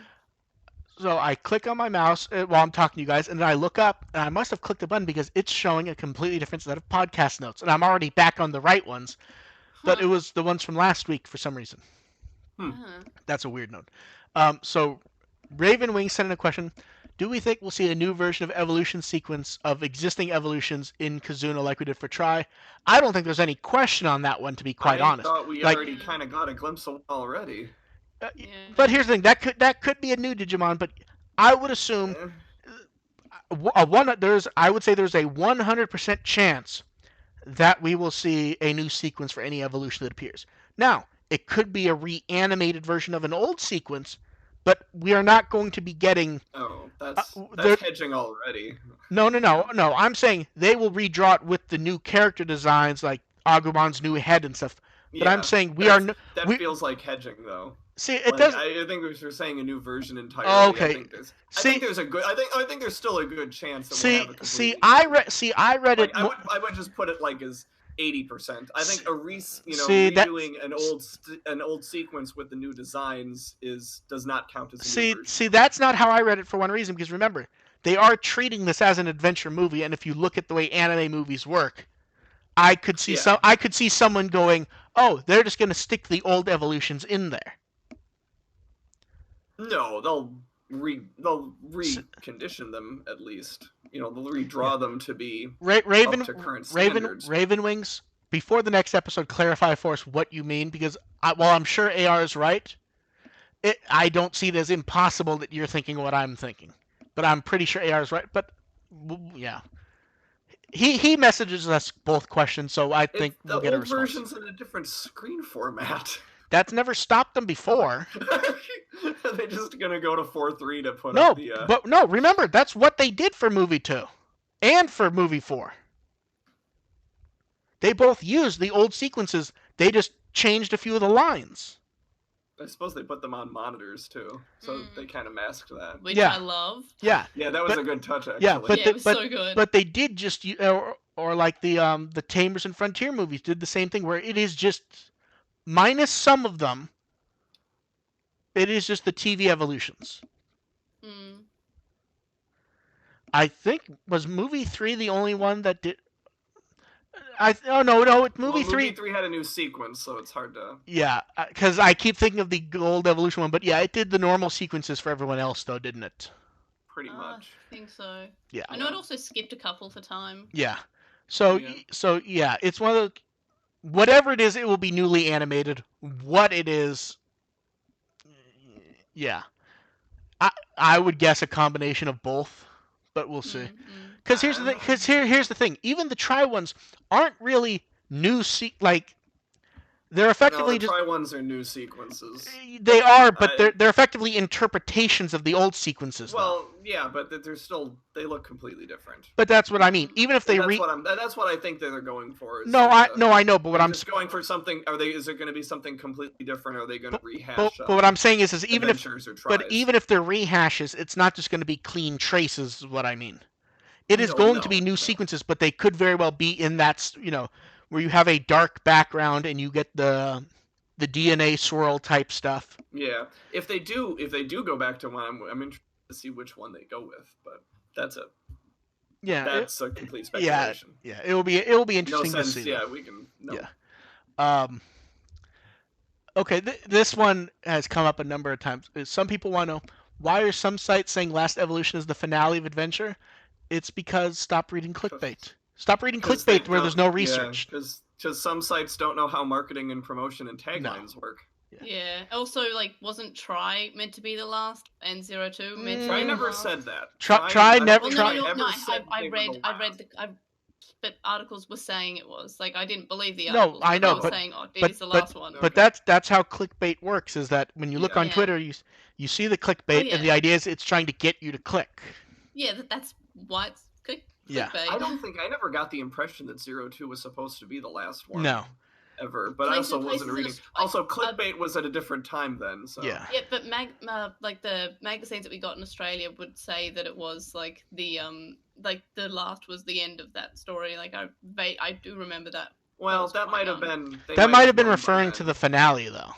So I click on my mouse while I'm talking to you guys, and then I look up, and I must have clicked a button because it's showing a completely different set of podcast notes, and I'm already back on the right ones, but it was the ones from last week for some reason. That's a weird note. So Ravenwing sent in a question. Do we think we'll see a new version of evolution sequence of existing evolutions in Kazuna like we did for Tri? I don't think there's any question on that one, to be quite honest. I thought we already kind of got a glimpse of it already. But here's the thing: that could be a new Digimon, but I would assume I would say there's a 100% chance that we will see a new sequence for any evolution that appears. Now, it could be a reanimated version of an old sequence, but we are not going to be getting. Oh, Uh, that's hedging already. no. I'm saying they will redraw it with the new character designs, like Agumon's new head and stuff. But I'm Yeah, saying that we feels like hedging though. see it Like does. I think if you're saying a new version Oh, entirely, okay. I think there's a good I think there's still a good chance that we'll have a completely I read like it. I would just put it like as 80%. I think See that. redoing an old sequence with the new designs does not count as a new version. See, that's not how I read it for one reason. Because remember, they are treating this as an adventure movie, and if you look at the way anime movies work, I could see someone going, "Oh, they're just going to stick the old evolutions in there." No, they'll recondition them at least. They'll redraw them to be up to current standards. Raven Wings. Before the next episode, clarify for us what you mean, because while I'm sure AR is right, I don't see it as impossible that you're thinking what I'm thinking. But I'm pretty sure AR is right. But yeah, he messages us both questions, so I think we'll get a response. The old version's in a different screen format. That's never stopped them before. Are they just gonna go to 4:3 to put No, up the? but no. Remember, that's what they did for movie 2, and for movie 4. They both used the old sequences. They just changed a few of the lines. I suppose they put them on monitors too, so they kind of masked that. Which I love. Yeah. Yeah, that was a good touch actually. Yeah, but it was so good. But they did just or like the Tamers and Frontier movies did the same thing, where it is just minus some of them. It is just the TV evolutions. I think was movie 3 the only one that did. Movie 3. Movie 3 had a new sequence, so it's hard to. Yeah, because I keep thinking of the gold evolution one, but yeah, it did the normal sequences for everyone else, though, didn't it? Pretty much. I think so. Yeah. I know it also skipped a couple for time. Yeah. So yeah, it's one of the whatever it is, it will be newly animated. What it is, yeah, I would guess a combination of both, but we'll see. Because here's the thing. Because here's the thing. Even the Tri ones aren't really new. They're effectively Tri ones are new sequences. They are, but they're effectively interpretations of the old sequences. Well, yeah, but they look completely different. But that's what I mean. Even if they that's what I think that they're going for. I know, but what I'm just going for something. Is it going to be something completely different? Or are they going to rehash? But what I'm saying is even if they're rehashes, it's not just going to be clean traces. Is what I mean. It is going to be new sequences, but they could very well be in that, where you have a dark background and you get the DNA swirl type stuff. Yeah, if they do go back to one, I'm interested to see which one they go with. But that's a complete speculation. Yeah, it will be interesting to see. Yeah, we can. No. Yeah. Okay, this one has come up a number of times. Some people want to know, why are some sites saying Last Evolution is the finale of Adventure? It's because stop reading clickbait. Stop reading clickbait where there's no research. Because some sites don't know how marketing and promotion and taglines work. Yeah. Also, wasn't Try meant to be the last, and 02 meant to be Try the never last? said that. Try never. But articles were saying it was. I didn't believe the articles. No, I know, but saying, it is the last one. But that's how clickbait works. Is that when you look on Twitter, you see the clickbait, and the idea is it's trying to get you to click. Yeah, that's why it's clickbait. Yeah. I never got the impression that 02 was supposed to be the last one. No. Ever, but I also wasn't reading. Also, clickbait was at a different time then. So yeah, but the magazines that we got in Australia would say that it was the last was the end of that story. I do remember that. Well, that might have been. That might have been referring to the finale, though.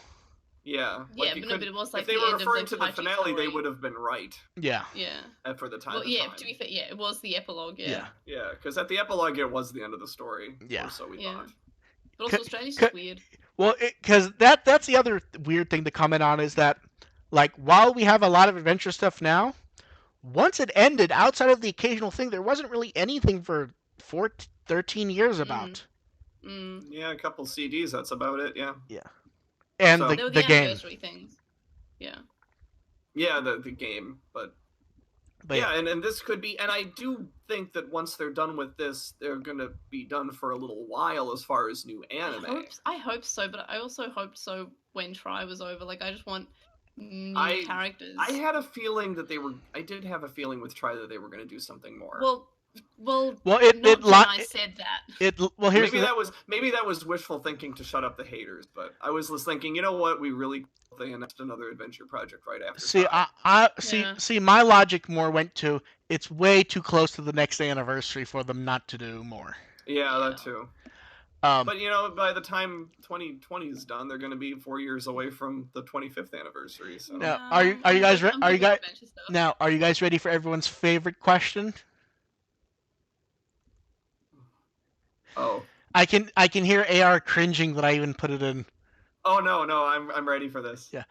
Yeah. But it was if they were referring to the finale, they would have been right. Yeah. Yeah. For the time. Well, to be fair, it was the epilogue. Yeah. Yeah, because at the epilogue, it was the end of the story. Yeah. Or so we thought. But also Australia's just weird. Well, because that's the other weird thing to comment on is that, while we have a lot of adventure stuff now, once it ended, outside of the occasional thing, there wasn't really anything for 13 years about. Yeah, a couple CDs, that's about it, yeah. Yeah. And the game. Things. Yeah. Yeah, the game, but But yeah, and this could be, and I do think that once they're done with this, they're gonna be done for a little while as far as new anime. I hope so, but I also hoped so when Try was over. Like, I just want new I characters. I had a feeling that they were. I did have a feeling with Try that they were gonna do something more. Well, it not when I said that. Here's maybe that was wishful thinking to shut up the haters, but I was just thinking, you know what, we really they announced another adventure project right after. see Try. see my logic more went to it's way too close to the next anniversary for them not to do more. Yeah, that too. Um, But you know, by the time 2020 is done, they're going to be 4 years away from the 25th anniversary. So now, are you guys now are you guys ready for everyone's favorite question? Oh, I can hear AR cringing that I even put it in. oh no, I'm ready for this. Yeah.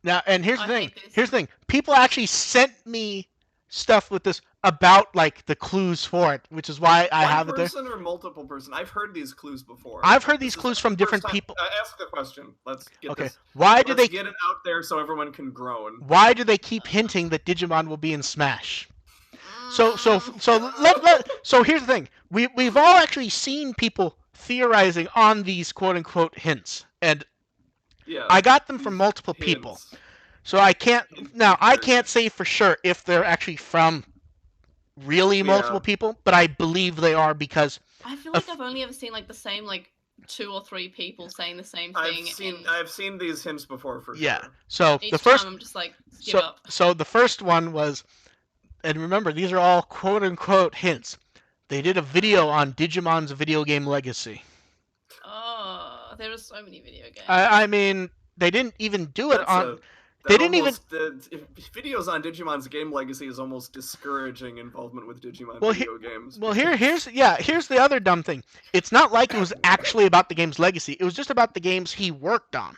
Now, and here's the I thing. hate this. Here's the thing. People actually sent me stuff with this about like the clues for it, which is why I have it there. One person or multiple person? I've heard these clues before. I've heard these clues from different people. Ask the question. Let's get Okay. this. Why do Let's they get it out there so everyone can groan? Why do they keep hinting that Digimon will be in Smash? So here's the thing. We've all actually seen people theorizing on these quote unquote hints, and Yeah, I got them from multiple people. So I can't say for sure if they're actually from really multiple people, but I believe they are because I feel like I've only ever seen like the same like 2 or 3 people saying the same thing. I've seen these hints before for yeah. sure. So Each the first time I'm just like skip up. So the first one was, and remember these are all quote unquote hints. They did a video on Digimon's video game legacy. Oh, there are so many video games. I mean, they didn't even do it on. They didn't even. Videos on Digimon's game legacy is almost discouraging involvement with Digimon video games. Well, here's the other dumb thing. It's not like it was actually about the game's legacy. It was just about the games he worked on.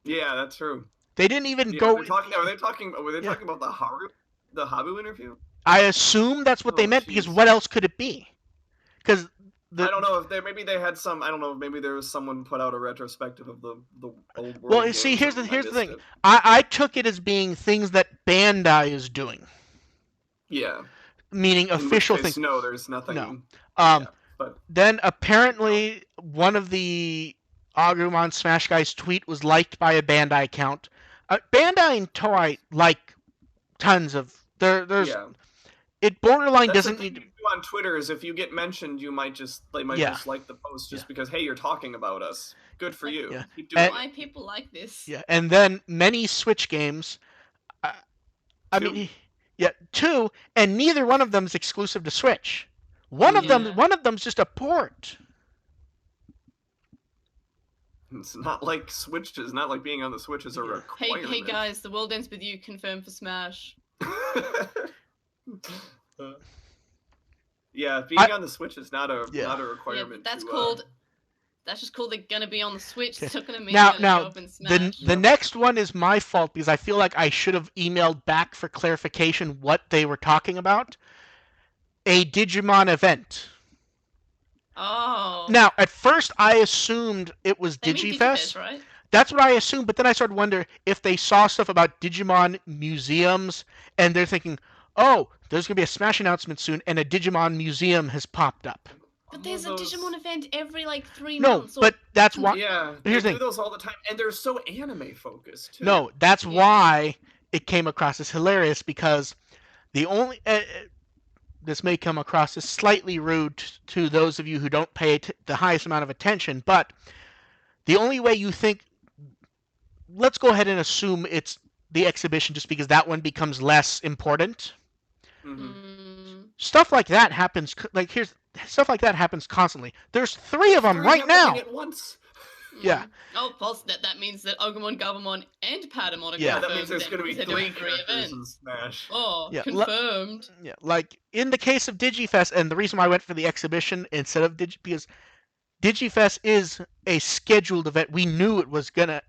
Yeah, that's true. They didn't even go. Were they talking about the Habu interview? I assume that's what they meant because what else could it be? Because I don't know if maybe they had some. I don't know. Maybe there was someone put out a retrospective of the old world. Well, see, here's the thing. I took it as being things that Bandai is doing. Yeah. Meaning official things. No, there's nothing. No. But then apparently one of the Agumon Smash Guys tweet was liked by a Bandai account. Bandai and Toei like tons of there's. Yeah. It borderline That's doesn't the thing need to. you do on Twitter is if you get mentioned, they might just like the post just because hey, you're talking about us. Good for you. Yeah. Keep doing Why people like this? Yeah, and then many Switch games. I mean, yeah, 2, and neither one of them is exclusive to Switch. One of them's just a port. It's not like Switch. It's not like being on the Switch is a requirement. Hey guys, the world ends with you. Confirmed for Smash. Yeah, being on the Switch is not a requirement. Yeah, that's just called they're gonna be on the Switch. It's not gonna mean now show up in Smash. the next one is my fault because I feel like I should have emailed back for clarification what they were talking about. A Digimon event. Oh. Now, at first I assumed it was DigiFes, right? That's what I assumed, but then I started wondering if they saw stuff about Digimon museums, and they're thinking, oh, there's going to be a Smash announcement soon, and a Digimon museum has popped up. But there's a Digimon event every, 3 No, months. but that's why... Yeah, here's they do those all the time, and they're so anime-focused, too. No, that's why it came across as hilarious, because the only... this may come across as slightly rude to those of you who don't pay the highest amount of attention, but the only way you think... Let's go ahead and assume it's the exhibition just because that one becomes less important. Mm-hmm. Stuff like that happens. Stuff like that happens constantly. There's 3 of them right now. At once. Yeah. Oh, plus that means that Agumon, Gabumon, and Patamon are Yeah, that means there's going to be 3 events in Smash. Oh, confirmed. Yeah, like in the case of DigiFes, and the reason why I went for the exhibition instead of because DigiFes is a scheduled event. We knew it was gonna.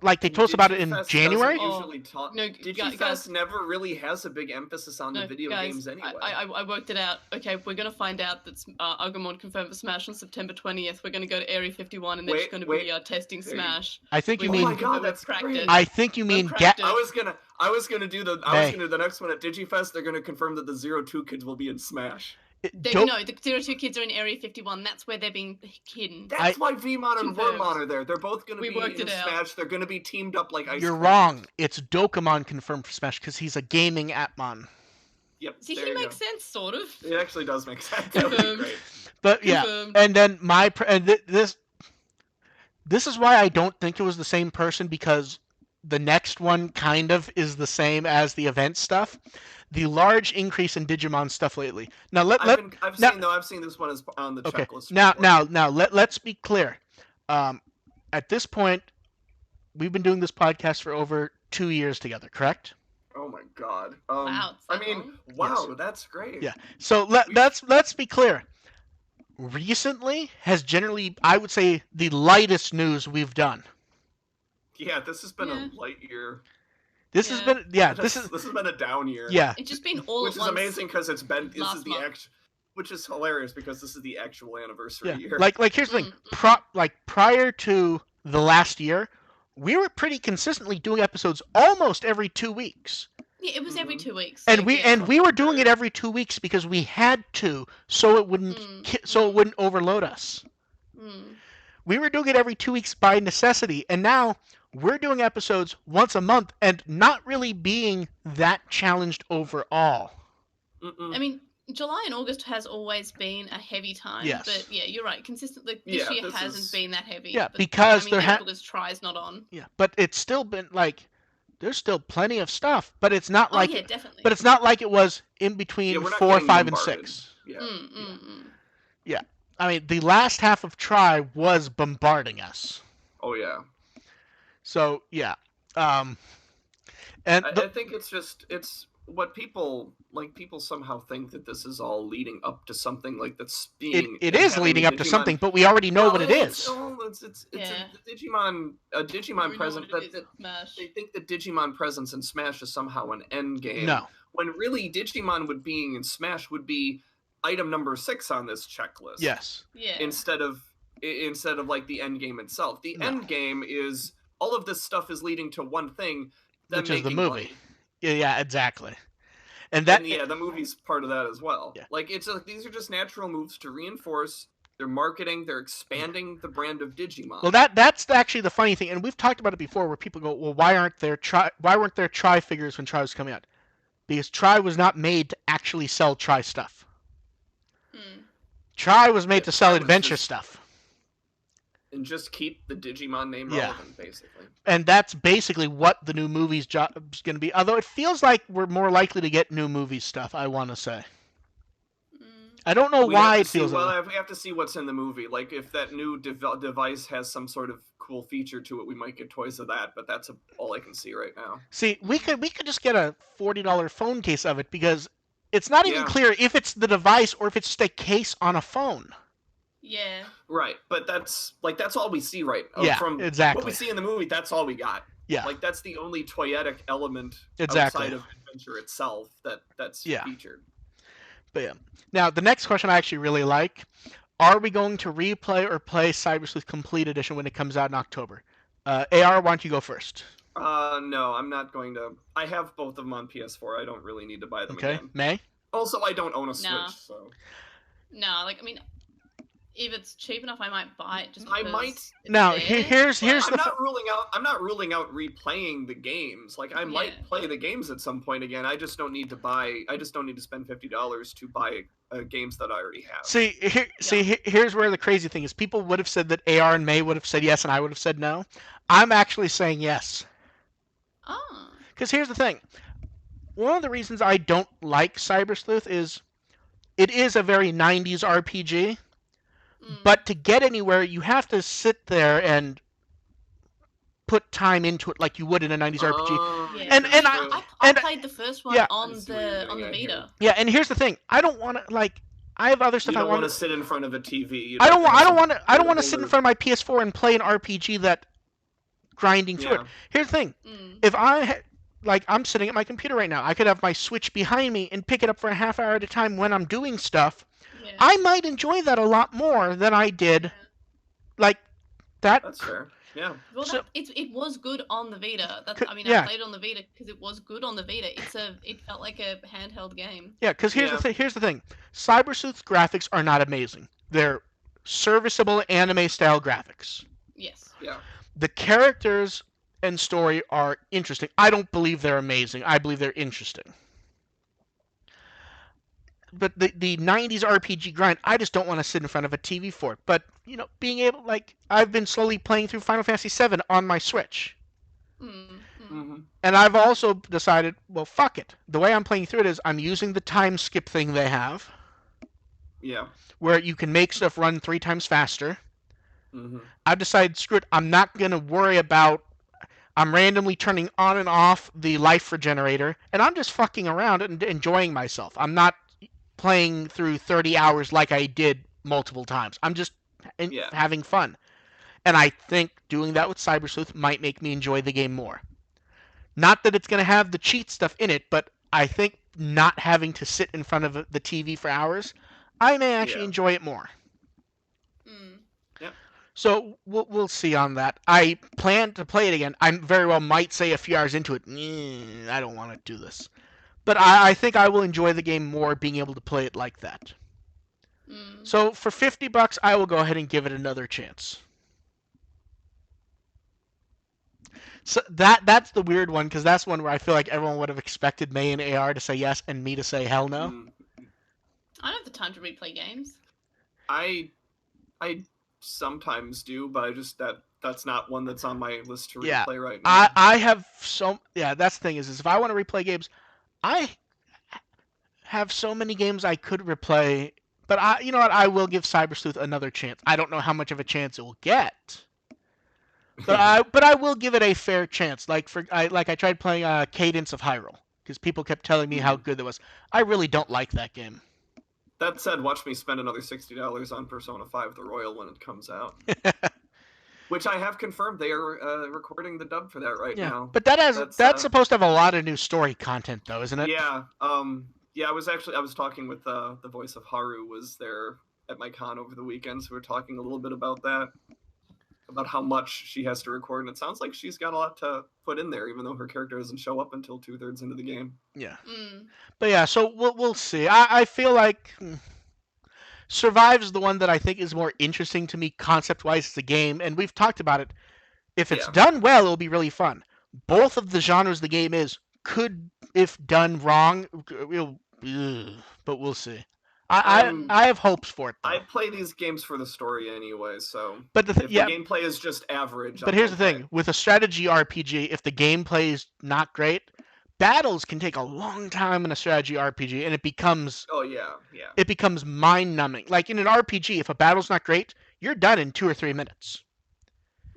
Like they told us about it in January. DigiFest never really has a big emphasis on the video games anyway. I worked it out. Okay, we're gonna find out that Agumon confirmed for Smash on September 20th. We're gonna go to Area 51, and they're just gonna be testing Smash. I think you mean. Oh my god, that's great. I think you mean. I I was gonna do the next one at DigiFes. They're gonna confirm that the 02 kids will be in Smash. No, the 02 kids are in Area 51. That's where they're being hidden. That's why VMon and confirmed. Wormmon are there. They're both gonna We be worked in it out. Smash. They're gonna be teamed up like ice You're cream wrong. cubes. It's Dokemon confirmed for Smash because he's a gaming Atmon. Yep. See, there he you makes go. sense, sort of. It actually does make sense. That would be great. But yeah, Confirmed. and then this is why I don't think it was the same person, because the next one kind of is the same as the event stuff. The large increase in Digimon stuff lately. Now I've seen this one as on the okay. checklist. Now let's be clear. At this point, we've been doing this podcast for over 2 years together, correct? Oh my god. Wow, it's that long? wow, Yes. that's great. Yeah. So let's be clear. Recently has generally, I would say, the lightest news we've done. Yeah, this has been a light year. This has been this has been a down year. Yeah. It's just been all which at is once. amazing because this is the last month. which is hilarious because this is the actual anniversary year. Like here's the thing. Prior to the last year, we were pretty consistently doing episodes almost every 2 weeks. Yeah, it was every 2 weeks. And like, we were doing it every 2 weeks because we had to, so it wouldn't it wouldn't overload us. We were doing it every 2 weeks by necessity, and now we're doing episodes once a month and not really being that challenged overall. I mean, July and August has always been a heavy time. Yes. But yeah, you're right. Consistently, this year hasn't been that heavy. Yeah, but, because because Try's not on. Yeah, but it's still been like, there's still plenty of stuff, but it's not like definitely. But it's not like it was in between 4, 5, and 6. Yeah. Yeah. I mean, the last half of Try was bombarding us. Oh yeah. So yeah. And I think it's what people somehow think that this is all leading up to something like that's being. It is leading up to something, but we already know what it is. It's a Digimon presence. They think that Digimon presence in Smash is somehow an end game. No. When really Digimon being in Smash would be item number 6 on this checklist. Yes. Yeah. Instead of like the end game itself. The end game is all of this stuff is leading to one thing, which is the movie. Money. Yeah, exactly. And the movie's part of that as well. Yeah. Like these are just natural moves to reinforce their marketing. They're expanding the brand of Digimon. Well, that's actually the funny thing, and we've talked about it before, where people go, "Well, why weren't there Try figures when Try was coming out?" Because Try was not made to actually sell Try stuff. Try was made to sell adventure stuff. And just keep the Digimon name relevant, basically. And that's basically what the new movie's job is going to be. Although it feels like we're more likely to get new movie stuff, I want to say. I don't know why it feels like that. We have to see what's in the movie. Like, if that new device has some sort of cool feature to it, we might get toys of that, but that's all I can see right now. See, we could just get a $40 phone case of it, because it's not even clear if it's the device or if it's just a case on a phone. Yeah. Right, but that's all we see right now. Yeah, From exactly. what we see in the movie, that's all we got. Yeah. Like, that's the only toyetic element outside of adventure itself that's featured. But yeah. Now, the next question I actually really like. Are we going to replay or play Cyber Sleuth Complete Edition when it comes out in October? AR, why don't you go first? No, I'm not going to. I have both of them on PS4. I don't really need to buy them again. May? Also, I don't own a Switch, so... No, if it's cheap enough, I might buy it. Just I might. Now, here's I'm not ruling out replaying the games. Like, I might play the games at some point again. I just don't need to spend $50 to buy games that I already have. Here's where the crazy thing is. People would have said that AR and May would have said yes, and I would have said no. I'm actually saying yes. Oh. Because here's the thing. One of the reasons I don't like Cyber Sleuth is it is a very 90s RPG. But to get anywhere, you have to sit there and put time into it like you would in a 90s RPG. Yeah. And I played the first one on the Vita. Yeah, and here's the thing. I don't want to I have other stuff I want to sit in front of a TV. I don't want to sit in front of my PS4 and play an RPG that grinding through it. Here's the thing. If I'm sitting at my computer right now, I could have my Switch behind me and pick it up for a half hour at a time when I'm doing stuff. I might enjoy that a lot more than I did, like that. That's fair. Yeah. Well, So- it was good on the Vita. C- I yeah. played it on the Vita because it was good on the Vita. It felt like a handheld game. Yeah, because here's Yeah. the thing. Here's the thing. Cybersleuth's graphics are not amazing. They're serviceable anime-style graphics. Yes. Yeah. The characters and story are interesting. I don't believe they're amazing. I believe they're interesting. But the 90s RPG grind, I just don't want to sit in front of a TV for it. But, you know, being able, like, I've been slowly playing through Final Fantasy VII on my Switch. Mm-hmm. And I've also decided, well, fuck it. The way I'm playing through it is I'm using the time skip thing they have, Yeah. where you can make stuff run 3 times faster. Mm-hmm. I've decided, screw it, I'm not going to worry about, I'm randomly turning on and off the life regenerator, and I'm just fucking around and enjoying myself. I'm not playing through 30 hours like I did multiple times. I'm just having fun. And I think doing that with Cyber Sleuth might make me enjoy the game more. Not that it's going to have the cheat stuff in it, but I think not having to sit in front of the TV for hours, I may actually enjoy it more. Mm. So we'll see on that. I plan to play it again. I very well might say a few hours into it, I don't want to do this. But I think I will enjoy the game more being able to play it like that. Mm. So for $50, I will go ahead and give it another chance. So that's the weird one, because that's one where I feel like everyone would have expected May and AR to say yes and me to say hell no. I don't have the time to replay games. I sometimes do, but I just that's not one that's on my list to replay right now. I have that's the thing is if I want to replay games, I have so many games I could replay, but you know what, I will give Cyber Sleuth another chance. I don't know how much of a chance it will get. But I will give it a fair chance. Like I tried playing Cadence of Hyrule because people kept telling me how good it was. I really don't like that game. That said, watch me spend another $60 on Persona 5 the Royal when it comes out. Which I have confirmed they are recording the dub for that right now. But that's supposed to have a lot of new story content though, isn't it? Yeah. Yeah, I was talking with the voice of Haru was there at my con over the weekend, so we were talking a little bit about that. About how much she has to record, and it sounds like she's got a lot to put in there, even though her character doesn't show up until 2/3 into the game. Yeah. But yeah, so we'll see. I feel like Survive's the one that I think is more interesting to me concept-wise as a game, and we've talked about it. If it's done well, it'll be really fun. Both of the genres the game is could, if done wrong, but we'll see. I have hopes for it, though. I play these games for the story anyway, so but if the gameplay is just average. But here's the thing: with a strategy RPG, if the gameplay is not great, battles can take a long time in a strategy RPG, and it becomes it becomes mind-numbing. Like in an RPG, if a battle's not great, you're done in 2 or 3 minutes.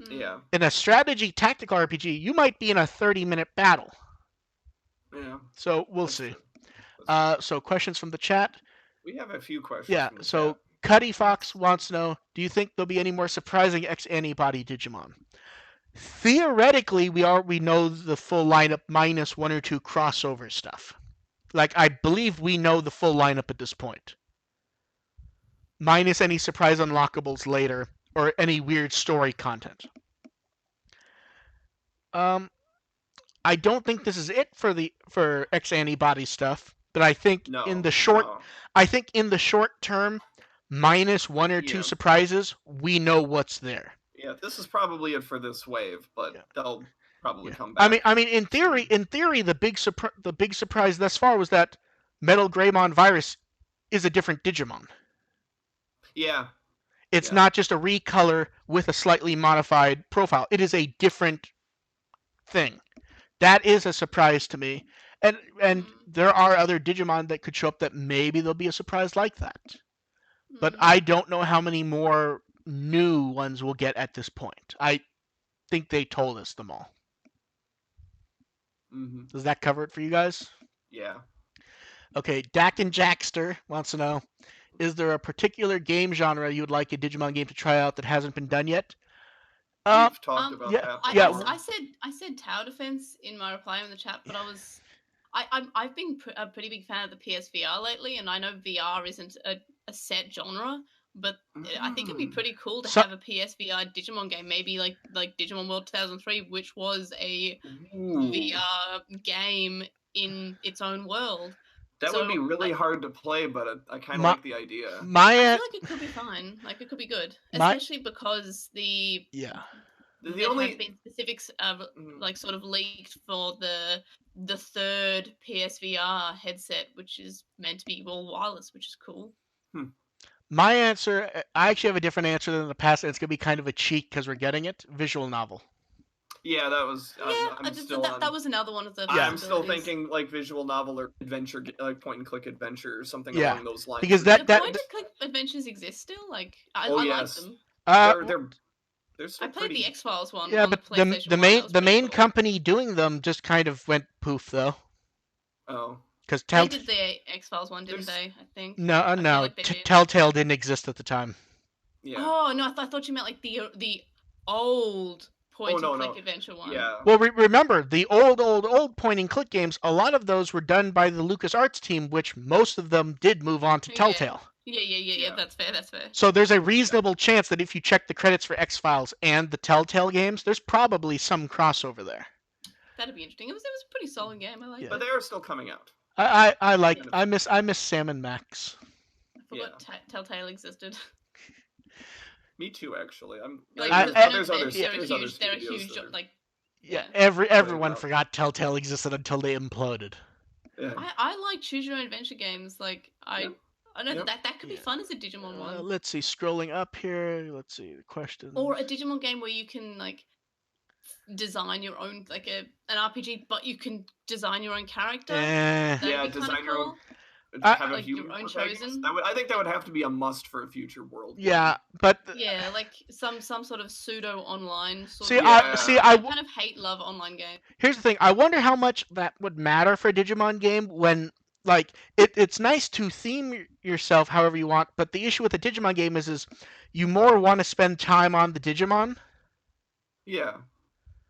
Yeah. In a strategy tactical RPG, you might be in a 30-minute battle. Yeah. So we'll see. So questions from the chat. We have a few questions. Yeah. From the So chat. Cuddy Fox wants to know: do you think there'll be any more surprising X-Antibody Digimon? Theoretically, we know the full lineup minus 1 or 2 crossover stuff. Like I believe we know the full lineup at this point, minus any surprise unlockables later or any weird story content. I don't think this is it for X-Antibody stuff, but I think in the short term, minus 1 or 2 surprises, we know what's there. Yeah, this is probably it for this wave, but they'll probably come back. I mean, in theory, the big surprise thus far was that Metal Greymon Virus is a different Digimon. Yeah. It's not just a recolor with a slightly modified profile. It is a different thing. That is a surprise to me. And there are other Digimon that could show up that maybe there'll be a surprise like that. But I don't know how many more new ones we'll get at this point. I think they told us them all. Mm-hmm. Does that cover it for you guys? Yeah. Okay, Dak and Jackster wants to know: is there a particular game genre you would like a Digimon game to try out that hasn't been done yet? We've talked about that. I said tower defense in my reply in the chat, but I've been a pretty big fan of the PSVR lately, and I know VR isn't a set genre, But I think it'd be pretty cool to So- have a PSVR Digimon game, maybe like Digimon World 2003, which was a Ooh. VR game in its own world. That So would be really hard to play, but I kind of My- like the idea. My I feel like it could be fine. Like it could be good, especially because yeah. there only- have been specifics of Mm. like sort of leaked for the third PSVR headset, which is meant to be all wireless, which is cool. My answer, I actually have a different answer than the past, and it's gonna be kind of a cheat because we're getting it. Visual novel. Yeah, that was. I'm still on. That was another one of the. Yeah. I'm still possibilities. thinking like visual novel or adventure, like point and click adventure or something Yeah, along those lines. because Do that point and click adventures exist still? Like I yes. like them. They're still I played pretty. the X-Files one. Yeah, on but the PlayStation the 1, main that was the pretty main cool. company doing them just kind of went poof though, Oh. because They did the X-Files one, didn't There's- they? I think. no I feel no like they did. Telltale didn't exist at the time. Yeah. Oh no, I thought you meant like the old point no, and click no. adventure one. Yeah. Well, remember the old point and click games. A lot of those were done by the LucasArts team, which most of them did move on to Yeah. Telltale. Yeah. Yeah. That's fair. That's fair. So there's a reasonable chance that if you check the credits for X-Files and the Telltale games, there's probably some crossover there. That'd be interesting. It was a pretty solid game. I liked Yeah. But they are still coming out. I miss Sam and Max. I forgot Telltale existed. Me too, actually. Like, There's other they're a studios huge that are- like. Yeah, Yeah. everyone out. forgot Telltale existed until they imploded. Yeah. I like choose your own adventure games. Like I know Yep. that could be fun as a Digimon one, Let's see, scrolling up here. Let's see the questions. or a Digimon game where you can like design your own like an RPG, but you can design your own character. That'd Yeah, be kinda design your own- cool. have a like your human own protagonist. chosen. I think that would have to be a must for a future world. Yeah, but Yeah, like some sort of pseudo online. Sort See, of I kind of hate love online game. here's the thing. I wonder how much that would matter for a Digimon game when, like, it's nice to theme yourself however you want, but the issue with a Digimon game is you more want to spend time on the Digimon. Yeah.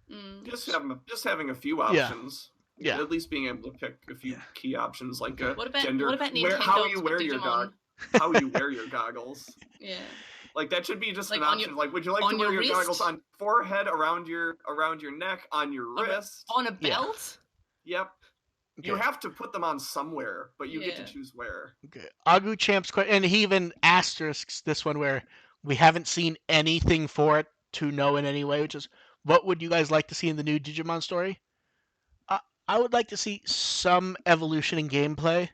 Mm. Just having a few Yeah. options. Yeah. At least being able to pick a few key options like What about gender, Nintendogs how you with wear your Digimon? how you wear your goggles. Yeah. Like that should be just Like an on option. your- Like, would you like on to wear your your goggles wrist? on forehead, around your neck, on your On a- wrist? On a Yeah. belt? Yep. You Okay. have to put them on somewhere, but you get Yeah. to choose where. Okay. Agu Champ's question, and he even asterisks this one where we haven't seen anything for it to know in any way, which is what would you guys like to see in the new Digimon story? I would like to see some evolution in gameplay.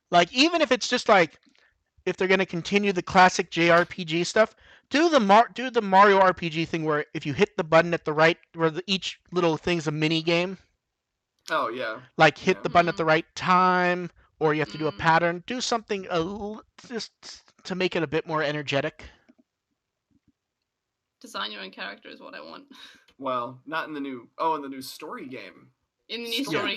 Like, even if it's just like, if they're going to continue the classic JRPG stuff, do the Mario RPG thing where if you hit the button at the right, where each little thing's a mini game, Oh yeah. like hit Yeah. the button at the right time, or you have to do a Mm. pattern. Do something just to make it a bit more energetic. Design your own character is what I want. Well, not in the new. Oh, in the new story game. In the new Story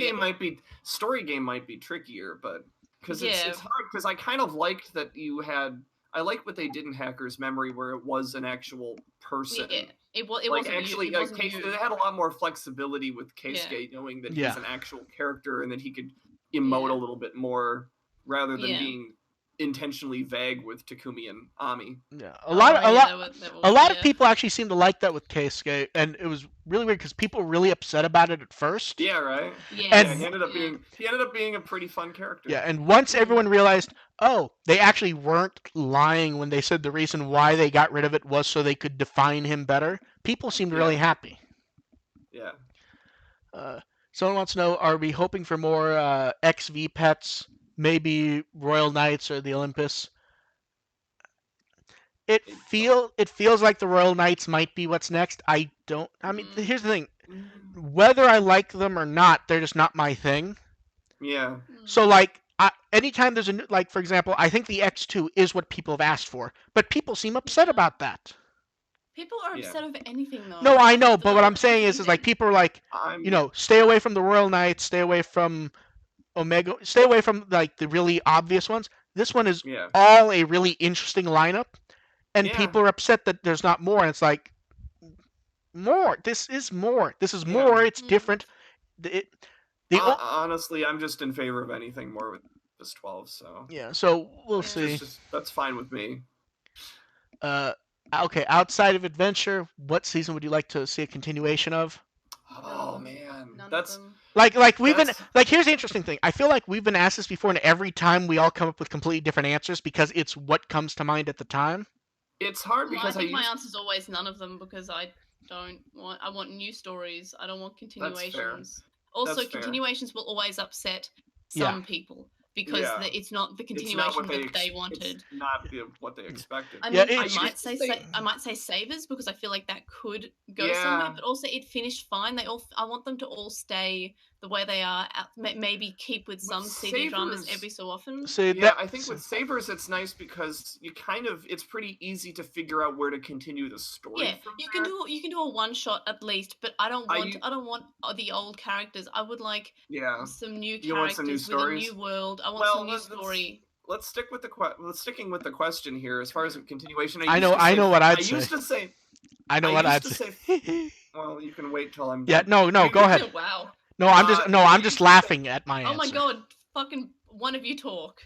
story game might be trickier, but because Yeah. it's hard. Because I kind of liked that you had. I like what they did in Hacker's Memory, where it was an actual person. Yeah. It Like wasn't actually, you. It wasn't Case, you. it had a lot more flexibility with Keisuke, knowing that Yeah. he's an actual character and that he could emote Yeah. a little bit more, rather than Yeah. being intentionally vague with Takumi and Ami. Yeah, Oh, yeah, a lot of people actually seem to like that with Keisuke, and it was really weird because people were really upset about it at first. Yeah, right. Yeah. And- Yeah, he ended up being a pretty fun character. Yeah, and once everyone realized, oh, they actually weren't lying when they said the reason why they got rid of it was so they could define him better, people seemed really happy. Yeah. Someone wants to know, are we hoping for more XV pets, maybe Royal Knights or the Olympus? It feels like the Royal Knights might be what's next. I mean, here's the thing. Whether I like them or not, they're just not my thing. Yeah. So, like, anytime there's like, for example, I think the X2 is what people have asked for, but people seem upset about that. People are upset over anything, though. No, I know, That's but what I'm saying is like, people are like, stay away from the Royal Knights, stay away from Omega, stay away from, like, the really obvious ones. This one is all a really interesting lineup, and people are upset that there's not more, and it's like, more. This is more. This is more. It's different. Honestly, I'm just in favor of anything more with this 12. So yeah. So we'll see. that's fine with me. Okay, outside of adventure, what season would you like to see a continuation of? Oh man, None of that's them. Like we've been that's like here's the interesting thing. I feel like we've been asked this before, and every time we all come up with completely different answers because it's what comes to mind at the time. it's hard I because I think my used. answer is always none of them because I want new stories. I don't want That's fair. continuations. Also, That's fair. continuations will always upset Yeah. some people because Yeah. it's not the It's not continuation what they that they It's wanted. not what they expected. I Yeah, mean, I it's might just say Savers because I feel like that could go Yeah. somewhere, but also it finished fine. I want them to all stay the way they are. Maybe keep with some CD dramas Savers- every so often. so Yeah, that I think with Savers it's nice because it's pretty easy to figure out where to continue the story Yeah, from you there. can do a one shot at least, but I don't want u- I don't want the old characters. I would like Yeah. some new You want some new characters with a stories? new world. I want Well, some new story. let's stick with sticking with the question here as far as a continuation. I know what I'd say. used to say I know I what used I'd to say. well, you can wait till I'm Yeah, done. no, go ahead. Wow. No, I'm just used to laughing at my Oh answer. my god, fucking one of you talk.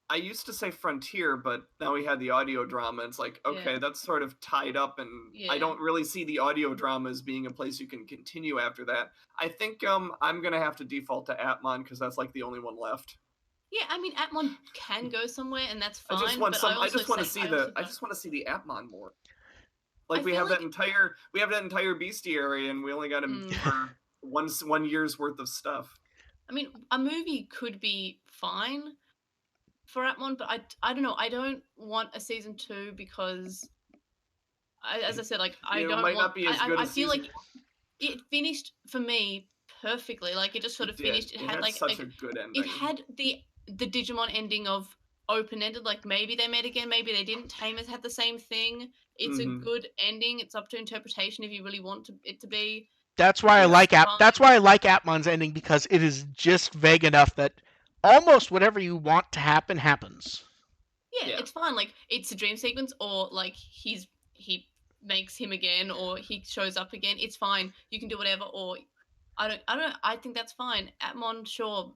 I used to say Frontier, but now we had the audio drama. It's like, okay, Yeah. that's sort of tied up, and I Yeah. don't really see the audio drama as being a place you can continue after that. I think I'm gonna have to default to Atmon because that's like the only one left. Yeah, I mean Atmon can go somewhere and that's fine. I just want but some. I I also just want to say- see I also the. I don't- just want to see the Atmon more. Like I we feel have that like- entire bestiary, and we only got him for one year's worth of stuff. I mean, a movie could be fine for Atmon, but I don't know. I don't want a season 2 because, as I said, like I It don't might want. not be as good I as feel season like it finished for me perfectly. Like it just sort of did. finished. It had like such a good ending. it had the Digimon ending of open ended. Like maybe they met again, maybe they didn't. Tamers had the same thing. It's a Mhm. good ending. It's up to interpretation if you really want it to be. That's why I Yeah. like Fine. That's why I like Atmon's ending because it is just vague enough that almost whatever you want to happen happens. Yeah, Yeah. it's fine. Like it's a dream sequence, or like he makes him again, or he shows up again. It's fine. You can do whatever. Or I don't. I think that's fine. Atmon, sure.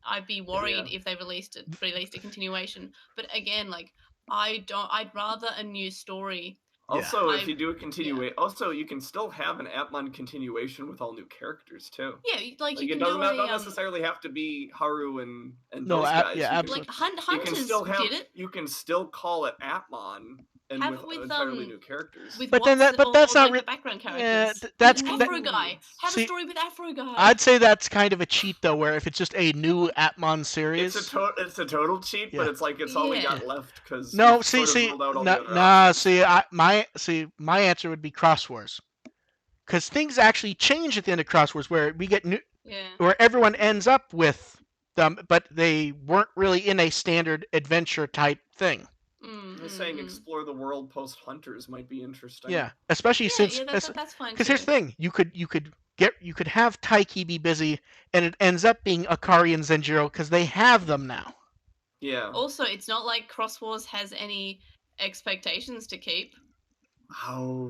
I'd be worried if they released a continuation. But again, like I don't. I'd rather a new story. Also, Yeah. if you do a continuation, also you can still have an Atmon continuation with all new characters too. Yeah, like you Like can it doesn't do not necessarily have to be Haru and No, those guys. yeah, You absolutely. like can, you can Hunters still have did it. you can still call it Atmon and Have with it with, entirely new characters. With But then Watson but that's or, not like, the background characters. that's Afro guy. Have See, a story with Afro guy. I'd say that's kind of a cheat though, where if it's just a new Atmon series. It's a total cheat, but Yeah. it's like it's all we Yeah. got left because No, see, my answer would be Cross Wars, because things actually change at the end of Cross Wars, where we get new, Yeah. where everyone ends up with them, but they weren't really in a standard adventure type thing. I'm saying explore the world post Hunters might be interesting. Yeah, especially since that's fine. because here's the thing, you could have Taiki be busy, and it ends up being Akari and Zenjiro because they have them now. Yeah. Also, it's not like Cross Wars has any expectations to keep. Oh.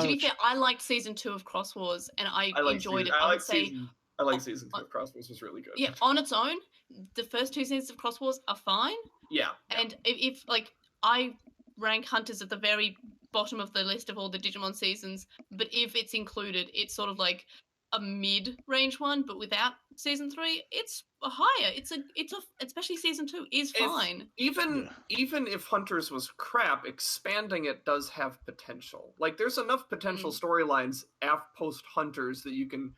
To be fair, I liked season 2 of Cross Wars, and I enjoyed it. I like say, season. I like season 2 of Cross Wars was really good. Yeah, on its own, the first 2 seasons of Cross Wars are fine. Yeah. And if like I rank Hunters at the very bottom of the list of all the Digimon seasons, but if it's included, it's sort of like a mid-range one, but without season 3, it's higher. It's a especially season 2 is fine. Even if Hunters was crap, expanding it does have potential. Like there's enough potential storylines post Hunters that you can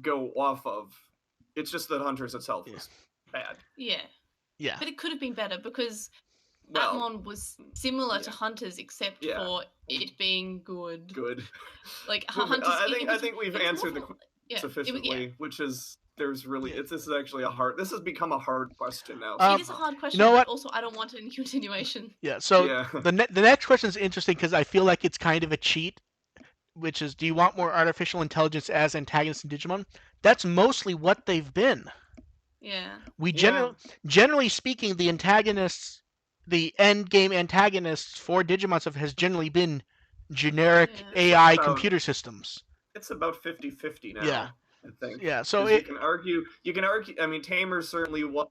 go off of. It's just that Hunters itself was bad. Yeah. Yeah. But it could have been better because Atmon was similar to Hunters except for it being good. Good. Like Hunters. I think we've answered sufficiently, yeah. which is there's really this is actually this has become a hard question now. It is a hard question. You know what? But also, I don't want a continuation. Yeah. So the next question is interesting because I feel like it's kind of a cheat, which is, do you want more artificial intelligence as antagonists in Digimon? That's mostly what they've been. Yeah. We generally speaking, the antagonists, the end game antagonists for Digimon stuff has generally been generic AI computer systems. It's about 50-50 now. Yeah. I think. Yeah. So you can argue. I mean, Tamer certainly was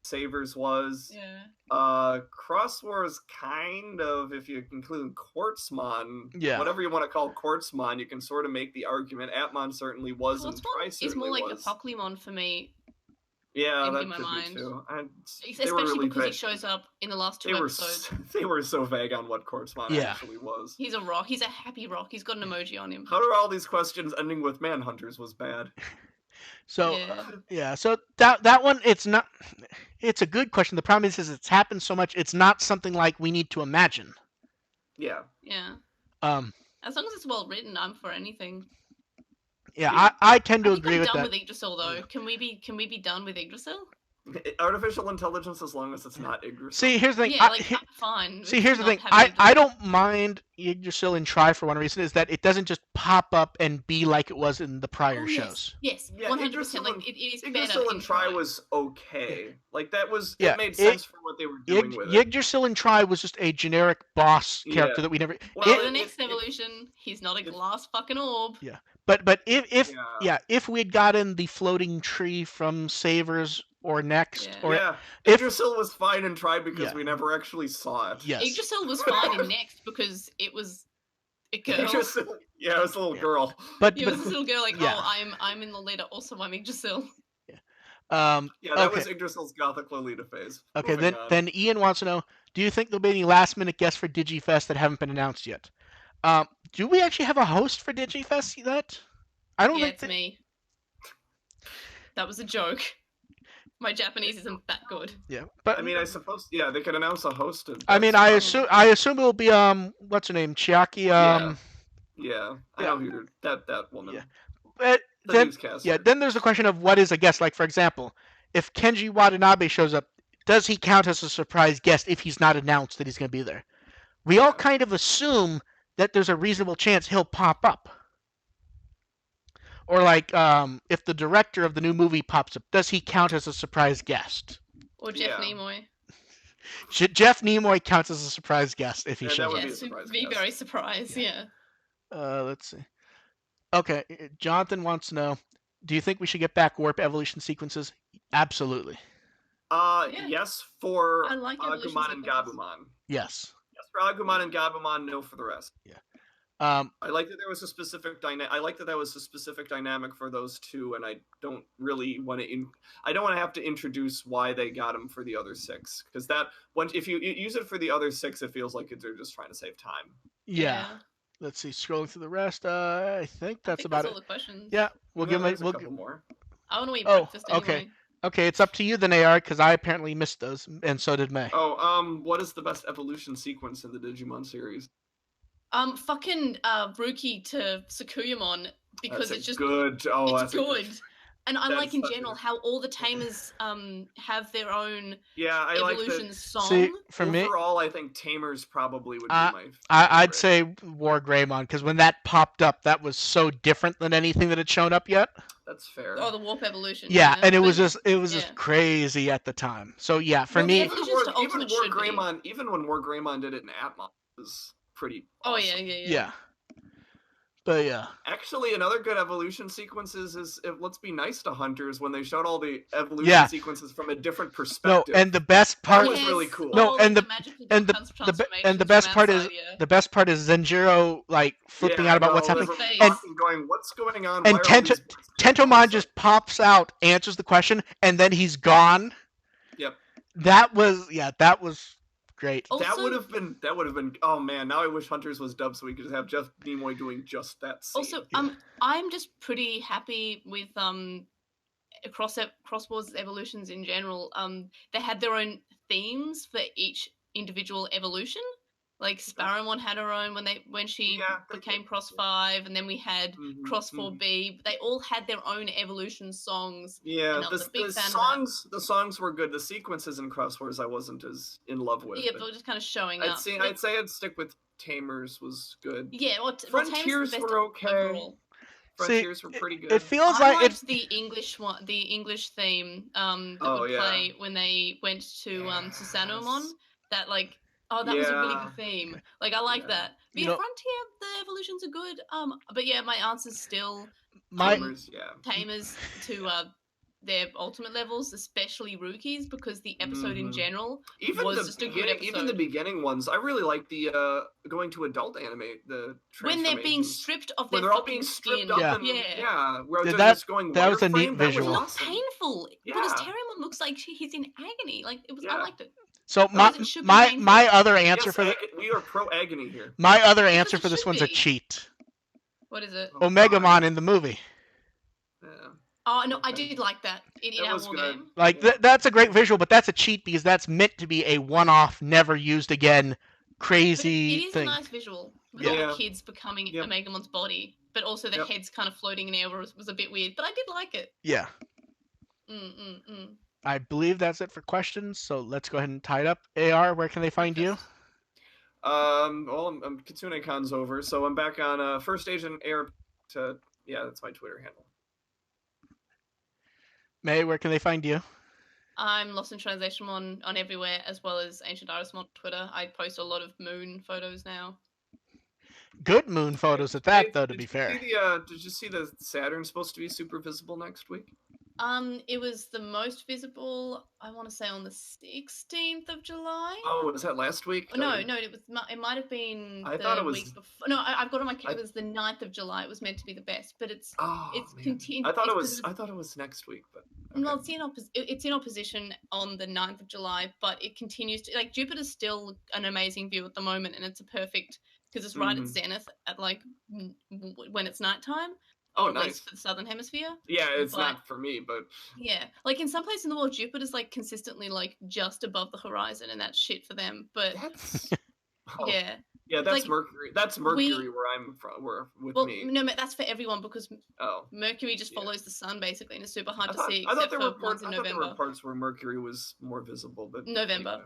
Savers was. Yeah. Cross Wars kind of, if you include Quartzmon, Yeah. whatever you want to call Quartzmon, you can sort of make the argument. Atmon certainly was, and Tri Quartzmon is certainly more like was. a Pokemon for me. Yeah, in that my could mind. be too. Especially really because he vague. shows up in the last two They were episodes. they were so vague on what Quartzmon Yeah. actually was. He's a rock. He's a happy rock. He's got an emoji on him. How are all these questions ending with Manhunters was bad? So Yeah. so that one, it's not. It's a good question. The problem is it's happened so much. It's not something like we need to imagine. Yeah. Yeah. Um. As long as it's well written, I'm for anything. Yeah, I tend to I think agree I'm with done that. with Yggdrasil though. Yeah. Can we be done with Yggdrasil? Artificial intelligence, as long as it's not Yggdrasil. See, here's the thing. Yeah, I'm fine. See, here's the not thing. having I don't mind Yggdrasil and Try for one reason, is that it doesn't just pop up and be like it was in the prior shows. Yes, Yeah, 100%. Like it is better. Yggdrasil and in Try was okay. Like that was Yeah, it made sense for what they were doing with it. Yggdrasil and Try was just a generic boss character Yeah. that we never. Well, the next evolution, he's not a glass fucking orb. Yeah, but if we had gotten the floating tree from Savers or Next, Yeah. or if Yggdrasil was fine in Try because Yeah. we never actually saw it. yes, Yggdrasil was fine in Next because it was a girl. Yggdrasil, yeah, it was a little girl. but It was this little girl like, yeah. oh, I'm in Lolita, also I'm Yggdrasil. Yeah, that okay. was Yggdrasil's gothic Lolita phase. Okay, Moving on. then Ian wants to know: do you think there'll be any last-minute guests for DigiFest that haven't been announced yet? Do we actually have a host for DigiFest yet? I don't Yeah, think it's me. That was a joke. My Japanese isn't that good. Yeah, but I mean, I suppose they could announce a host. I mean, I assume it will be what's her name, Chiaki. Yeah, I know who that woman. Yeah. But then then there's the question of what is a guest. Like, for example, if Kenji Watanabe shows up, does he count as a surprise guest if he's not announced that he's going to be there? We all kind of assume that there's a reasonable chance he'll pop up. Or like, if the director of the new movie pops up, does he count as a surprise guest? Or Jeff Nimoy. Jeff Nimoy counts as a surprise guest if he shows up. Yes, be very surprised, yeah. Let's see. Okay, Jonathan wants to know, do you think we should get back warp evolution sequences? Absolutely. Yes, for I like Agumon and Gabumon. Yes. Yes, for Agumon and Gabumon, no for the rest. Yeah. I like that there was a specific dynamic. I like that was a specific dynamic for those two, and I don't really want to. I don't want to have to introduce why they got them for the other six, because if you use it for the other six, it feels like they're just trying to save time. Yeah. Let's see. Scrolling through the rest. I think that's about all it. the questions. Yeah, we'll give a couple more. I want to eat breakfast anyway. Okay, it's up to you then, AR, because I apparently missed those, and so did May. What is the best evolution sequence in the Digimon series? Fucking Ruki to Sakuyamon, because it's just good. It's good. And I like in general how all the tamers have their own evolution song. See, for me, overall, I think Tamers probably would be my favorite. I'd say War Greymon, because when that popped up, that was so different than anything that had shown up yet. That's fair. Oh, the warp evolution. Yeah, and it was just crazy at the time. So yeah, for me, even when War Greymon did it in Atmon, it was pretty awesome. Yeah. But yeah. Actually, another good evolution sequence is Let's Be Nice to Hunters, when they showed all the evolution sequences from a different perspective. No, and the best part was really cool. No, and the best part is Zenjiro like flipping out about what's happening and going, "What's going on?" And Tentomon just pops out, answers the question, and then he's gone. Yep. That was great. Also, that would have been. Oh man, now I wish Hunters was dubbed so we could just have Jeff Nimoy doing just that scene. Also, I'm just pretty happy with Crossword's evolutions in general. They had their own themes for each individual evolution. Like Sparrowmon had her own when she became Cross 5, and then we had Cross 4B. They all had their own evolution songs. Yeah, the songs were good. The sequences in Cross Wars I wasn't as in love with. Yeah, but we're just kind of showing up. I'd say I'd stick with Tamers was good. Yeah, Frontiers were okay. Overall. Frontiers were pretty good. It feels I like liked the English one, the English theme that would play when they went to Susanoo-mon. That that was a really good theme. Like, I like that. But Frontier, the evolutions are good. But yeah, my answer's still Tamers. Tamers to their ultimate levels, especially Ruki's, because the episode in general was just a good episode. Even the beginning ones, I really like the going to adult anime, the when they're being transformations. stripped of When their they're all being fucking stripped skin. up Yeah. where Did they're that- just going that was a neat wireframe, that was visual. It awesome. looked painful, Yeah. because Terriermon looks like he's in agony. Like it was, I Yeah. liked it. So Because it should be my painful. other answer Yes, for we are pro agony here. my other Because answer it for this should one's a be. cheat. What is it? Oh, Omegamon in the movie. Yeah. Oh no, I Okay. did like that in That our was war good. game. Like Yeah. that's a great visual, but that's a cheat because that's meant to be a one-off, never used again, But crazy it is thing. a nice visual with Yeah. all the kids becoming Yep. Omegamon's body, but also the Yep. heads kind of floating in air was a bit weird. But I did like it. Yeah. Mm. I believe that's it for questions. So let's go ahead and tie it up. AR, where can they find you? Well, Kitsune Con's over, so I'm back on First Agent Air. That's my Twitter handle. May, where can they find you? I'm Lost in Translation on everywhere, as well as Ancient Iris on Twitter. I post a lot of moon photos now. Good moon photos at that, though. To be fair. Did you see the Saturn's supposed to be super visible next week? It was the most visible, I want to say, on the 16th of July. Oh, was that last week? No, it might have been I the thought it was- week before. No, I've got on my. It was the 9th of July. It was meant to be the best, but it's man. continued. I thought it was next week, but okay. No, it's in opposition on the 9th of July, but it continues to, like, Jupiter's still an amazing view at the moment, and it's a perfect, because it's right at zenith at like when it's nighttime. Oh, or at nice. least for the southern hemisphere. Yeah, it's But- not for me, but Yeah, like in some places in the world, Jupiter's like consistently like just above the horizon, and that's shit for them. But that's yeah, yeah, that's like, Mercury. That's Mercury where I'm from. Where with well, me. no, that's for everyone because Oh, Mercury just Yeah. follows the sun basically, and it's super hard I to thought, see I thought except there for were once parts. in I thought there were November. parts where Mercury was more visible, but November.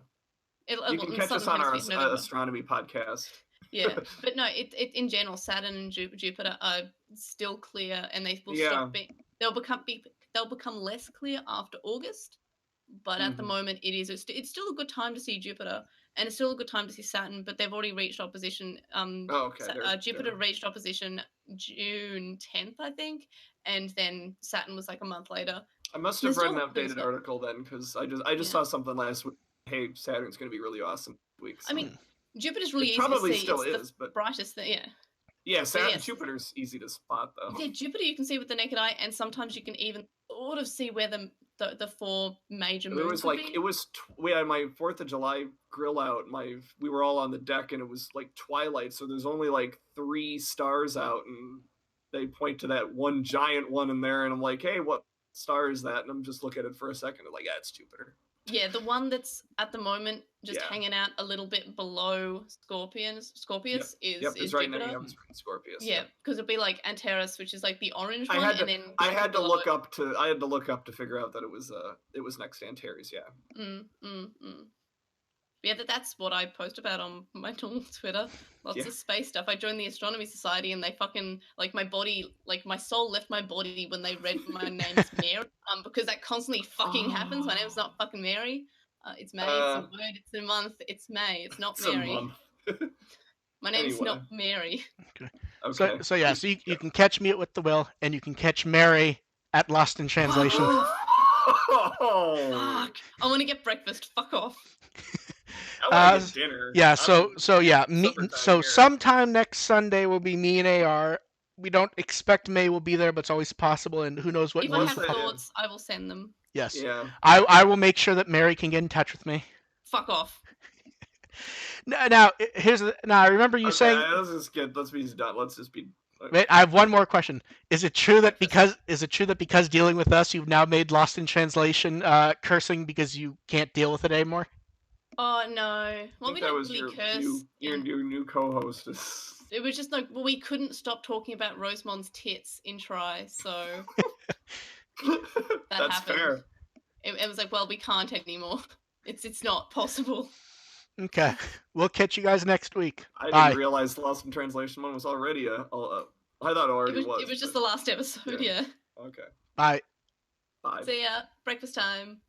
You In can the catch us southern on our hemisphere, November. astronomy podcast. Yeah, but no, it in general, Saturn and Jupiter are still clear, and they will stop being. They'll become less clear after August, but at the Mhm. moment, it's still a good time to see Jupiter, and it's still a good time to see Saturn. But they've already reached opposition. Oh, okay. Jupiter reached opposition June 10th, I think, and then Saturn was like a month later. I must have There's read an still- there's updated no- article then, because I just Yeah. saw something last week. Hey, Saturn's going to be really awesome this week. I mean, Jupiter's really it easy probably to see. still It's is, the but brightest thing. Yeah. yeah, yes. Jupiter's easy to spot though. Yeah, Jupiter you can see with the naked eye, and sometimes you can even sort of see where the four major moons It was would like be. it was. We had my 4th of July grill out. We were all on the deck, and it was like twilight, so there's only like 3 stars out, and they point to that one giant one in there, and I'm like, hey, what star is that? And I'm just looking at it for a second, and like, yeah, it's Jupiter. Yeah, the one that's at the moment just Yeah. hanging out a little bit below Scorpius is Yep, is it's right Jupiter. now. Yeah, it's Scorpius. Yeah, because it'd be like Antares, which is like the orange I one, had to- and then I had to below look it. up to. I had to look up to figure out that it was next to Antares. Yeah. Yeah, that's what I post about on my normal Twitter. Lots Yeah. of space stuff. I joined the Astronomy Society, and they fucking like my body, like my soul left my body when they read my name's Mary. Because that constantly fucking happens. My name's not fucking Mary. It's May. It's a word. It's a month. It's May. It's not It's Mary. a month. My name's Anyway. not Mary. Okay. So you can catch me at With the Will, and you can catch Mary at Lost in Translation. Oh. Fuck! I want to get breakfast. Fuck off. I want to get dinner. Yeah, I'm- so Supper time here. sometime next Sunday will be me and AR. We don't expect May will be there, but it's always possible, and who knows what If I news have will pop. thoughts, I will send them. Yes, Yeah. I will make sure that Mary can get in touch with me. Fuck off. Now I remember you Okay, saying. let's be done. Let's just be. Wait, I have one more question. Is it true that because dealing with us, you've now made Lost in Translation cursing because you can't deal with it anymore? Oh no. I Well, think we that don't was really your curse. new co-host. It was just like, well, we couldn't stop talking about Rosemon's tits in Try, so That's happened. fair. it was like, well, we can't anymore. It's not possible. Okay, we'll catch you guys next week. I Bye. didn't realize the Lost in Translation one was already I thought it already was. It was just but- the last episode, yeah. yeah. Okay. Bye. Bye. See ya. Breakfast time.